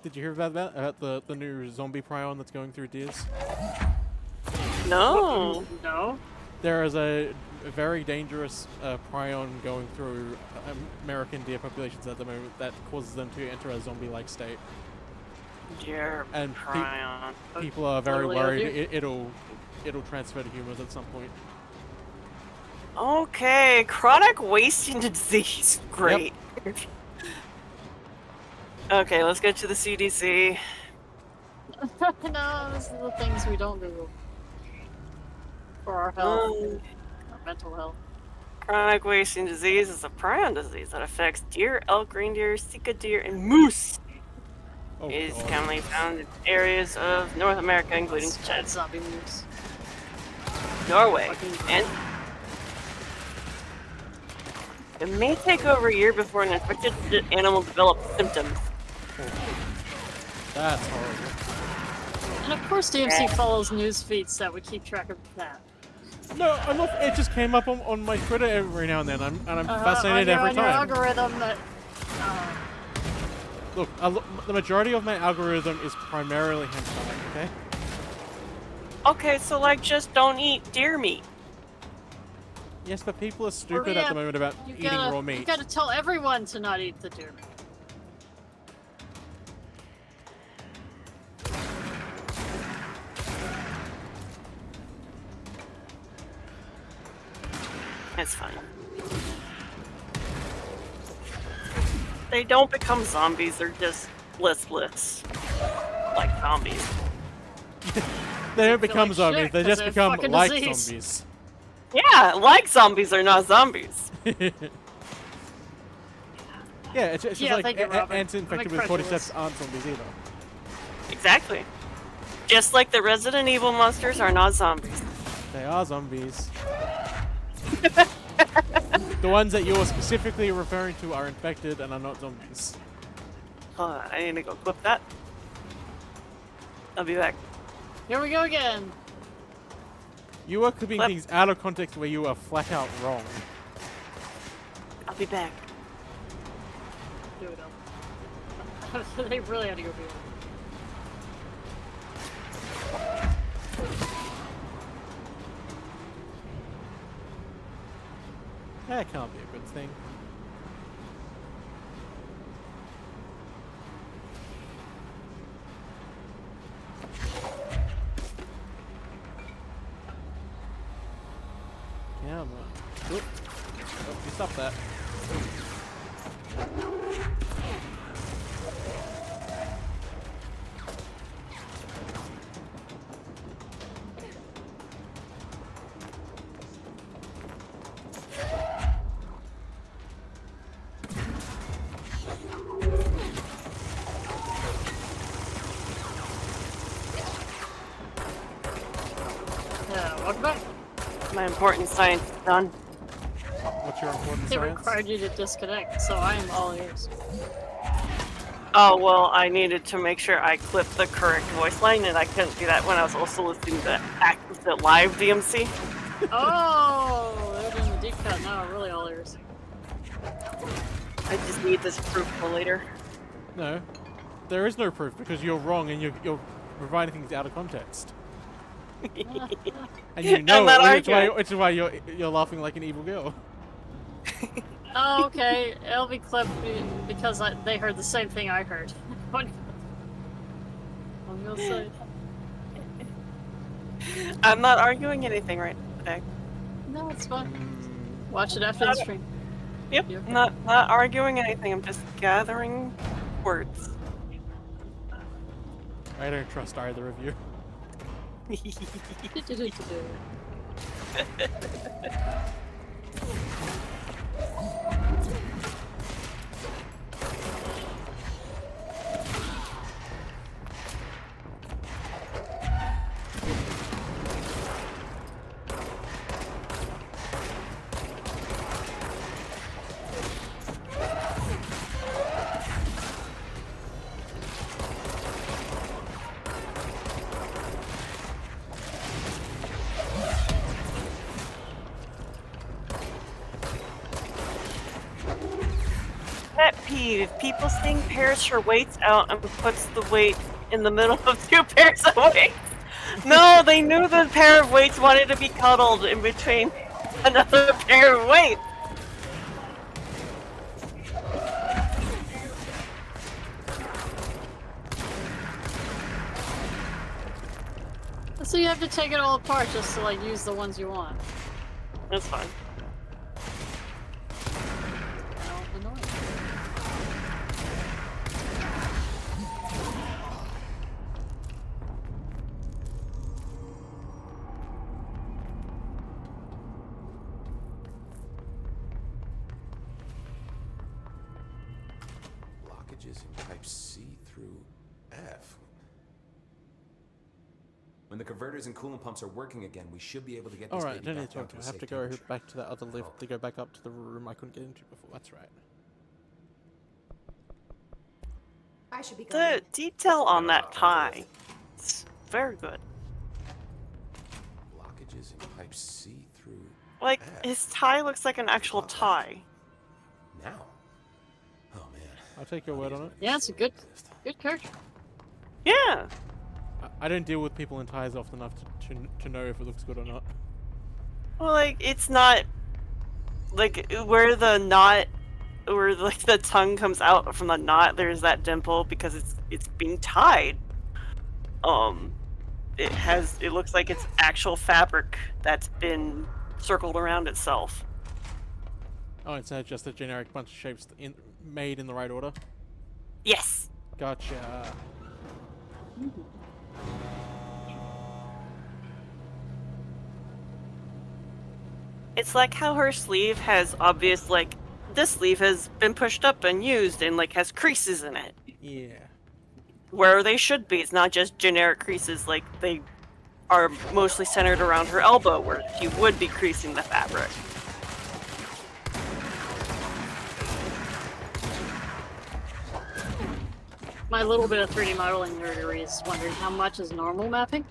Did you hear about that? About the new zombie prion that's going through deers? No. No. There is a very dangerous prion going through American deer populations at the moment that causes them to enter a zombie-like state. Deer And prion. people are very Literally a worried deer? it'll transfer to humans at some point. Okay, chronic wasting disease. Great. Okay, let's get to the CDC. No, this is the things we don't do. For our health. Our mental health. Chronic wasting disease is a prion disease that affects deer, elk, reindeer, sika deer, and moose. Oh, It is God. commonly found in areas of North America, including Dead zombie moose. Norway, and it may take over a year before an infected animal develops symptoms. That's horrible. And of course DMC follows news feeds that would keep track of that. No, I'm not, it just came up on my Twitter every now and then. I'm fascinated every on your time. algorithm that... Look, the majority of my algorithm is primarily hentai, okay? Okay, so like just don't eat deer meat. Yes, but people are stupid Yeah, at the moment about you eating gotta, raw meat. You gotta tell everyone to not eat the deer meat. It's fine. They don't become zombies, they're just listless. Like zombies. They don't become like zombies, shit, they 'cause just they're become fucking like disease. zombies. Yeah, like zombies are not zombies. Yeah, it's Yeah, just like thank you, Robert. ants infected with incredulous. cordyceps aren't zombies either. Exactly. Just like the Resident Evil monsters are not zombies. They are zombies. The ones that you're specifically referring to are infected and are not zombies. Hold on, I need to go clip that. I'll be back. Here we go again. You are clipping things out of context where you are flat out wrong. I'll be back. Do it up. They really had to go do it. That can't be a good thing. Come on. Oop. Oh, you stop that. Welcome back. My important science is done. What's your important It science? required you to disconnect, so I am all ears. Oh, well, I needed to make sure I clipped the correct voice line, and I couldn't do that when I was also listening to the live DMC. Oh, they're doing the deep cut now. Really all ears. I just need this proof for later. No. There is no proof because you're wrong and you're providing things out of context. And you know it, which is why you're laughing like an evil girl. Oh, okay. Elvy clipped me because they heard the same thing I heard. I'm gonna say. I'm not arguing anything right today. No, it's fine. Watch it after the stream. Yep, not arguing anything. I'm just gathering words. I don't trust either of you. Pet peeve. People sing pairs her weights out and puts the weight in the middle of two pairs of weights. No, they knew the pair of weights wanted to be cuddled in between another pair of weights. So you have to take it all apart just to like use the ones you want. That's fine. Blockages in pipe C through F. When the converters and coolant pumps are working again, we should be able to get this Alright, baby don't need back to down talk to to I a have safe to go temperature. back to that other lift to go back up to the room I couldn't get into before. That's right. I should be The going. detail on that tie. It's very good. Blockages in pipe C through Like, F. his tie looks like an actual tie. Now? Oh man. I'll take your word on it. Yeah, it's a good character. Yeah. I don't deal with people in ties often enough to know if it looks good or not. Well, like, it's not like where the knot, where like the tongue comes out from the knot. There's that dimple because it's being tied. It looks like it's actual fabric that's been circled around itself. Oh, it's not just a generic bunch of shapes made in the right order? Yes. Gotcha. It's like how her sleeve has obvious, like, this sleeve has been pushed up and used and, like, has creases in it. Yeah. Where they should be. It's not just generic creases, like, they are mostly centered around her elbow, where she would be creasing the fabric. My little bit of 3D modeling nerdery is wondering how much is normal mapping?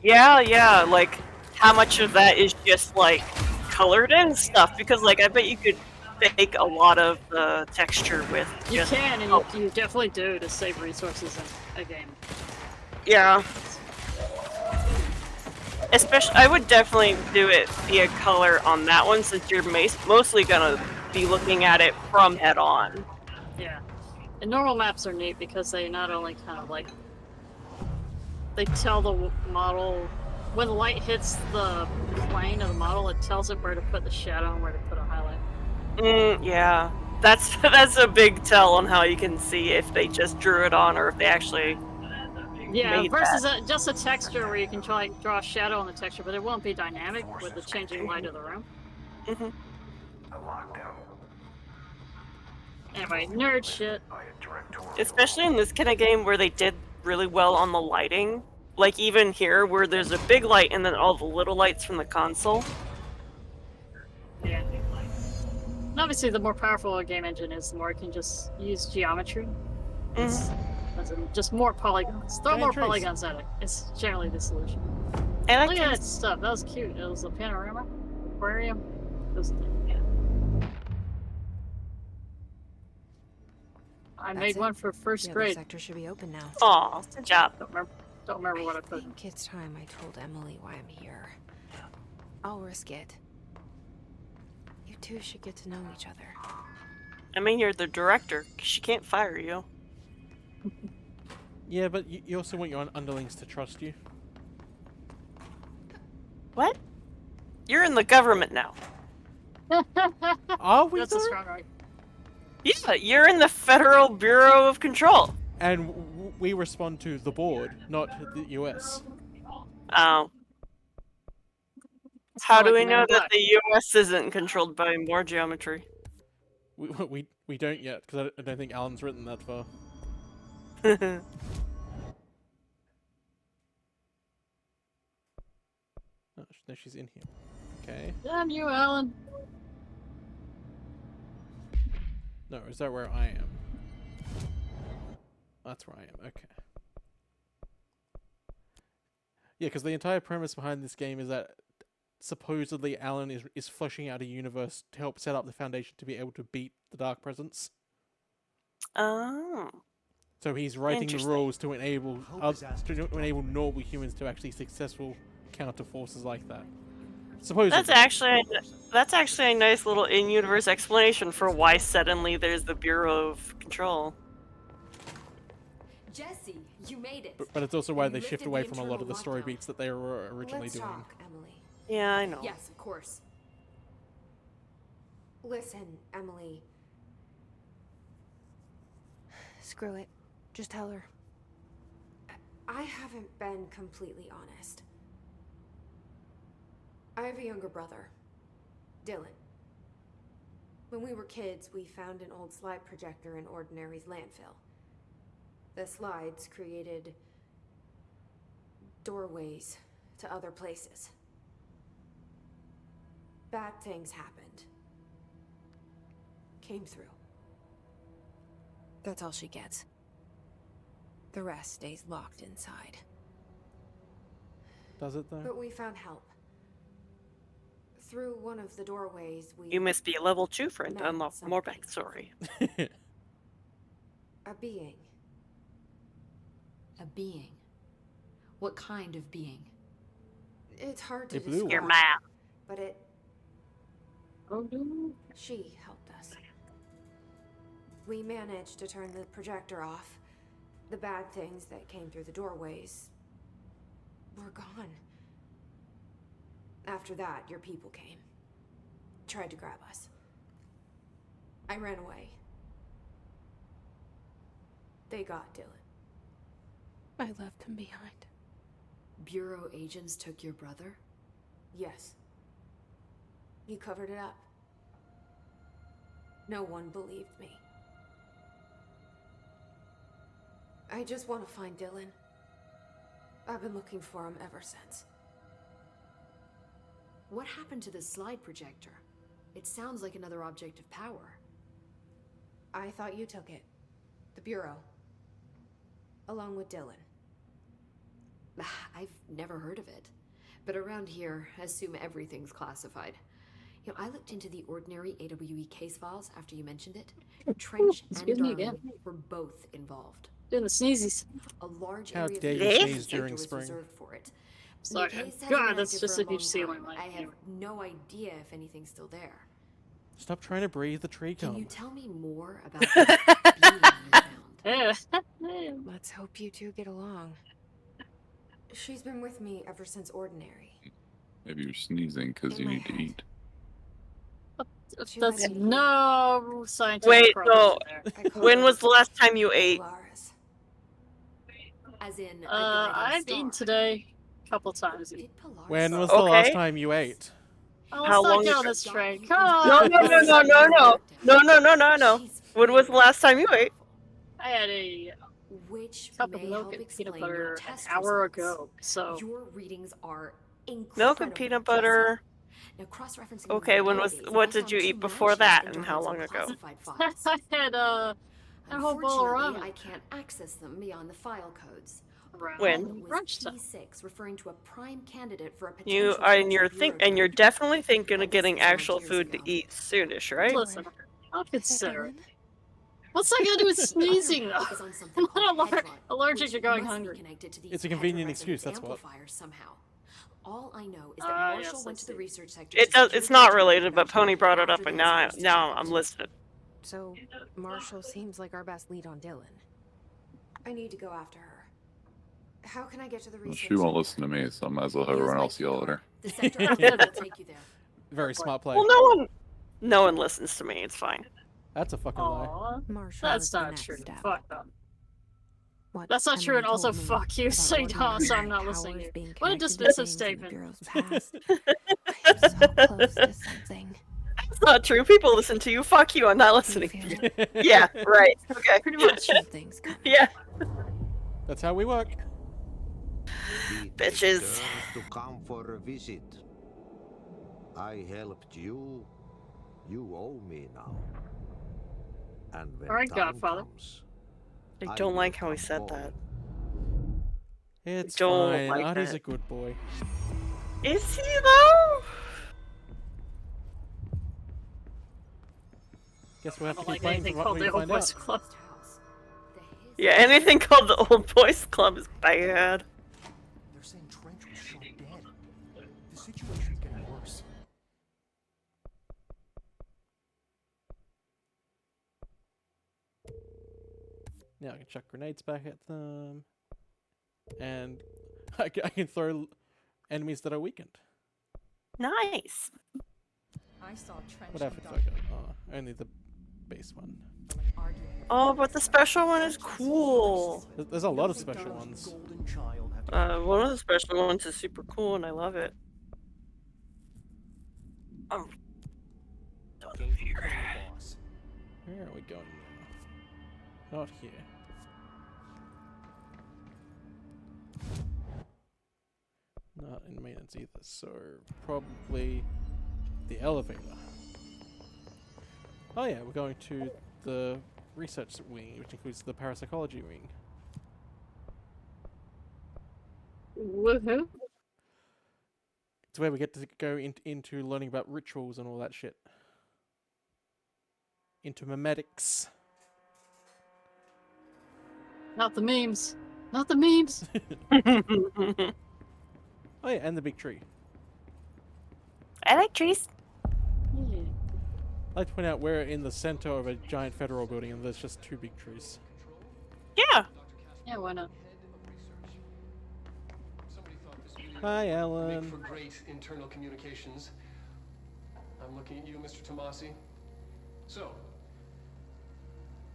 Yeah, like, how much of that is just, like, colored in stuff? Because, like, I bet you could fake a lot of the texture with You just... can, and you definitely do to save resources in a game. Yeah. Especially, I would definitely do it via color on that one, since you're mostly gonna be looking at it from head on. Yeah. And normal maps are neat because they not only kind of like... They tell the model... When the light hits the plane of the model, it tells it where to put the shadow and where to put a highlight. Yeah. That's a big tell on how you can see if they just drew it on or if they actually Yeah, made versus that. just a texture where you can try draw a shadow on the texture, but it won't be dynamic with the changing light of the room. Anyway, nerd shit. Especially in this kind of game where they did really well on the lighting. Like even here where there's a big light and then all the little lights from the console. Yeah. And obviously the more powerful a game engine is, the more it can just use geometry. Just more polygons. Throw more polygons at it. It's generally the solution. And look at that stuff. That was cute. It was a panorama aquarium. It was, yeah. I made one for first grade. The sector should be open now. Aw, good job. Don't remember what I put. I think it's time I told Emily why I'm here. I'll risk it. You two should get to know each other. I mean, you're the director. She can't fire you. Yeah, but you also want your underlings to trust you. What? You're in the government now. Are we? That's a strong right. Yeah, you're in the Federal Bureau of Control. And we respond to the board, not the US. Oh. How do we know that the US isn't controlled by more geometry? We don't yet, because I don't think Alan's written that far. Oh, no, she's in here. Okay. Damn you, Alan. No, is that where I am? That's where I am, okay. Yeah, because the entire premise behind this game is that supposedly Alan is fleshing out a universe to help set up the foundation to be able to beat the Dark Presence. Oh. So he's writing the rules to enable normal humans to actually successful counter forces like that. Supposedly. That's actually a nice little in-universe explanation for why suddenly there's the Bureau of Control. Jesse, you made it. But it's also why they shift away from a lot of the story beats that they were originally Let's doing. talk, Emily. Yeah, I know. Yes, of course. Listen, Emily. Screw it. Just tell her. I haven't been completely honest. I have a younger brother, Dylan. When we were kids, we found an old slide projector in Ordinary's landfill. The slides created doorways to other places. Bad things happened. Came through. That's all she gets. The rest stays locked inside. Does it though? But we found help. Through one of the doorways, we... You must be a level 2 friend to unlock more backstory. A being. A being. What kind of being? It's hard to A blue describe. Your map. But it... Oh, no. She helped us. We managed to turn the projector off. The bad things that came through the doorways were gone. After that, your people came. Tried to grab us. I ran away. They got Dylan. I left him behind. Bureau agents took your brother? Yes. You covered it up. No one believed me. I just want to find Dylan. I've been looking for him ever since. What happened to the slide projector? It sounds like another object of power. I thought you took it. The Bureau. Along with Dylan. I've never heard of it. But around here, assume everything's classified. You know, I looked into the ordinary AWE case files after you mentioned it. Trench and Excuse me Darwin again. were both involved. Doing the sneezies. A large How area of dare the you East sneeze during was spring. reserved for it. Sorry. The case has God, been that's active just for a huge long ceiling time. light. I have no idea if anything's still there. Stop trying to breathe the tree Can you gum. tell me more about this being you found? Let's hope you two get along. She's been with me ever since Ordinary. Maybe you're sneezing because you need to eat. That's no scientific Wait, problem there. when was the last time you ate? As in, I've eaten today a couple times. When was the last Okay. time you ate? Oh, How let's not long get ago? on this train. No, Come no, on. no, no, no, no, no, no, no, no, no. When was the last time you ate? I had a which cup of may milk help and explain peanut butter your an test hour results. ago. So Your readings are incredible. Milk and peanut butter. Now, cross-referencing Okay, when was? What did you eat before that, and how long ago? I had a whole bowl of Unfortunately, ramen. I can't access them beyond the file codes. When? One was Lunchtime. P6, referring to a prime candidate for a You potential are, and future Bureau and you're director. definitely thinking of getting 6 odd actual years food to ago. eat soonish, right? Listen, I'll consider it. What's that got to do with sneezing, though? Is on something I'm called not Hedron, allergic which to going must be hungry. connected to these It's a convenient heteroresonance excuse, that's what. amplifiers somehow. All I know is that Marshall yes, went I to the see. research sector. It to does. secure It's the not Hedron related, but production Pony brought it up, after and the now incident I'm listening. So, Marshall seems like our best lead on Dylan. I need to go after her. How can I get to the Well, research? she won't listen to me, so I might as well have Use everyone my else yell at her. The sector operator will take you there. Very smart play. Well, no one listens to me. It's fine. That's a fucking lie. Aw, Marshall that's is the not next true. step. Fuck them. What That's not true, and Emily also told me fuck you, about so ordinary so I'm not powers listening to you. being What a connected to dismissive things in the statement. Bureau's past. I'm so close to something. It's not true. People listen to you. Fuck you. I'm not listening. feel Yeah. Right. Okay. Pretty much. Something's coming. Yeah. That's how we work. Bitches. Deserve to come for a visit. I helped you. You owe me now. And when All right, time Godfather. comes, I I don't will like how he come said that. It's Don't fine. like Artie's that. a good boy. Is he though? Guess we'll have I to don't keep like playing anything for what called we the Old find Boys out. Club. Yeah. Anything called the Old Boys Club is bad. They're saying Trench was shot dead. The situation's getting worse. Now I can chuck grenades back at them. And I can throw enemies that are weakened. Nice. I saw Trench What efforts and I got? Oh, only the base one. Oh, but the special one is cool. There's a lot of special ones. One of the special ones is super cool, and I love it. Oh. Where are we going now? Not here. Not in maintenance either, so probably the elevator. Oh yeah, we're going to the research wing, which includes the parapsychology wing. Woohoo! It's where we get to go into learning about rituals and all that shit. Into memetics. Not the memes. Not the memes. Oh yeah, and the big tree. I like trees. Yeah. I'd like to point out we're in the center of a giant federal building and there's just 2 big trees. Yeah. Yeah, why not? Hi, Make Alan. for great internal communications. I'm looking at you, Mr. Tomasi. So,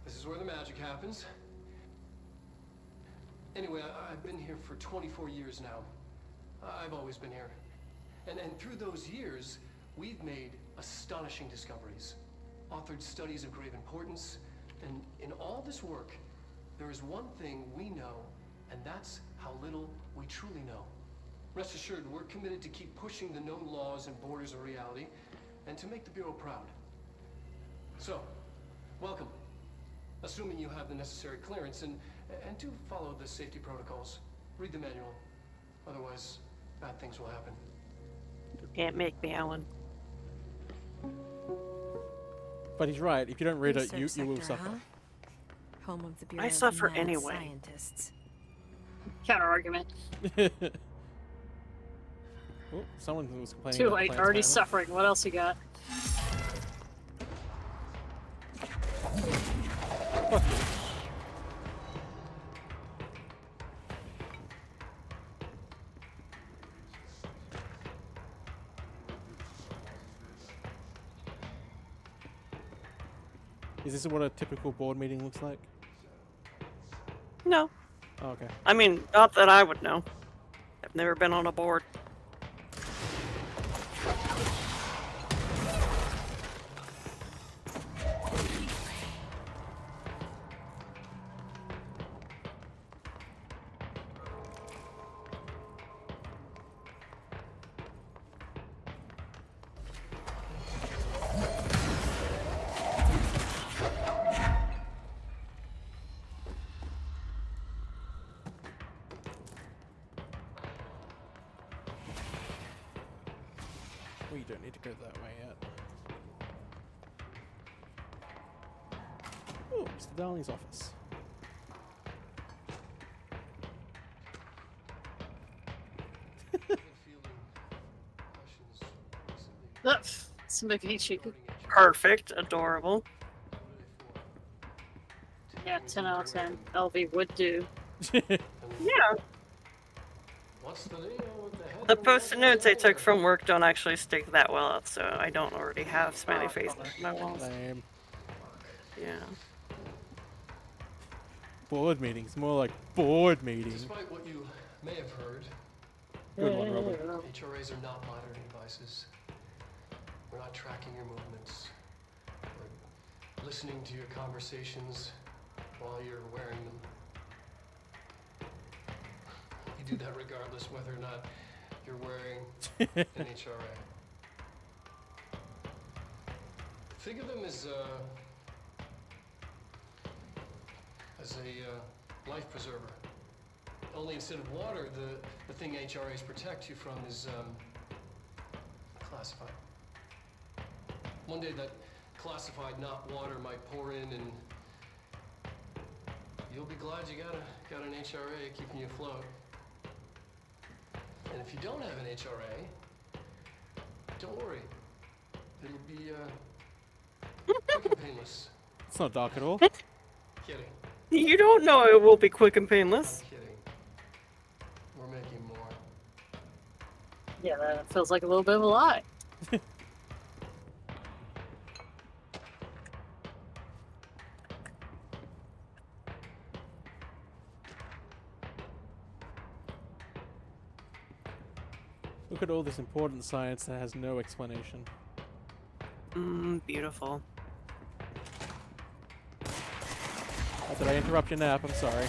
this is where the magic happens. Anyway, I've been here for 24 years now. I've always been here. And through those years, we've made astonishing discoveries, authored studies of grave importance, and in all this work, there is one thing we know, and that's how little we truly know. Rest assured, we're committed to keep pushing the known laws and borders of reality, and to make the Bureau proud. So, welcome. Assuming you have the necessary clearance, and do follow the safety protocols. Read the manual. Otherwise, bad things will happen. You can't make me, Alan. But he's right. If you don't read it, you Research will sector, suffer. huh? Home of the Bureau I of suffer Mad anyway. Scientists. Counter argument. Oh, someone was complaining. Too about the late. planet's Already panel. suffering. What else you got? Is this what a typical board meeting looks like? No. Oh, okay. I mean, not that I would know. I've never been on a board. We don't need to go that way yet. Oh, Mr. Darling's office. Perfect. Adorable. Yeah, 10 out of 10. Elvy would do. Yeah. The post-it notes I took from work don't actually stick that well out, so I don't already have smiley faces on my walls. Lame. Yeah. Board meetings, more like board meeting. Despite what you may have heard, Good one, Robert. HRAs are not monitoring devices. We're not tracking your movements. We're listening to your conversations while you're wearing them. You do that regardless whether or not you're wearing an HRA. Think of them as a life preserver. Only instead of water, the thing HRAs protect you from is classified. One day that classified, not water, might pour in, and you'll be glad you got an HRA keeping you afloat. And if you don't have an HRA, don't worry. It'll be quick and painless. It's not dark at all. Kidding. You don't know it will be quick and painless. I'm kidding. We're making more. Yeah, that feels like a little bit of a lie. Look at all this important science that has no explanation. Beautiful. Oh, did I interrupt your nap? I'm sorry.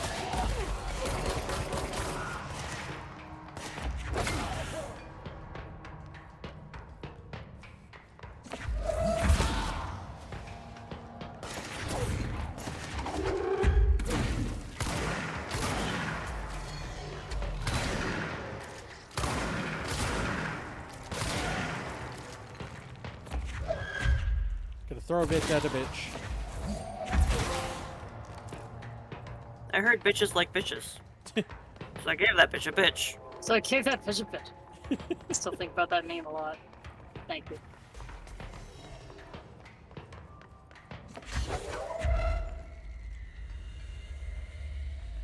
Gonna throw a bitch at a bitch. I heard bitches like bitches. So I gave that bitch a bitch. So I gave that bitch a bit. I still think about that name a lot. Thank you.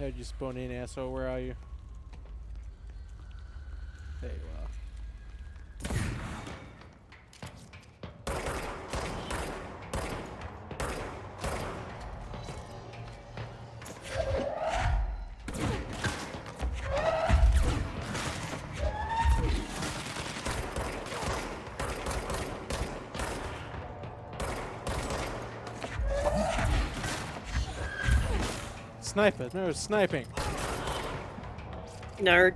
How'd you spawn in, asshole? Where are you? There you are. Sniper, no sniping. Nerd.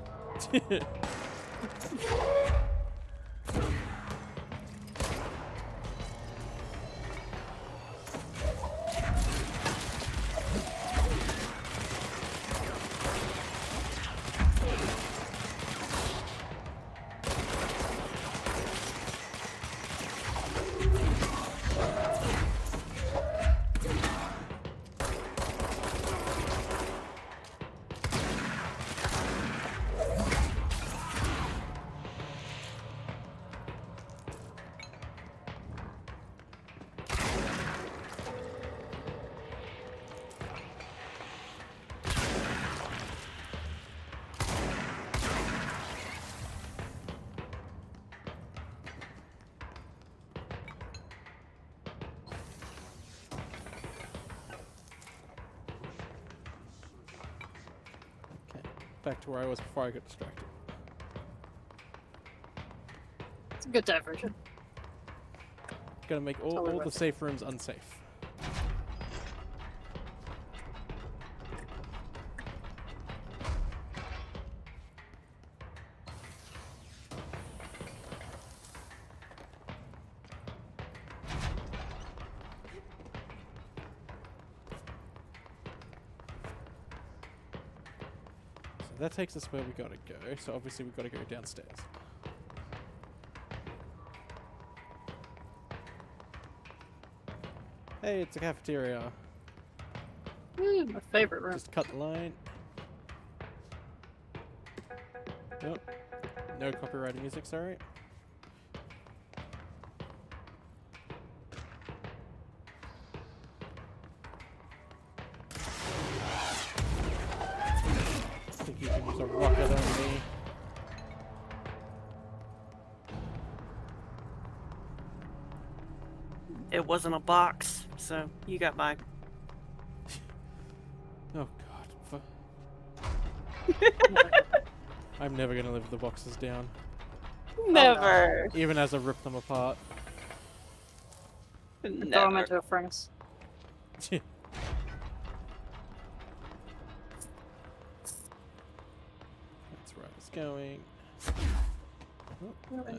Back to where I was before I got distracted. It's a good diversion. Gotta make all the safe rooms unsafe. That takes us where we gotta go, so obviously we've gotta go downstairs. Hey, it's a cafeteria. My favorite room. Just cut the line. Nope. No copyrighted music, sorry. I think you can use a rocket on me. It wasn't a box, so you got mine. Oh god. I'm never gonna live the boxes down. Never. Even as I rip them apart. Throw them into a furnace. That's where I was going. Oh, that's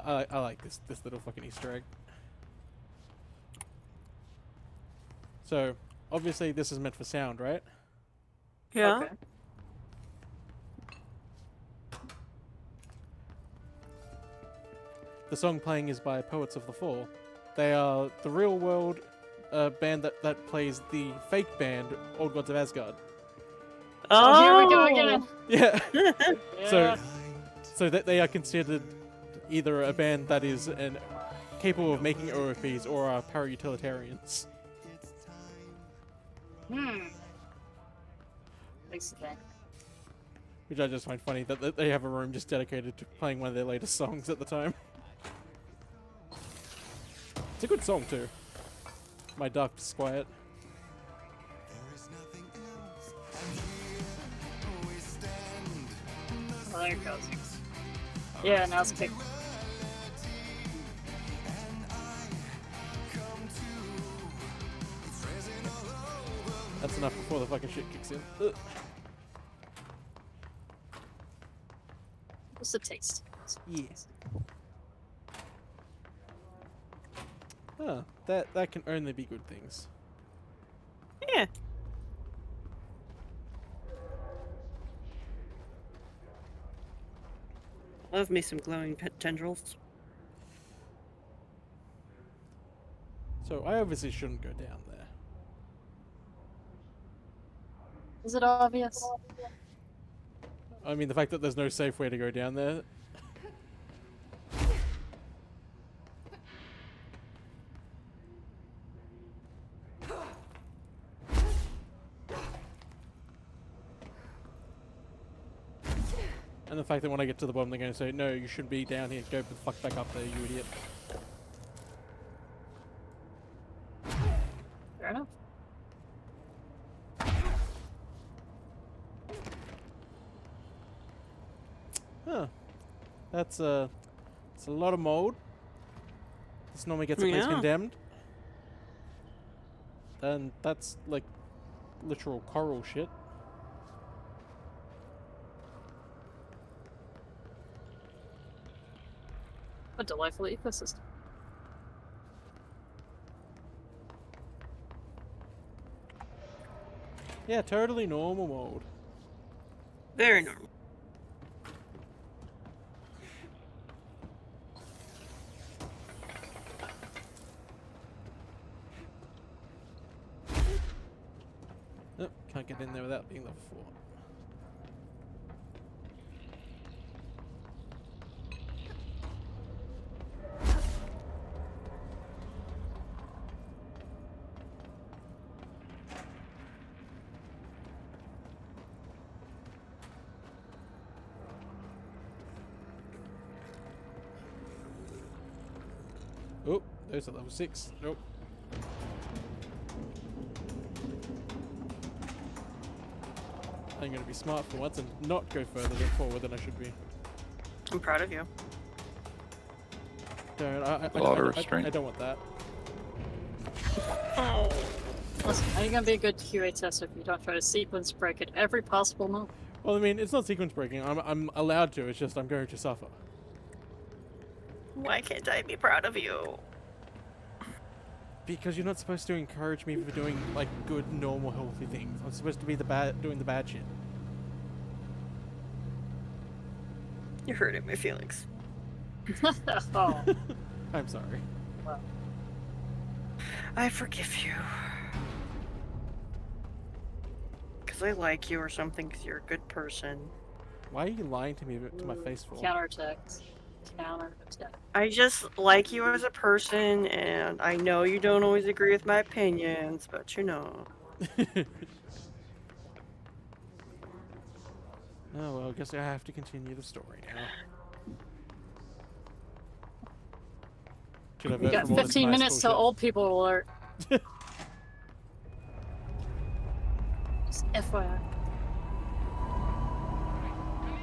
that. I like this little fucking Easter egg. So, obviously this is meant for sound, right? Yeah. Okay. The song playing is by Poets of the Fall. They are the real world band that plays the fake band Old Gods of Asgard. Oh, here we go again. Yeah. Yeah. So that they are considered either a band that is capable of making OOPs or are para-utilitarians. Makes it bad. Which I just find funny that they have a room just dedicated to playing one of their latest songs at the time. It's a good song too. My Dark Disquiet. Oh, there it goes. Yeah, now it's kicked. That's enough before the fucking shit kicks in. Ugh. What's the taste? Yes. Oh, that can only be good things. Yeah. Love me some glowing pet tendrils. So I obviously shouldn't go down there. Is it obvious? I mean, the fact that there's no safe way to go down there. And the fact that when I get to the bottom, they're going to say, no, you shouldn't be down here. Go the fuck back up there, you idiot. Fair enough. Huh. That's a lot of mold. This normally gets a place condemned. And that's like literal coral shit. A delightful ecosystem. Yeah, totally normal mold. Very normal. Nope, can't get in there without being level 4. Oh, there's a level 6. Nope. I'm going to be smart for once and not go further forward than I should be. I'm proud of you. Don't. A lot of restraint. I don't want that. Oh. Listen, how are you gonna be a good QA tester if you don't try to sequence break at every possible moment? Well, I mean, it's not sequence breaking. I'm allowed to. It's just I'm going to suffer. Why can't I be proud of you? Because you're not supposed to encourage me for doing like good, normal, healthy things. I'm supposed to be doing the bad shit. You're hurting my feelings. Oh. I'm sorry. Well. I forgive you. Because I like you or something, because you're a good person. Why are you lying to me to my face for? Counterattacks. Counterattack. I just like you as a person, and I know you don't always agree with my opinions, but you know. Oh, well, I guess I have to continue the story now. Should I You vote got for more 15 nice minutes till bullshit? old people alert. Just FYI.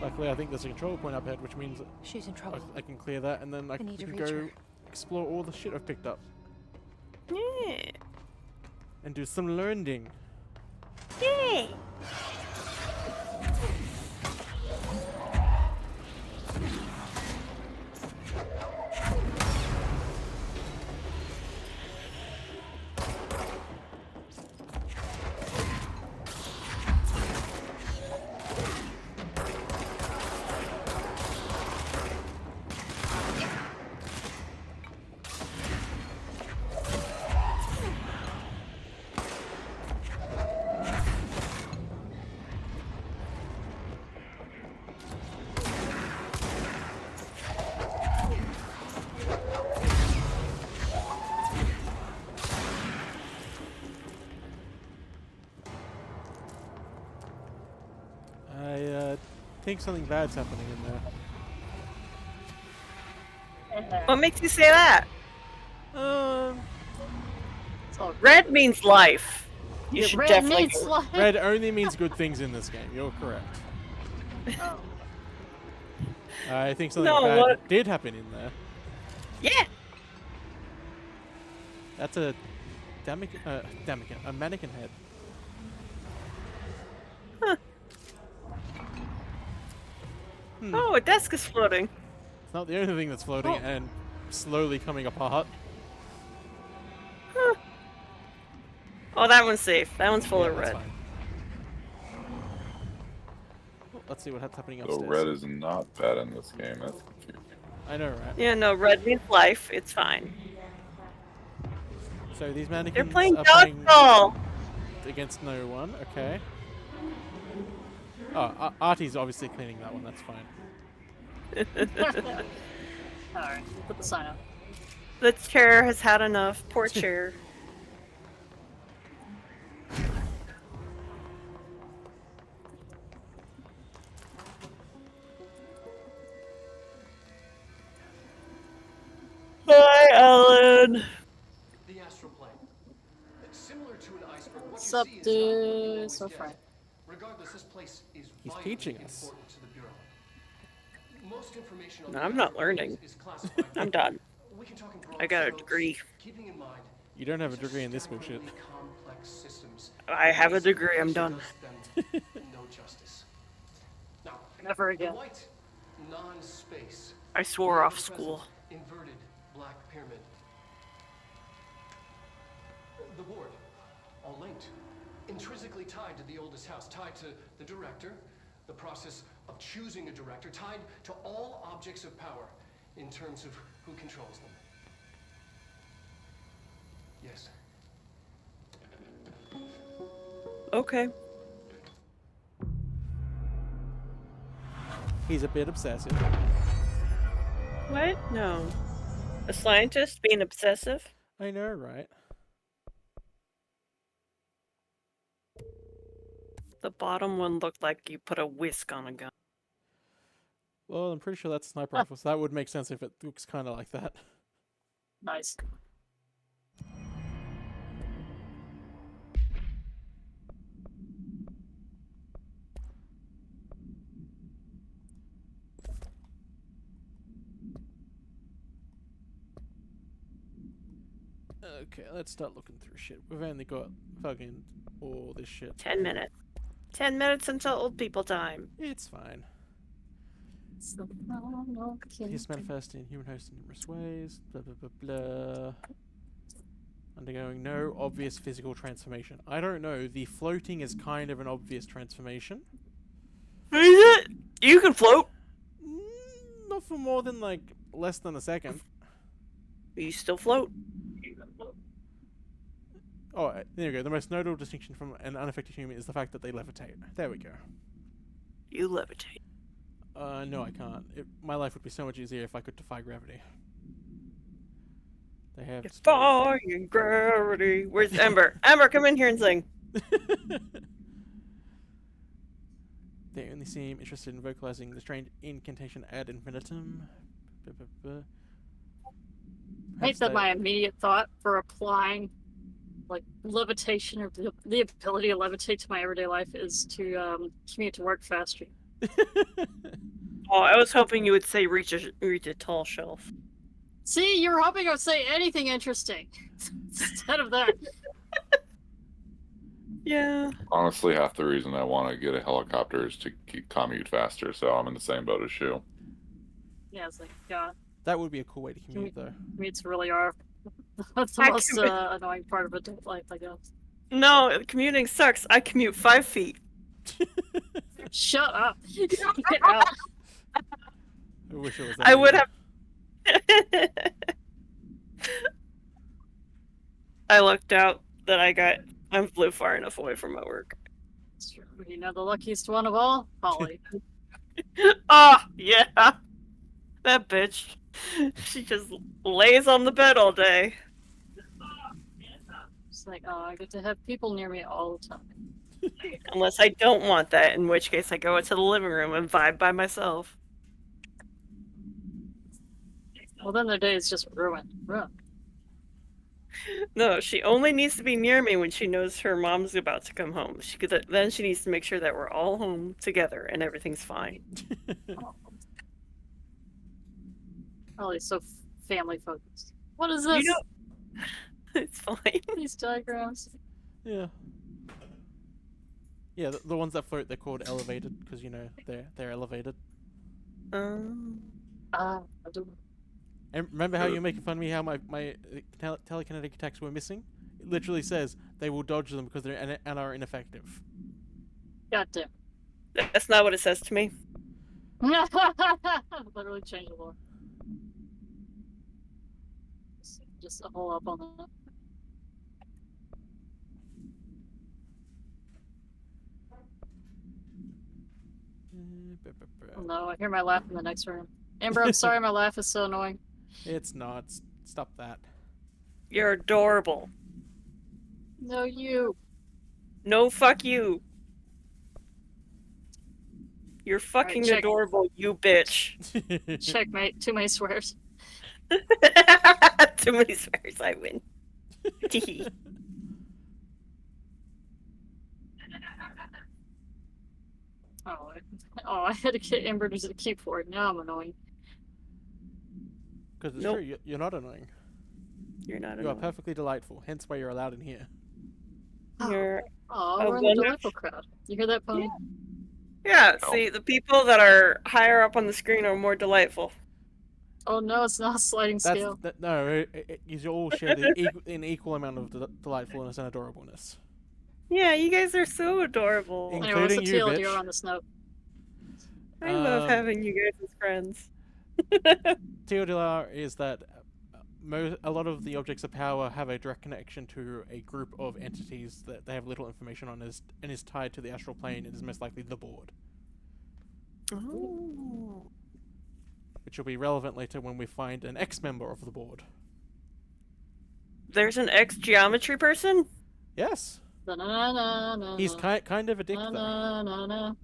Luckily, I think there's a control point up ahead, which means She's in trouble. I can clear that, and then I need to can reach go her. explore all the shit I've picked up. Yeah. And do some learning. Yay! I think something bad's happening in there. What makes you say that? Red means life. You Yeah, should red definitely means go- life. Red only means good things in this game. You're correct. Oh. I think something No, bad what- did happen in there. Yeah. That's a a mannequin head. Huh. Hmm. Oh, a desk is floating. It's not the only thing that's floating and slowly coming apart. Huh. Oh, that one's safe. That one's full Yeah, of that's red. fine. Let's see what's happening So upstairs. red is not bad in this game. That's confusing. I know, right? Yeah, no, red means life. It's fine. So these mannequins They're playing are playing dodgeball against no one. Okay. Oh, Artie's obviously cleaning that one. That's fine. Alright, put the sign up. The chair has had enough. Poor chair. Hi, Ellen. The astral plane. Similar to an iceberg, what Sup, you see is not what you dude? always So get. frank. Regardless, this place is He's vitally teaching us. important to the Bureau. Most information on No, the I'm not astral learning. planes is classified. I'm done. We can talk in broad I got a strokes, degree. keeping in mind You don't have a these are degree in this bullshit. staggeringly complex systems. I have a degree. I'm done. Does them no justice. Now, Never the again. white non-space. I swore the off ever-present school. Inverted black pyramid. The board, all linked, intrinsically tied to the oldest house, tied to the director, the process of choosing a director, tied to all objects of power in terms of who controls them. Yes. Okay. He's a bit obsessive. What? No. A scientist being obsessive? I know, right? The bottom one looked like you put a whisk on a gun. Well, I'm pretty sure that's a sniper rifle, so that would make sense if it looks kind of like that. Nice. Okay, let's start looking through shit. We've only got fucking all this shit. 10 minutes. 10 minutes until old people time. It's fine. He's manifest in human host in numerous ways. Blah blah blah blah. Undergoing no obvious physical transformation. I don't know. The floating is kind of an obvious transformation. Is it? You can float. Not for more than like less than a second. You still float. Oh, there we go. The most notable distinction from an unaffected human is the fact that they levitate. There we go. You levitate. No, I can't. My life would be so much easier if I could defy gravity. They have Defying gravity. Where's Ember? Ember, come in here and sing. They only seem interested in vocalizing the strange incantation ad infinitum. I hate that my immediate thought for applying like levitation or the ability to levitate to my everyday life is to commute to work faster. Oh, I was hoping you would say reach a tall shelf. See, you were hoping I would say anything interesting instead of that. Yeah. Honestly, half the reason I want to get a helicopter is to commute faster, so I'm in the same boat as Shu. Yeah, it's like, God. That would be a cool way to commute, though. Commutes really are. That's the most annoying part of adult life, I guess. No, commuting sucks. I commute 5 feet. Shut up. Get out. I wish it was. I would have. I lucked out that I flew far enough away from my work. You know the luckiest one of all? Holly. Oh, yeah. That bitch. She just lays on the bed all day. It's like, oh, I get to have people near me all the time. Unless I don't want that, in which case I go into the living room and vibe by myself. Well, then their day is just ruined. No, she only needs to be near me when she knows her mom's about to come home. Then she needs to make sure that we're all home together and everything's fine. Holly's so family focused. What is this? It's fine. These diagrams. Yeah. Yeah, the ones that float, they're called elevated because they're elevated. And remember how you're making fun of me how my telekinetic attacks were missing? It literally says they will dodge them because they're and are ineffective. Goddamn. That's not what it says to me. Literally changeable. Just a hole up on that. Oh, no, I hear my laugh in the next room. Amber, I'm sorry my laugh is so annoying. It's not. Stop that. You're adorable. No, you. No, fuck you. You're fucking check. adorable, you bitch. Checkmate. Too many swears. Too many swears, I win. I had to get Amber to keep for it. Now I'm annoying. Because it's true, you're not annoying. You're not You are annoying. perfectly delightful, hence why you're allowed in here. You're we're in the delightful crowd. You hear that, Pony? Yeah, see, the people that are higher up on the screen are more delightful. Oh no, it's not a sliding scale. No, you all share an equal amount of delightfulness and adorableness. Yeah, you guys are so adorable. Anyway, what's the TLDR on this note? I love having you guys as friends. TLDR is that a lot of the objects of power have a direct connection to a group of entities that they have little information on and is tied to the astral plane and is most likely the board. Oh. Which will be relevant later when we find an ex-member of the board. There's an ex-geometry person? Yes. He's kind of a dick, though.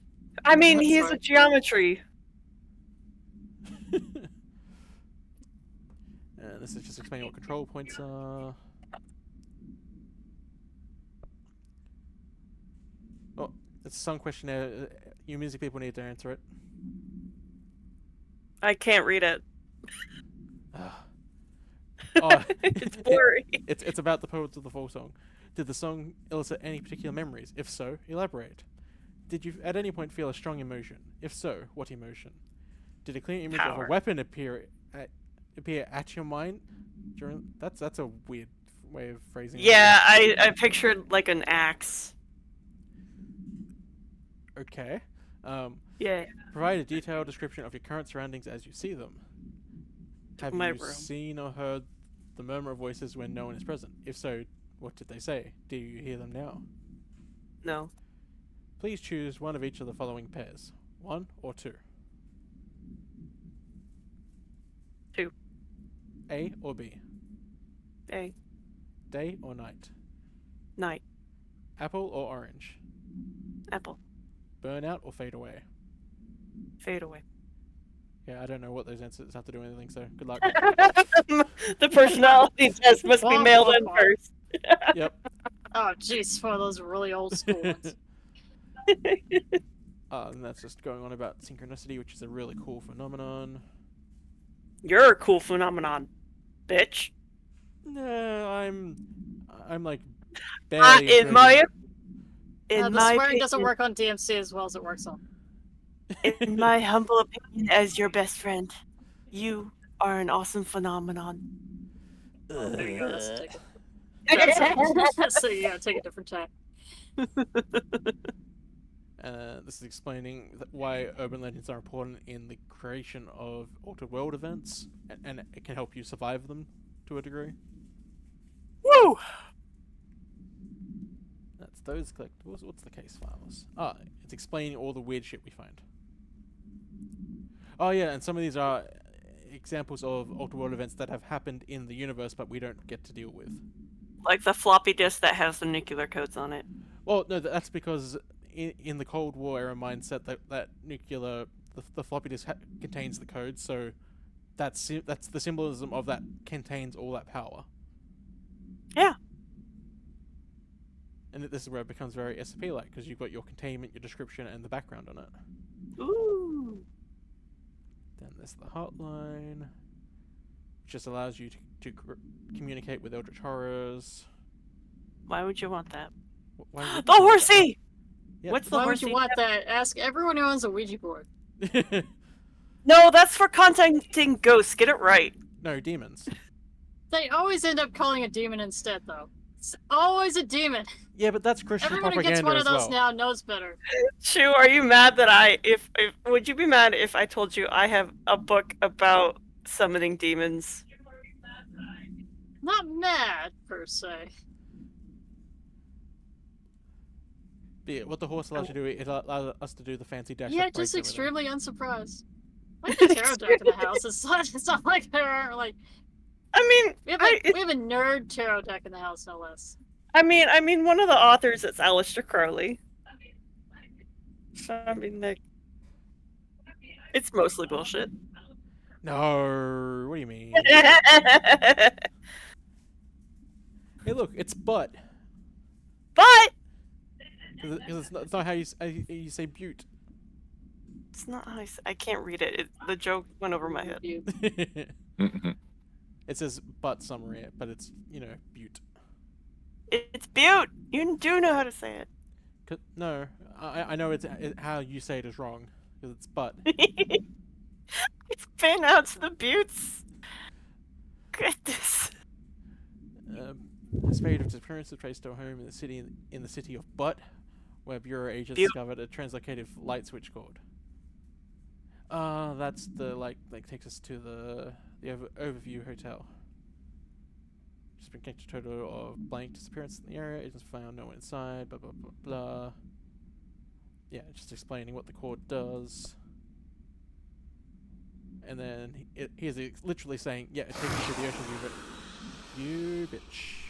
I mean, he's a geometry. This is just explaining what control points are. Oh, it's some questionnaire. You music people need to answer it. I can't read it. Oh, it's blurry. It's about the poets of the full song. Did the song elicit any particular memories? If so, elaborate. Did you at any point feel a strong emotion? If so, what emotion? Did a clear image of a weapon appear at your mind during? That's a weird way of phrasing it. Yeah, I pictured like an axe. Okay. Yeah. Provide a detailed description of your current surroundings as you see them. Have you seen or heard the murmur of voices when no one is present? If so, what did they say? Do you hear them now? No. Please choose one of each of the following pairs. 1 or 2. 2. A or B? A. Day or night? Night. Apple or orange? Apple. Burnout or fade away? Fade away. Yeah, I don't know what those answers have to do with anything, so good luck. The personality test must be mailed in first. Yep. Oh, jeez, one of those really old school ones. And that's just going on about synchronicity, which is a really cool phenomenon. You're a cool phenomenon, bitch. No, I'm like barely. In my the swearing opinion, doesn't work on Diem Sea as well as it works on. In my humble opinion, as your best friend, you are an awesome phenomenon. So you gotta take a different tack. This is explaining why urban legends are important in the creation of altered world events, and it can help you survive them to a degree. Woo! That's those collectibles. What's the case files? It's explaining all the weird shit we find. Oh yeah, and some of these are examples of altered world events that have happened in the universe, but we don't get to deal with. Like the floppy disk that has the nuclear codes on it. Well, no, that's because in the Cold War era mindset, that nuclear, the floppy disk contains the code, so that's the symbolism of that contains all that power. Yeah. And this is where it becomes very SCP-like, because you've got your containment, your description, and the background on it. Ooh. Then there's the hotline, which just allows you to communicate with Eldritch Horrors. Why would you want that? The horsey! Yeah. What's the Why horsey? would you want that? Ask everyone who owns a Ouija board. No, that's for contacting ghosts. Get it right. No, demons. They always end up calling a demon instead, though. It's always a demon. Yeah, but that's Christian Everyone who propaganda gets one of as those well. now knows better. Shu, are you mad that would you be mad if I told you I have a book about summoning demons? Not mad, per se. Yeah, what the horse allows you to do, it allows us to do the fancy dash. Yeah, that breaks just everything. extremely unsurprised. Like the tarot deck in the house. It's not like there are like. I mean, we have a nerd tarot deck in the house, no less. I mean, one of the authors is Aleister Crowley. So I mean, it's mostly bullshit. No, what do you mean? Hey, look, it's butt. But Because it's not how you say butte. It's not how I can't read it. The joke went over my head. It says butt summary, but it's, butte. It's butte. You do know how to say it. No, I know how you say it is wrong. Because it's butt. It's been out to the buttes. Goodness. A spate of disappearances traced to a home in the city of Butt, where Bureau agents discovered a translocated light switch cord. That's the takes us to the overview hotel. Just been connected to a total of blank disappearances in the area. Agents found no one inside. Blah blah blah blah. Yeah, just explaining what the cord does. And then he's literally saying, "Yeah, it takes you to the ocean view, but you bitch."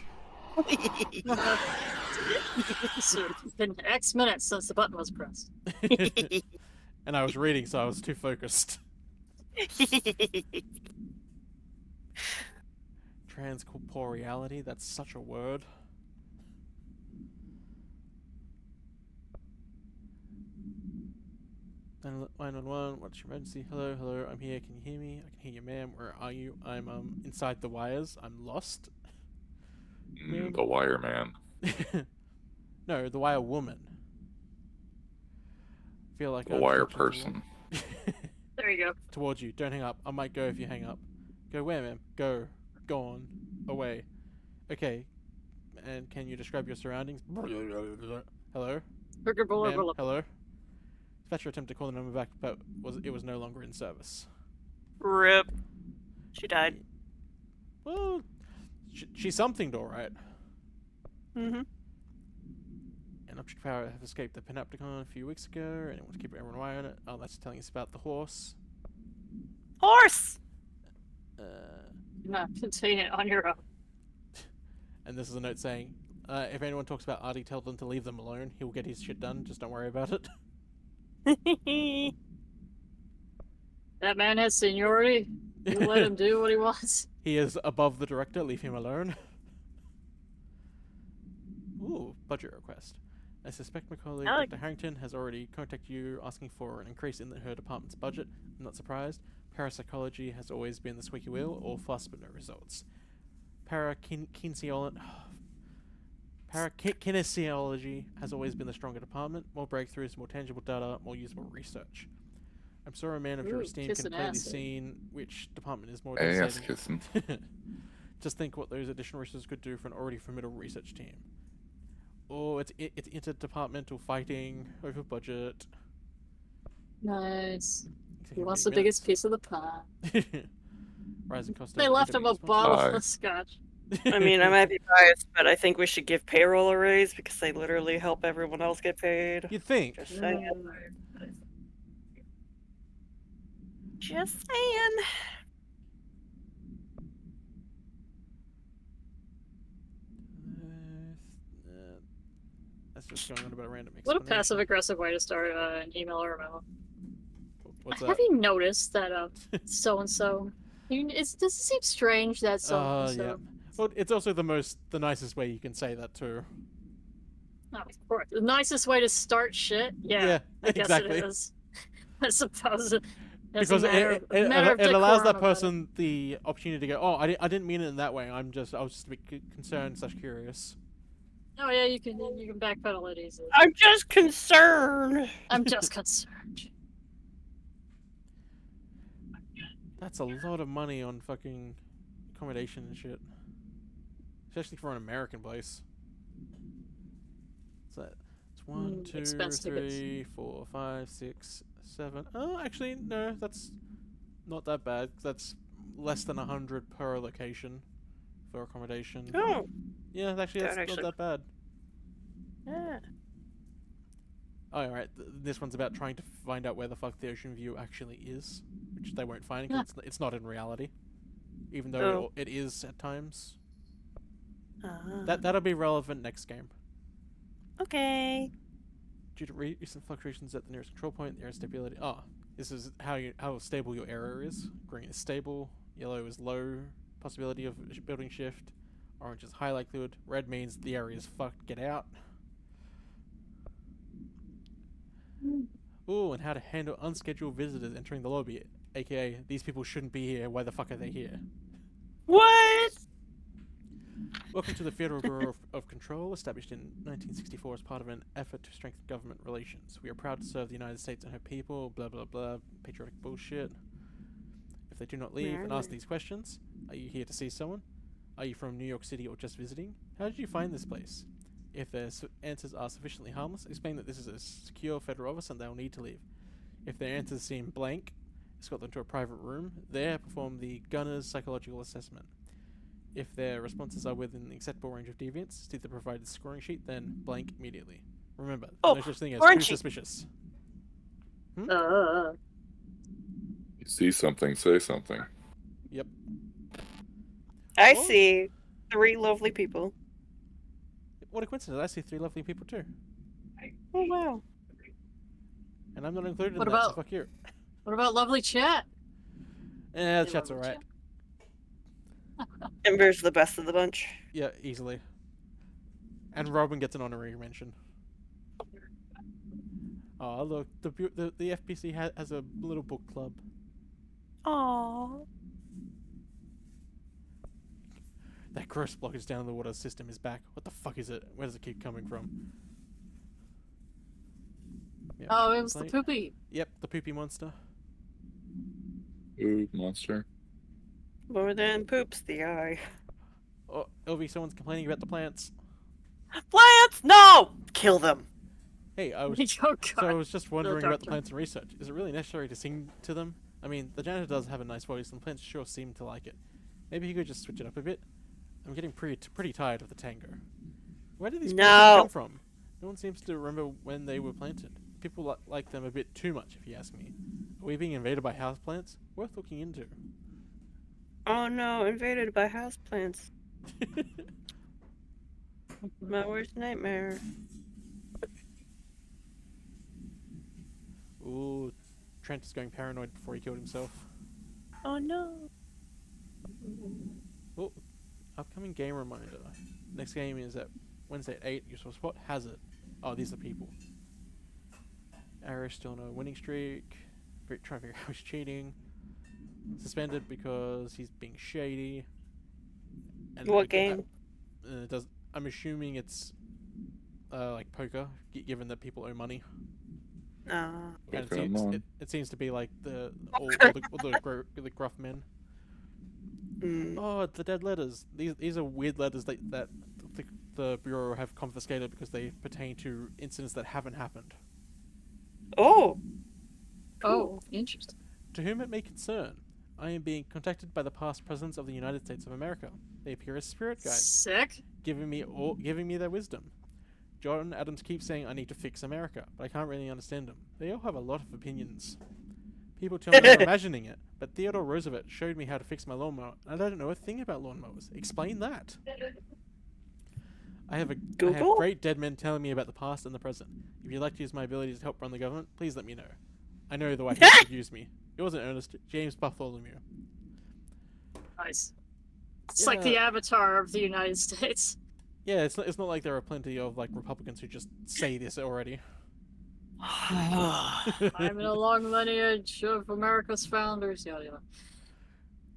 So it's been X minutes since the button was pressed. And I was reading, so I was too focused. Transcorporeality, that's such a word. 911, what's your emergency? Hello, hello, I'm here, can you hear me? I can hear you, ma'am. Where are you? I'm inside the wires. I'm lost. The wire man. No, the wire woman. I feel like the wire person. There you go. Towards you. Don't hang up. I might go if you hang up. Go where, ma'am? Go. Gone. Away. Okay. And can you describe your surroundings? Hello? Ma'am? Hello? Dispatcher attempted to call the number back, but it was no longer in service. RIP. She died. Well, she's something, alright. Mm-hmm. An object power have escaped the Panopticon a few weeks ago, and it wants to keep everyone away on it. Oh, that's telling us about the horse. Horse! No, contain it on your own. And this is a note saying, if anyone talks about Artie, tell them to leave them alone. He'll get his shit done, just don't worry about it. That man has seniority. You let him do what he wants. He is above the director, leave him alone. Ooh, budget request. I suspect my colleague, Dr. Harrington, has already contacted you asking for an increase in her department's budget. I'm not surprised. Parapsychology has always been the squeaky wheel, all fuss but no results. Parakinesiology has always been the stronger department. More breakthroughs, more tangible data, more usable research. I'm sorry, a man of your esteem can clearly seen which department is more devastating. Just think what those additional resources could do for an already formidable research team. Oh, it's interdepartmental fighting over budget. Nice. He wants the biggest piece of the pie. Rising cost. They left him a bottle of scotch. I mean, I might be biased, but I think we should give payroll a raise because they literally help everyone else get paid. You'd think. Just saying. Just saying. That's just going on about a random What a passive-aggressive way to start an email or a memo. What's that? Have you noticed that so-and-so... Does it seem strange that so-and-so... Yeah. Well, it's also the nicest way you can say that too. Oh, of course. The nicest way to start shit? Yeah, I guess exactly. it is. I suppose because it allows that person the opportunity to go, oh, I didn't mean it in that way. I was just a bit concerned / curious. Oh yeah, you can backpedal it easily. I'm just concerned. I'm just concerned. That's a lot of money on fucking accommodation and shit. Especially for an American place. So it's 1, 2, 3, 4, 5, 6, 7. Oh, actually, no, that's not that bad. That's less than 100 per location for accommodation. Oh. Yeah, actually, that's not that bad. Yeah. Oh, alright. This one's about trying to find out where the fuck the ocean view actually is, which they won't find because it's not in reality, even though it is at times. That'll be relevant next game. Okay. Due to recent fluctuations at the nearest control point, the air stability. This is how stable your error is. Green is stable. Yellow is low possibility of building shift. Orange is high likelihood. Red means the area is fucked. Get out. Ooh, and how to handle unscheduled visitors entering the lobby, aka these people shouldn't be here. Why the fuck are they here? What? Welcome to the Federal Bureau of Control, established in 1964 as part of an effort to strengthen government relations. We are proud to serve the United States and her people, blah blah blah, patriotic bullshit. If they do not leave and ask these questions, are you here to see someone? Are you from New York City or just visiting? How did you find this place? If their answers are sufficiently harmless, explain that this is a secure federal office and they will need to leave. If their answers seem blank, escort them to a private room. There, perform the gunner's psychological assessment. If their responses are within the acceptable range of deviance, see the provided scoring sheet, then blank immediately. Remember, no such thing as too suspicious. You see something, say something. Yep. I see 3 lovely people. What a coincidence, I see 3 lovely people too. Oh, wow. And I'm not included What in that, about- so fuck you. What about lovely chat? The chat's alright. Ember's the best of the bunch. Yeah, easily. And Robin gets an honorary mention. Oh, look, the FPC has a little book club. Aww. That gross blockage down in the water system is back. What the fuck is it? Where does it keep coming from? Yeah, Oh, it was the poopy. Yep, the poopy monster. Ooh, monster. More than poops the eye. Oh, Elvy, someone's complaining about the plants. Plants! No! Kill them. Hey, I was Oh, so I was just wondering about the doctor. plants and research. Is it really necessary to sing to them? I mean, the janitor does have a nice voice, and the plants sure seem to like it. Maybe he could just switch it up a bit. I'm getting pretty tired of the tango. Where did these plants come from? No one seems to remember when they were planted. People like them a bit too much, if you ask me. Are we being invaded by houseplants? Worth looking into. Oh no, invaded by houseplants. My worst nightmare. Ooh, Trent is going paranoid before he killed himself. Oh no. Oh, upcoming game reminder. Next game is at Wednesday at 8. You're supposed to spot Hazard. Oh, these are people. Irish still no winning streak. Trying to figure out who's cheating. Suspended because he's being shady. And What game? I'm assuming it's like poker, given that people owe money. And it seems to be like all the gruff men. Oh, the dead letters. These are weird letters that the Bureau have confiscated because they pertain to incidents that haven't happened. Oh. Oh, interesting. To whom it may concern, I am being contacted by the past presidents of the United States of America. They appear as spirit guides. Sick. Giving me their wisdom. John Adams keeps saying I need to fix America, but I can't really understand them. They all have a lot of opinions. People tell me I'm imagining it, but Theodore Roosevelt showed me how to fix my lawnmower, and I don't know a thing about lawnmowers. Explain that. I have great dead men telling me about the past and the present. If you'd like to use my abilities to help run the government, please let me know. I know the White House could use me. It wasn't Ernest, James Bartholomew. Nice. It's like the avatar of the United States. Yeah, it's not like there are plenty of like Republicans who just say this already. I'm in a long lineage of America's founders. Yada yada.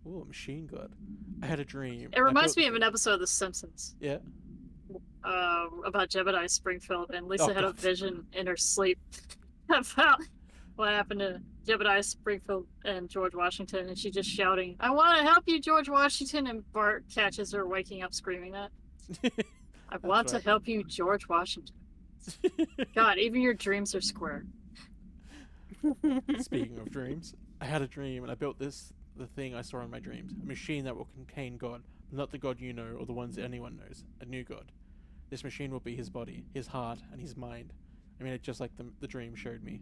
Ooh, a machine god. I had a dream. It reminds me of an episode of The Simpsons. Yeah. About Jebediah Springfield, and Lisa had a God. vision in her sleep about what happened to Jebediah Springfield and George Washington, and she's just shouting, "I want to help you, George Washington!" And Bart catches her waking up screaming that. I want to help you, George Washington. God, even your dreams are square. Speaking of dreams, I had a dream and I built the thing I saw in my dreams. A machine that will contain God, but not the God you know or the ones anyone knows. A new God. This machine will be his body, his heart, and his mind. I made it just like the dream showed me.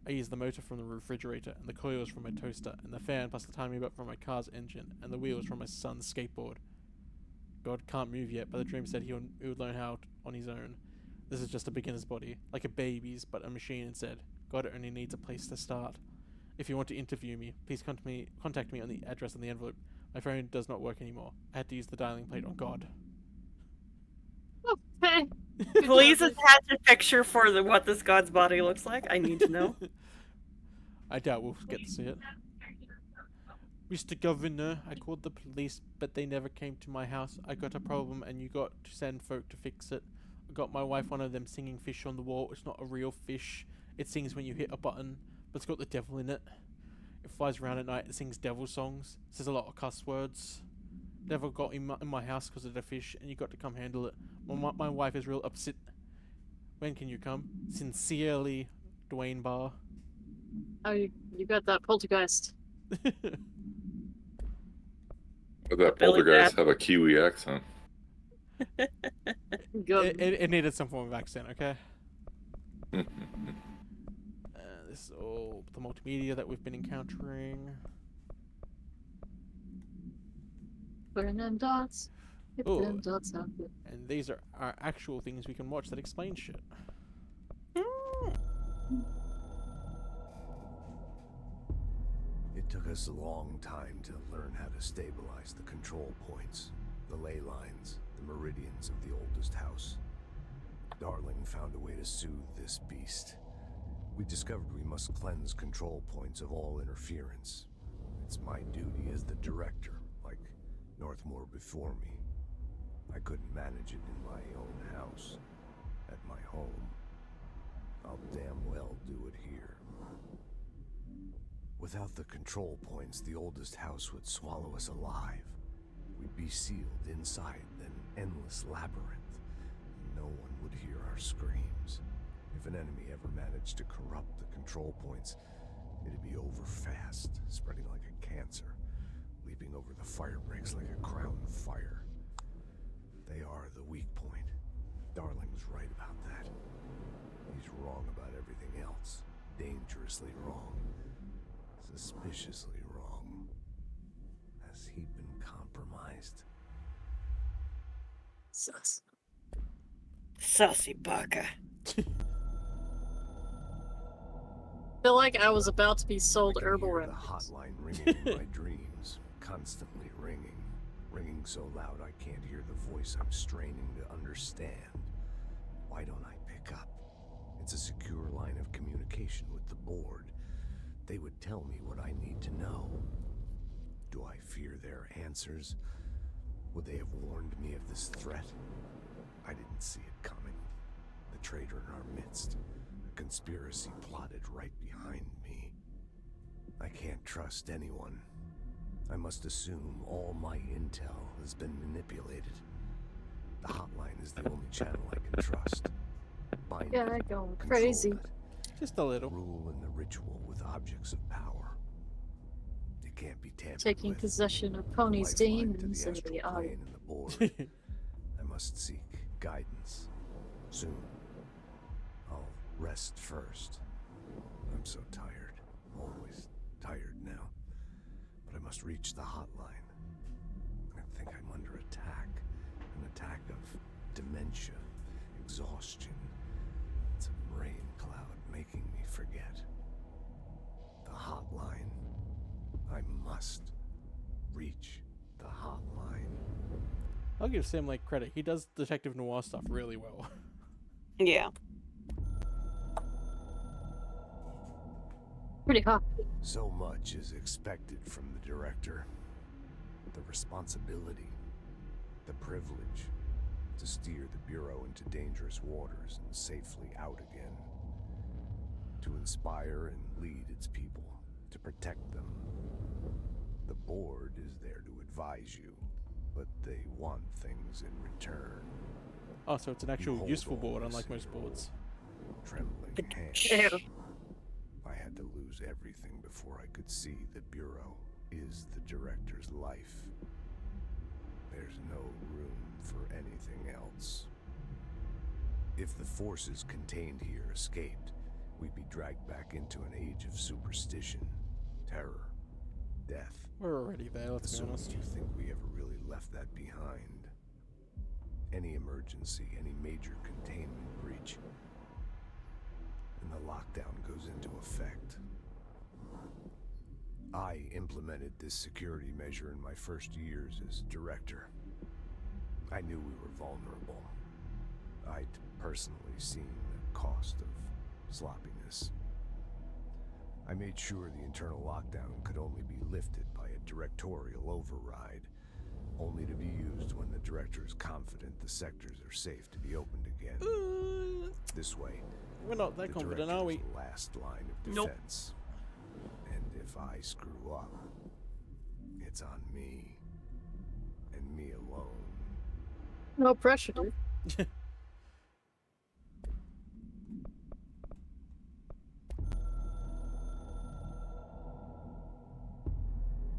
I used the motor from the refrigerator, and the coils from my toaster, and the fan plus the timing belt from my car's engine, and the wheels from my son's skateboard. God can't move yet, but the dream said he would learn how on his own. This is just a beginner's body, like a baby's, but a machine instead. God only needs a place to start. If you want to interview me, please contact me on the address on the envelope. My phone does not work anymore. I had to use the dialing plate on God. Okay. Please attach a picture for what this god's body looks like. I need to know. I doubt we'll get to see it. Mr. Governor, I called the police, but they never came to my house. I got a problem and you got to send folk to fix it. I got my wife one of them singing fish on the wall. It's not a real fish. It sings when you hit a button, but it's got the devil in it. It flies around at night and sings devil songs. Says a lot of cuss words. Devil got in my house because of the fish, and you got to come handle it. My wife is real upset. When can you come? Sincerely, Dwayne Barr. Oh, you got that poltergeist. But that poltergeist have a Kiwi accent. It needed some form of accent, okay? This is all the multimedia that we've been encountering. Putting in dots. Get them dots out there. And these are actual things we can watch that explain shit. It took us a long time to learn how to stabilize the control points, the ley lines, the meridians of the oldest house. Darling found a way to soothe this beast. We discovered we must cleanse control points of all interference. It's my duty as the director, like Northmore before me. I couldn't manage it in my own house, at my home. I'll damn well do it here. Without the control points, the oldest house would swallow us alive. We'd be sealed inside an endless labyrinth. No one would hear our screams. If an enemy ever managed to corrupt the control points, it'd be over fast, spreading like a cancer, leaping over the fire breaks like a crown fire. They are the weak point. Darling's right about that. He's wrong about everything else. Dangerously wrong. Suspiciously wrong. Has he been compromised? Sus. Sussy baka. Feel like I was about to be sold herbal remedies. The hotline ringing in my dreams, constantly ringing. Ringing so loud I can't hear the voice I'm straining to understand. Why don't I pick up? It's a secure line of communication with the board. They would tell me what I need to know. Do I fear their answers? Would they have warned me of this threat? I didn't see it coming. The traitor in our midst. A conspiracy plotted right behind me. I can't trust anyone. I must assume all my intel has been manipulated. The hotline is the only channel I can trust. Yeah, I'm going crazy. Just a little. Rule in the ritual with objects of power. It can't be tampered Taking with. possession of Pony's demons and the eye. And the board. I must seek guidance. Soon. I'll rest first. I'm so tired. Always tired now. But I must reach the hotline. I think I'm under attack. An attack of dementia, exhaustion. It's a rain cloud making me forget. The hotline. I must reach the hotline. I'll give Sam like credit. He does detective noir stuff really well. Yeah. Pretty hot. So much is expected from the director. The responsibility, the privilege to steer the Bureau into dangerous waters and safely out again. To inspire and lead its people, to protect them. The board is there to advise you, but they want things in return. Oh, so it's an actual useful board, unlike most boards. Trembling hands. I had to lose everything before I could see the Bureau is the director's life. There's no room for anything else. If the forces contained here escaped, we'd be dragged back into an age of superstition, terror, death. We're already there, let's be Assuming honest. you think we ever really left that behind. Any emergency, any major containment breach, and the lockdown goes into effect. I implemented this security measure in my first years as director. I knew we were vulnerable. I'd personally seen the cost of sloppiness. I made sure the internal lockdown could only be lifted by a directorial override, only to be used when the director is confident the sectors are safe to be opened again. This way, we're not that confident, are we? the last line of Nope. defense. And if I screw up, it's on me. And me alone. No pressure, dude.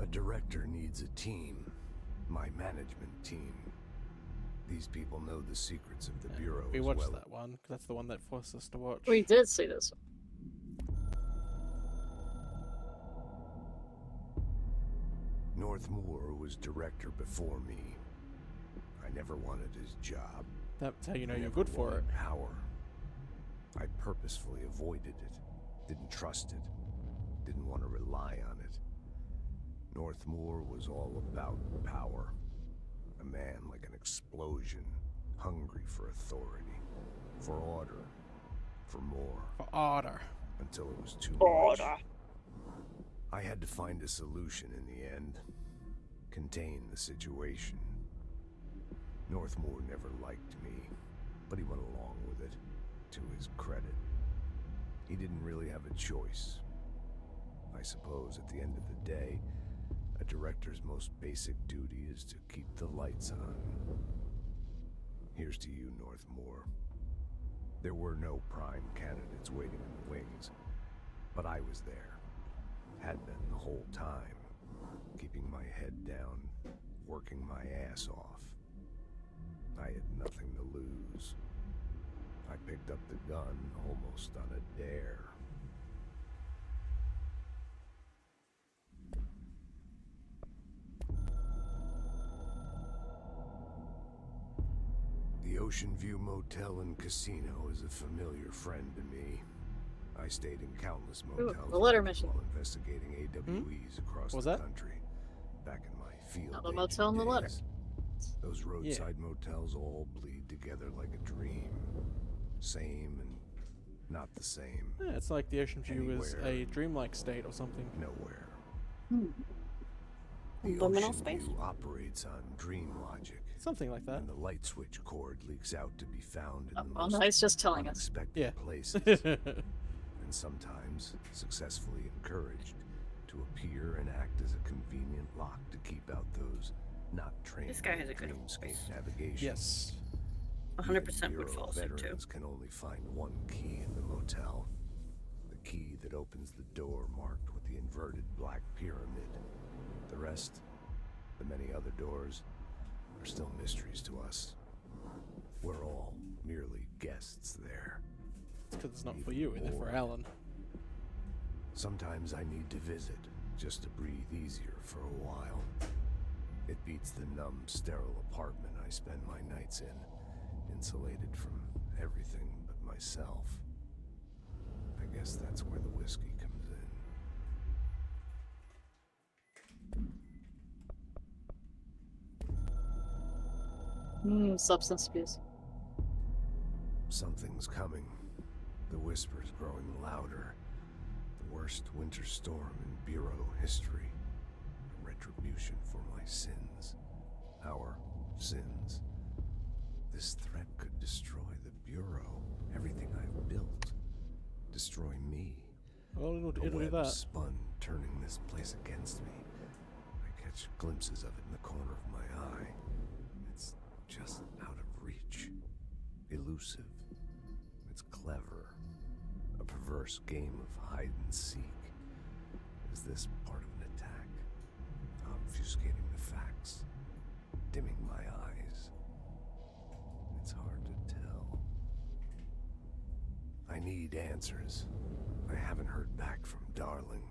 A director needs a team. My management team. These people know the secrets of the Bureau We as watched well. that one, 'cause that's the one that forced us to watch. We did see this. Northmoor was director before me. I never wanted his job. That's how you know I you're never good for it. wanted power. I purposefully avoided it. Didn't trust it. Didn't want to rely on it. Northmoor was all about power. A man like an explosion, hungry for authority, for order, for more. For order. Until it was too Order. much. I had to find a solution in the end. Contain the situation. Northmoor never liked me, but he went along with it, to his credit. He didn't really have a choice. I suppose at the end of the day, a director's most basic duty is to keep the lights on. Here's to you, Northmoor. There were no prime candidates waiting in the wings, but I was there. Had been the whole time, keeping my head down, working my ass off. I had nothing to lose. I picked up the gun almost on a dare. The Ocean View Motel and Casino is a familiar friend to me. I stayed in countless motels the letter mission. while investigating AWEs across What was the that? country. Back in my field Not the agent motel and the letter. days. Those roadside motels all bleed together like a dream. Same and not the same. Yeah, it's like the Ocean View is Anywhere. a dreamlike state or something. Nowhere. Hmm. The Liminal Ocean space? View operates on dream logic. Something like that. And the light switch cord leaks out to be found in the Oh, most no, he's just telling us. unexpected Yeah. places. And sometimes successfully encouraged to appear and act as a convenient lock to keep out those not trained This guy has a in good dreamscape voice. navigation. Yes. 100% Even would Bureau fall asleep too. veterans can only find one key in the motel. The key that opens the door marked with the inverted black pyramid. The rest, the many other doors, are still mysteries to us. We're all merely guests there. It's because it's not for you, it's for Alan. Sometimes I need to visit, just to breathe easier for a while. It beats the numb, sterile apartment I spend my nights in, insulated from everything but myself. I guess that's where the whiskey comes in. Substance abuse. Something's coming. The whisper's growing louder. The worst winter storm in Bureau history. A retribution for my sins. Our sins. This threat could destroy the Bureau. Everything I've built. Destroy me. Well, it'll A do web that. spun, turning this place against me. I catch glimpses of it in the corner of my eye. It's just out of reach. Elusive. It's clever. A perverse game of hide and seek. Is this part of an attack? Obfuscating the facts. Dimming my eyes. It's hard to tell. I need answers. I haven't heard back from Darling.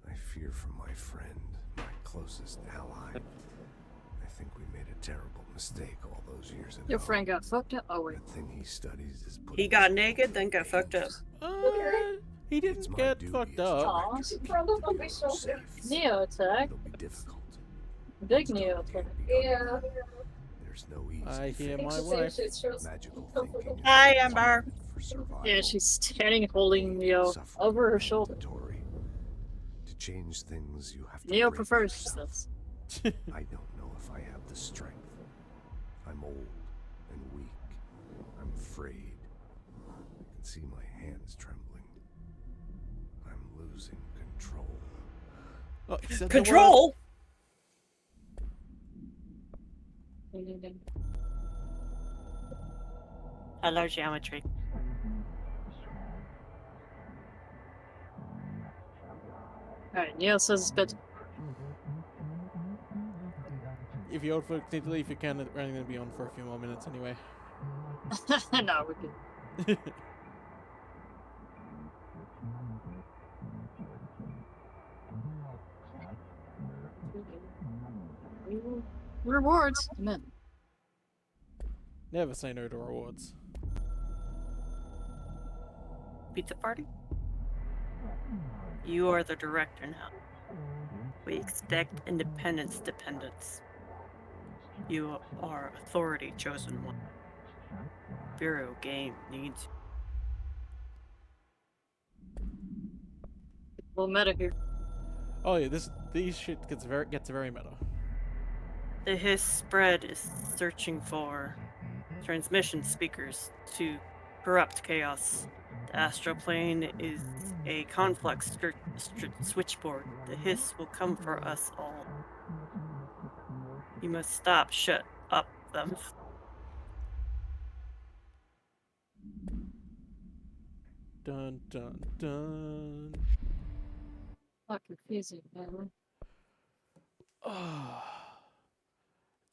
I fear for my friend, my closest ally. I think we made a terrible mistake all those years ago. Your friend got fucked up? Oh, wait. The thing he studies is He got naked, then got fucked up. He didn't get fucked up. Neo attack. Big Neo attack. Yeah. There's no I hear my wife. Magical thinking. Hi, Amber. Yeah, she's standing holding Neo over her shoulder. To change things, you have to Neo break prefers yourself. this. I don't know if I have the strength. I'm old and weak. I'm afraid. I can see my hands trembling. I'm losing control. Oh, he said Control? Hello, geometry. Alright, Neo says it's bed. If you old folks need to leave, you can. We're only going to be on for a few more minutes anyway. No, we can. Rewards. Amen. Never say no to rewards. Pizza party? You are the director now. We expect independence dependence. You are authority chosen one. Bureau game needs. Well, meta here. Oh yeah, these shit gets very meta. The hiss spread is searching for transmission speakers to corrupt chaos. The astral plane is a complex switchboard. The hiss will come for us all. You must shut up them. Dun dun dun. Not confusing, man. Oh.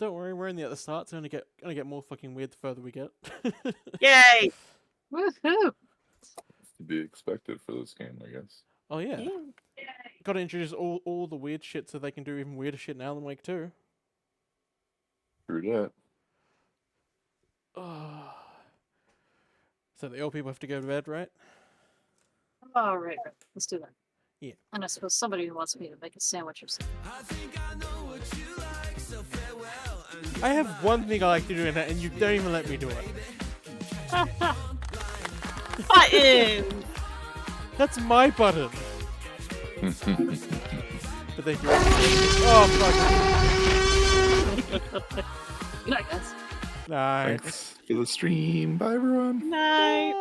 Don't worry, we're in the other start. It's gonna get more fucking weird the further we get. Yay! Woohoo! To be expected for this game, I guess. Oh yeah. Gotta introduce all the weird shit so they can do even weirder shit in Alan Wake 2. True that. Oh. So the old people have to go to bed, right? Oh, right. Let's do that. Yeah. And I suppose somebody wants me to make a sandwich or something. I have one thing I like to do in that, and you don't even let me do it. Button! That's my button. But they do. Oh fuck. Good night, guys. Nice. Thanks for the stream. Bye, everyone. Night.